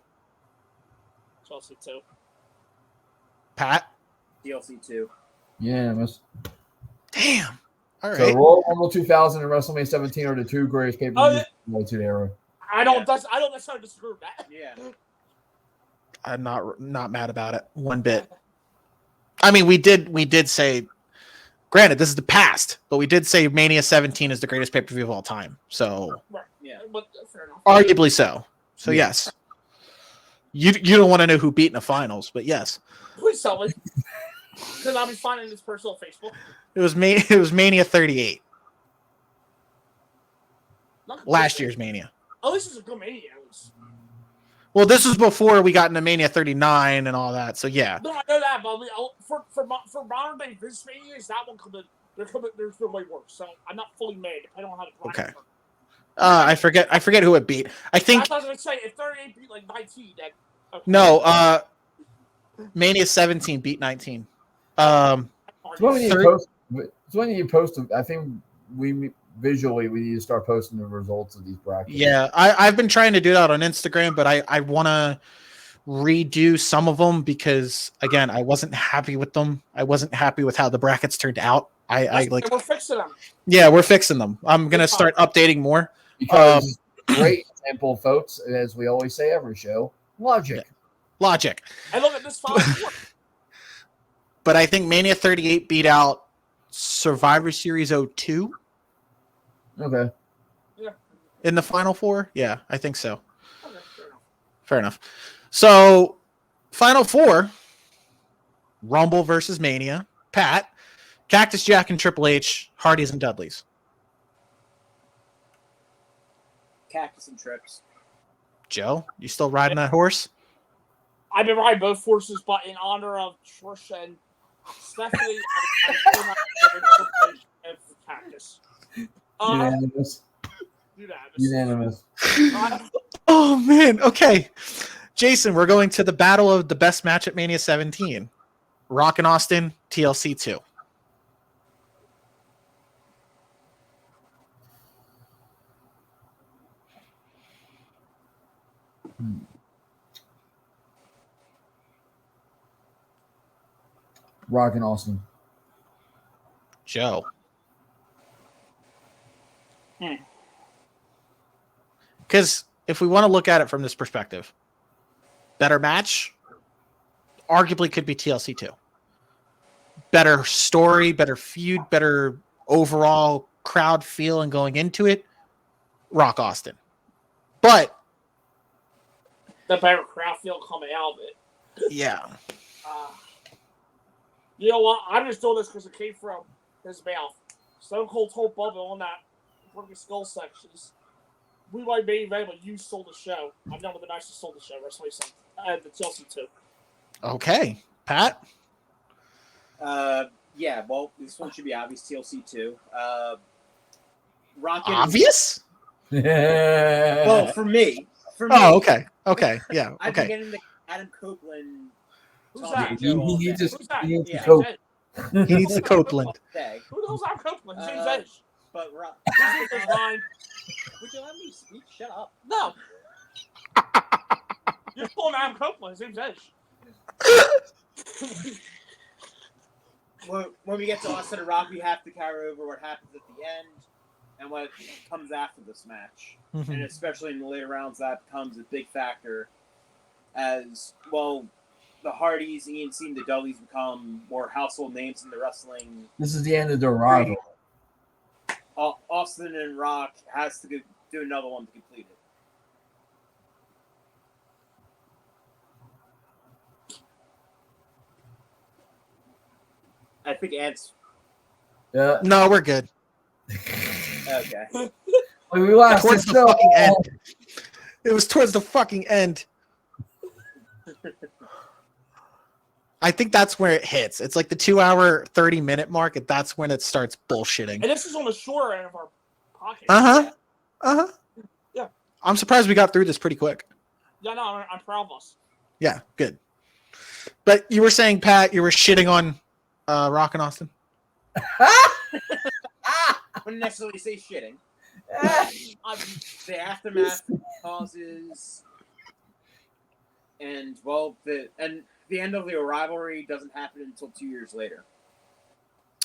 Chelsea too. Pat? DLC 2. Unanimous. Damn. All So right. Royal Rumble 2000 and WrestleMania 17 are the two greatest pay-per-views Oh, of the era. I don't necessarily disagree with that. Yeah. I'm not mad about it one bit. I mean, we did say, granted, this is the past, but we did say Mania 17 is the greatest pay-per-view of all time. So Right. Yeah. But fair enough. arguably so. So Yeah. yes. You don't want to know who beat in the finals, but yes. Please tell me. Because I'll be finding this person on Facebook. It was Mania 38. Not Last year's Mania. At least it's a good Mania. At least. Well, this was before we got into Mania 39 and all that. So yeah. No, I know that, but I mean, for modern day Vince Manias, that one could have there's been way worse. So I'm not fully mad. Depending on how the bracket Okay. works. I forget who it beat. I think I was going to say if 38 beat like 19, then okay. no, Mania 17 beat 19. So when you Third- post, I think we need to start posting the results of these brackets. Yeah, I've been trying to do that on Instagram, but I want to redo some of them because again, I wasn't happy with them. I wasn't happy with how the brackets turned out. I like, we're fixing them. yeah, we're fixing them. I'm gonna start updating more. Because great example, folks, as we always say every show, logic. Logic. And look at this final four. But I think Mania 38 beat out Survivor Series 02 Okay. in the final four. Yeah, I think so. Okay, fair enough. Fair enough. So, final four: Rumble versus Mania. Pat, Cactus Jack and Triple H, Hardys and Dudleys. Cactus and Trips. Joe, you still riding that horse? I've been riding both forces, but in honor of Trish and Stephanie, I'm still not going to and Cactus. Unanimous. Unanimous. Unanimous. Oh man. Okay, Jason, we're going to the battle of the best match at Mania 17: Rock and Austin, TLC 2. Rock and Austin. Joe. Because if we want to look at it from this perspective, better match, arguably could be TLC 2. Better story, better feud, better overall crowd feel and going into it, Rock Austin. But The better crowd feel coming out of it. yeah, You know what? I'm just doing this because it came from his mouth. Stone Cold told Bubba on that Broken Skull sections. We might be event, but you stole the show. I'm done with the nicest stole the show. WrestleMania 7. And the Chelsea 2. okay, Pat. Yeah, well, this one should be obvious. TLC 2. Rocket. Obvious? Well, for me. Oh, okay, yeah, I've been okay. getting the Adam Copeland. Who's talk that? to Joe all day. Who's that? He needs Yeah. to cope. He needs the Copeland. Day. Who the hell's Adam Copeland? James Uh, Edge. But Rock. His name is mine. Would you let me speak? Shut up. No. You're pulling Adam Copeland. His name's Edge. When we get to Austin and Rock, we have to carry over what happens at the end and what comes after this match. And especially in the later rounds, that becomes a big factor. As, well, the Hardys, ENC, and the Dudleys become more household names in the wrestling. This is the end of the rival. Austin and Rock has to do another one to complete it. I think Ant's Yeah. No, we're good. okay. We lasted Towards the so fucking end. long. It was towards the fucking end. I think that's where it hits. It's like the 2 hour, 30-minute mark, and that's when it starts bullshitting. And this is on the short end of our pocket. Yeah. I'm surprised we got through this pretty quick. Yeah, no, I'm proud of us. Yeah, good. But you were saying, Pat, you were shitting on Rock and Austin? I wouldn't necessarily say shitting. The aftermath causes, and the end of the rivalry doesn't happen until 2 years later,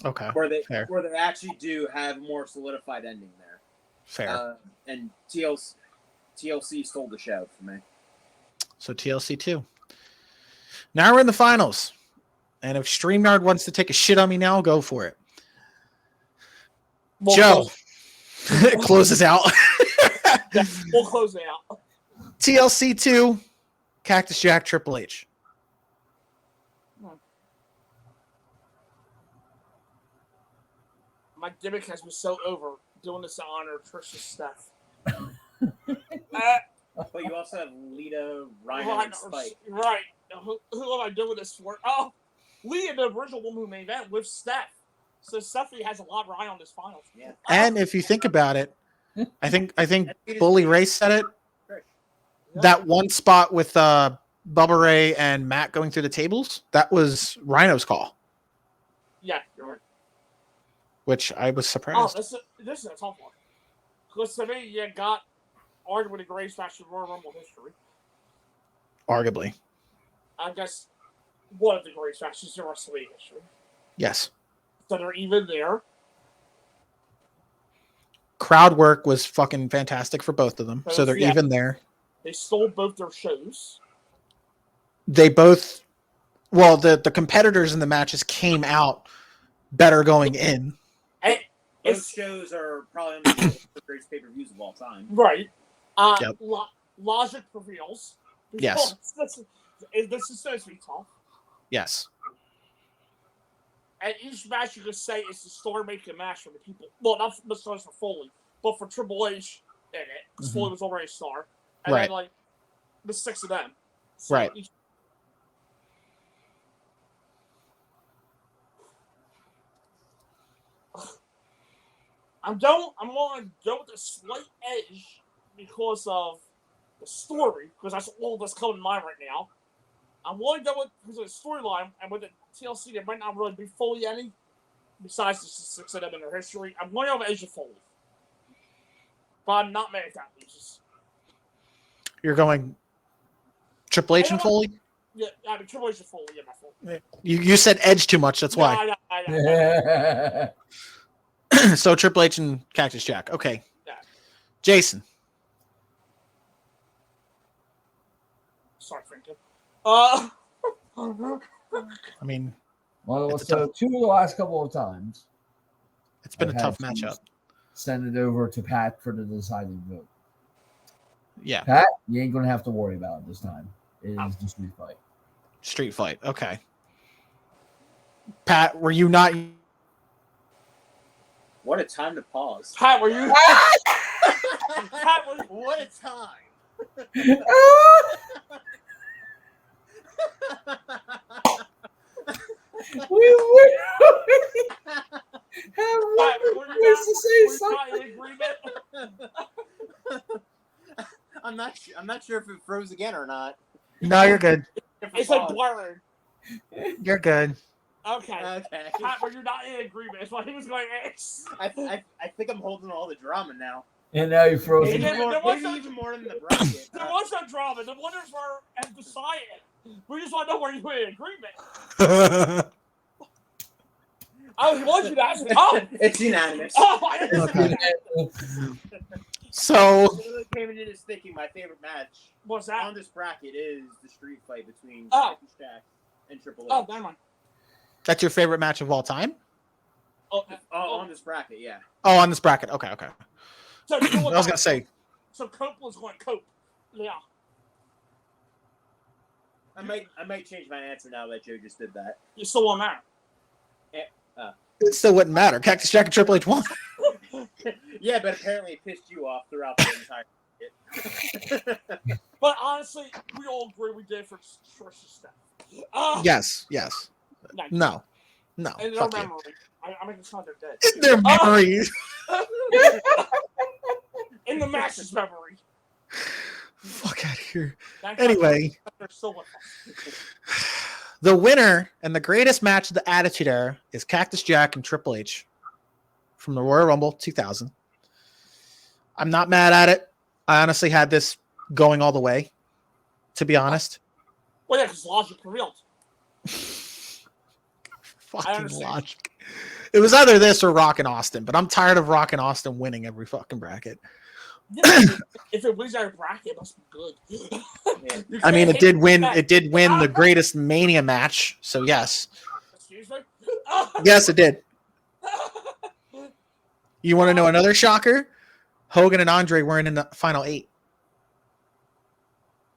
Okay. where they Fair. actually do have a more solidified ending there. Fair. And TLC stole the show for me. So TLC 2. Now we're in the finals. And if StreamYard wants to take a shit on me now, go for it. Joe. It closes out. Yeah, we'll close it out. TLC 2, Cactus Jack, Triple H. My gimmick has been so over doing this to honor Trish and Steph. But you also have Lita, Rhino, Right, and Spike. right. Who am I doing this for? Oh, Lita, the original woman who made event with Steph. So Stephanie has a lot right on this finals. Yeah. And if you think about it, I think Bully Ray said it. That one spot with Bubba Ray and Matt going through the tables, that was Rhino's call, Yeah, you're right. which I was Oh, surprised. this is a tough one. Because to me, you got arguably the greatest match in Royal Rumble history. Arguably. I guess one of the greatest matches in WrestleMania history. Yes. So they're even there. Crowd work was fucking fantastic for both of them. So they're Yeah. even there. They stole both their shows. They both, well, the competitors in the matches came out better going in. And Those it's shows are probably one of the greatest pay-per-views of all time. right. Yep. Logic prevails. Yes. This is supposed to be tough. Yes. And each match you could say is the story-making match for the people. Well, not necessarily for Foley, but for Triple H in it, because Foley was already a star. And Right. then, like, the 6 of them. So Right. I'm going to go with a slight edge because of the story, because that's all that's coming to mind right now. I'm willing to go with because of the storyline, and with the TLC, there might not really be Foley any, besides the 6 of them in their history. I'm going to go with Edge of Foley. But I'm not mad at that. Just, You're going Triple H and Foley? yeah, I mean, Triple H and Foley, yeah, my fault. You said Edge too much. That's why. I know. So Triple H and Cactus Jack. Okay. Yeah. Jason. Sorry, Frankie. I mean, Well, It's a so tough- 2 of the last couple of times, it's been I've a tough had matchup. send it over to Pat for the deciding vote. Yeah. Pat, you ain't gonna have to worry about it this time. It is the street fight. Street fight. Okay. Pat, were you not? What a time to pause. Pat, were you? Pat, were you? What a time. We Pat, were you Who's to say were you not in agreement? I'm not sure if it froze again or not. No, you're good. It's like blurred. You're good. Okay. Okay. Pat, were you not in agreement? That's what he was going to ask. I think I'm holding all the drama now. And now you froze. Maybe, There- more, there was maybe a- even more than the bracket. There was no drama. The winners have decided. We just want to know where you were in agreement. I was you to ask me. Oh! It's unanimous. Oh, I didn't Okay. that. So I literally came into this thinking my favorite match What's on that? this bracket is the street fight between Oh. Cactus Jack and Triple H. Oh, never mind. that's your favorite match of all time? Oh, On this bracket, yeah. Oh, on this bracket. Okay, okay. So you know I was gonna say. So Cope was going to cope. Yeah. I might change my answer now that Joe just did that. You still won't matter. It still wouldn't matter. Cactus Jack and Triple H won. Yeah, but apparently it pissed you off throughout the entire shit. But honestly, we all agree we did for Trisha stuff. Yes. No. In their Fuck you. memory. I'm making sound they're dead. In their memories. In the match's memory. Fuck out of here. That's Anyway, they're still with us. the winner and the greatest match of the Attitude Era is Cactus Jack and Triple H from the Royal Rumble 2000. I'm not mad at it. I honestly had this going all the way, to be honest. Well, yeah, because logic prevailed. Fucking understand. logic. It was either this or Rock and Austin, but I'm tired of Rock and Austin winning every fucking bracket. Yeah, if it wins our bracket, it must be good. You I mean, can't it did hate win. that. It did win the greatest Mania match. So yes, Excuse me? yes, it did. You want to know another shocker? Hogan and Andre weren't in the final 8.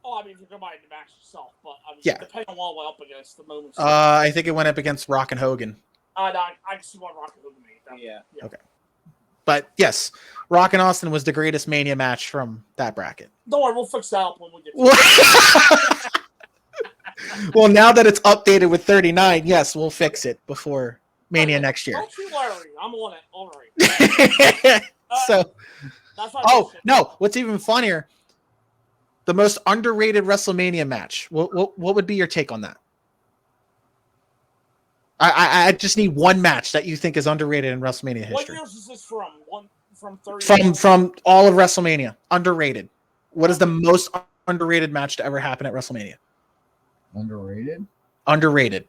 Oh, I mean, if you go by the match itself, but I mean, Yeah. depending on what we're up against, the moment. I think it went up against Rock and Hogan. No, I can see why Rocket Hogan made that. Yeah. Okay. But yes, Rock and Austin was the greatest Mania match from that bracket. Don't worry, we'll fix that up when we get to it. Well, now that it's updated with 39, yes, we'll fix it before Mania next year. Don't you worry, I'm on it. All right. So, That's why oh no, what's even funnier? The most underrated WrestleMania match. What would be your take on that? I just need one match that you think is underrated in WrestleMania What history. years is this from? From 30. From all of WrestleMania, underrated. What is the most underrated match to ever happen at WrestleMania? Underrated? Underrated.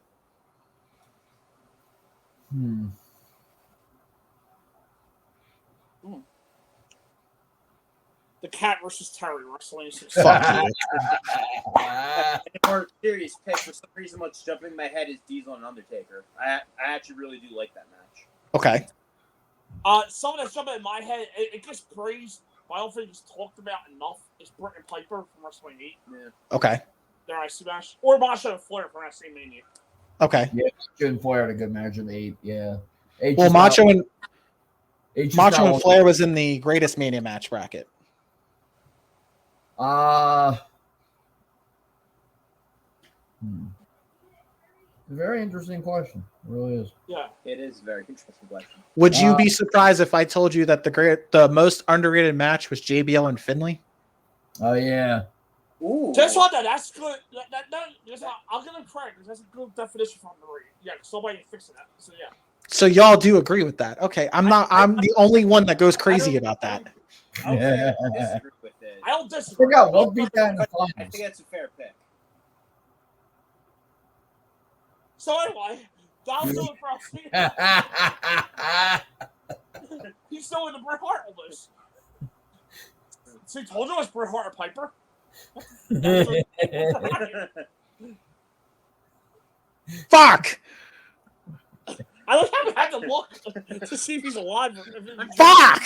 The Cat versus Terry WrestleMania 6. Fuck you. A more serious pick, for some reason, what's jumping in my head is Diesel and Undertaker. I actually really do like that match. Okay. Something that's jumping in my head, it gets praised, but I don't think it's talked about enough, is Britt and Piper from WrestleMania 8. Yeah. Okay. Their IC match. Or Macho and Flair from WrestleMania. Okay. Yeah, Macho and Flair had a good match in 8. Yeah. H Well, is Macho not- and H is Macho not and Flair was in the greatest Mania match bracket. Very interesting question. It really is. Yeah. It is a very interesting question. Would you be surprised if I told you that the most underrated match was JBL and Finley? Oh yeah. Ooh. Just what that's good. I'll give them credit because that's a good definition for underrated. Yeah, somebody fixing that. So yeah. So y'all do agree with that? Okay, I'm the only one that goes crazy about that. I would say I disagree with it. I don't disagree. Look out, we'll beat that in the I finals. think that's a fair pick. So anyway, Don's still in front. He's still in the Bret Hart list. So he told you it's Bret Hart or Piper. Fuck! I don't have had to look to see if he's alive. Fuck!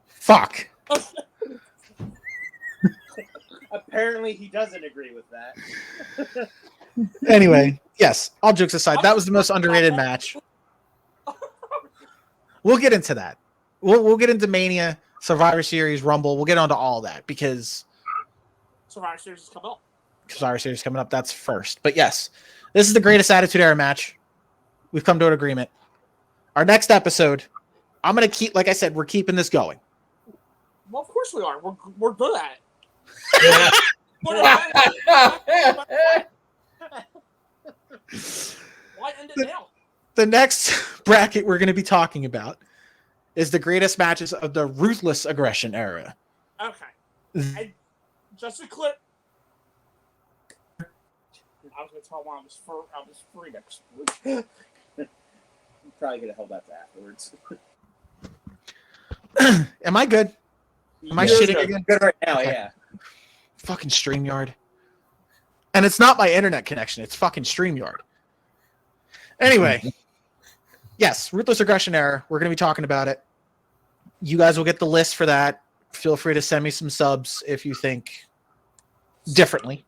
Fuck! Apparently, he doesn't agree with that. Anyway, yes. All jokes aside, that was the most underrated match. We'll get into that. We'll get into Mania, Survivor Series, Rumble. We'll get onto all that because Survivor Series is coming up. Survivor Series coming up. That's first. But yes, this is the greatest Attitude Era match. We've come to an agreement. Our next episode, I'm gonna keep. Like I said, we're keeping this going. Well, of course we are. We're good at it. Why end it now? The next bracket we're going to be talking about is the greatest matches of the Ruthless Aggression era. Okay. And just a clip. I was going to tell Mom I was free next week. You probably could have held that to afterwards. Am I good? Am I You're shitting good. again? Good right now, Okay. yeah. Fucking StreamYard. And it's not my internet connection. It's fucking StreamYard. Anyway. Yes, Ruthless Aggression era. We're going to be talking about it. You guys will get the list for that. Feel free to send me some subs if you think differently.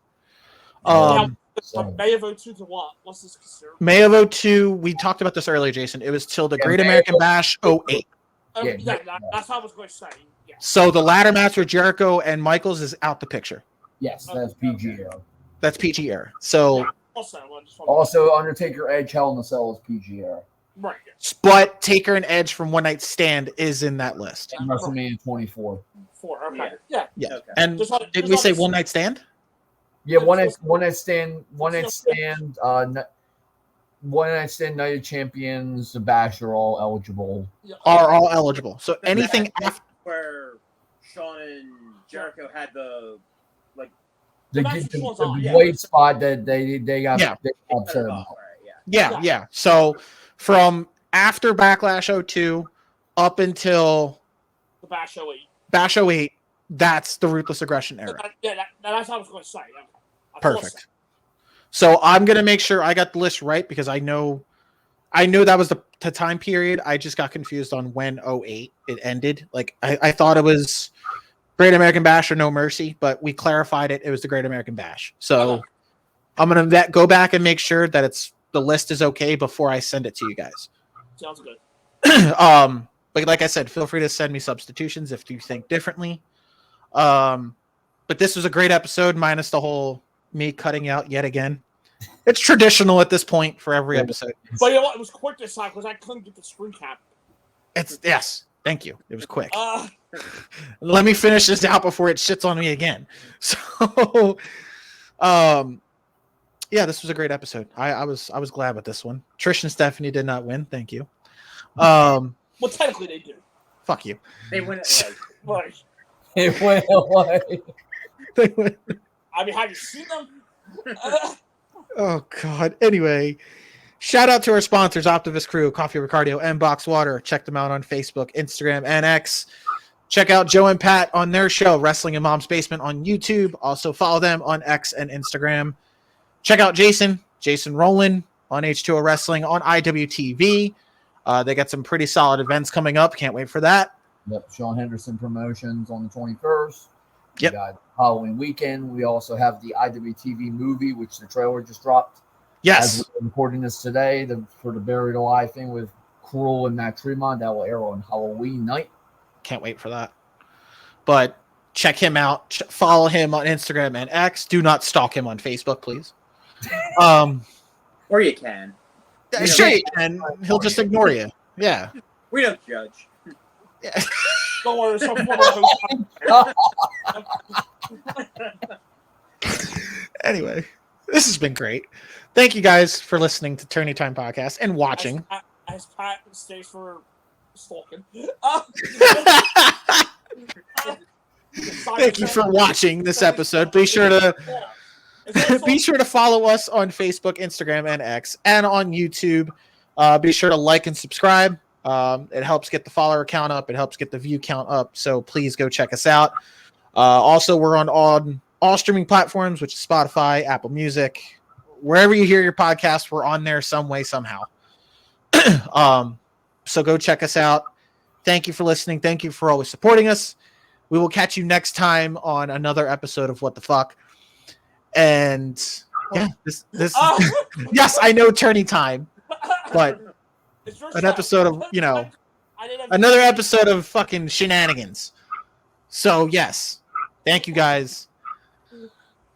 So, May of 02 to what? What's this considered? May of 02, we talked about this earlier, Jason. It was till the Yeah, Great May American of- Bash 08. Yeah, That's how I was going to say. Yeah. So the ladder match with Jericho and Michaels is out the picture. yes, that's PG era. That's PG era. So, Also, I just wanted Also, Undertaker Edge Hell in a Cell is PG era. right. Yeah. but Taker and Edge from One Night Stand is in that list. And WrestleMania 24. 4. Okay. Yeah. Yeah. Yeah. Okay. And Just wanted- did just we say wanted- One Night Stand? Yeah, one night stand, Night of Champions, the Bash are all eligible. Yeah. Are all eligible. So anything after. Where Shawn and Jericho had the The, Bash the, one's the on, yeah. Blade spot that they got Yeah. they got upset oh, about. right, yeah. Yeah. So from after Backlash 02 up until The Bash 08. Bash 08, that's the Ruthless Aggression era. That's how I was going to say. Yeah. I thought Perfect. So I'm gonna make sure I got the list right because I know that was the time period. I just got confused on when 08 it ended. Like I thought it was Great American Bash or No Mercy, but we clarified it. It was the Great American Bash. So Okay. I'm gonna go back and make sure that the list is okay before I send it to you guys. Sounds good. But like I said, feel free to send me substitutions if you think differently. But this was a great episode, minus the whole me cutting out yet again. It's traditional at this point for every episode. But you know what? It was quick this time because I couldn't get the screen cap. Yes, thank you. It was quick. Uh, Let me finish this out before it shits on me again. So, yeah, this was a great episode. I was glad with this one. Trish and Stephanie did not win. Thank you. well, technically they do. Fuck you. They went it like Like, It went away. They win. I mean, have you seen them? Oh God. Anyway, shout out to our sponsors, Optivist Crew, Coffee with Cardio, and Box Water. Check them out on Facebook, Instagram, and X. Check out Joe and Pat on their show, Wrestling in Mom's Basement, on YouTube. Also follow them on X and Instagram. Check out Jason Rowland on H2O Wrestling on IWTV. They got some pretty solid events coming up. Can't wait for that. Yep, Sean Henderson Promotions on the 21st. Yep. We got Halloween weekend. We also have the IWTV movie, which the trailer just dropped. Yes. As we're recording this today, for the Buried Alive thing with Cruel and Matt Tremont, that will air on Halloween night. Can't wait for that. But check him out. Follow him on Instagram and X. Do not stalk him on Facebook, please. or you can. Straight, and he'll just ignore you. Yeah. We don't judge. Don't worry, there's some form of Anyway, this has been great. Thank you guys for listening to Turning Time Podcast and watching. As Pat stays for stalking. Thank you for watching this episode. Be sure to follow us on Facebook, Instagram, and X, and on YouTube. Be sure to like and subscribe. It helps get the follower count up. It helps get the view count up. So please go check us out. Also, we're on all streaming platforms, which is Spotify, Apple Music, wherever you hear your podcast. We're on there some way, somehow. So go check us out. Thank you for listening. Thank you for always supporting us. We will catch you next time on another episode of What the Fuck. And yeah, this yes, I know turning time, but an episode of, another episode of fucking shenanigans. So yes, thank you guys.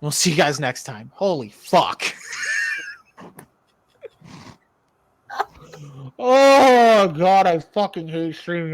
We'll see you guys next time. Holy fuck. Oh God, I fucking hate streaming.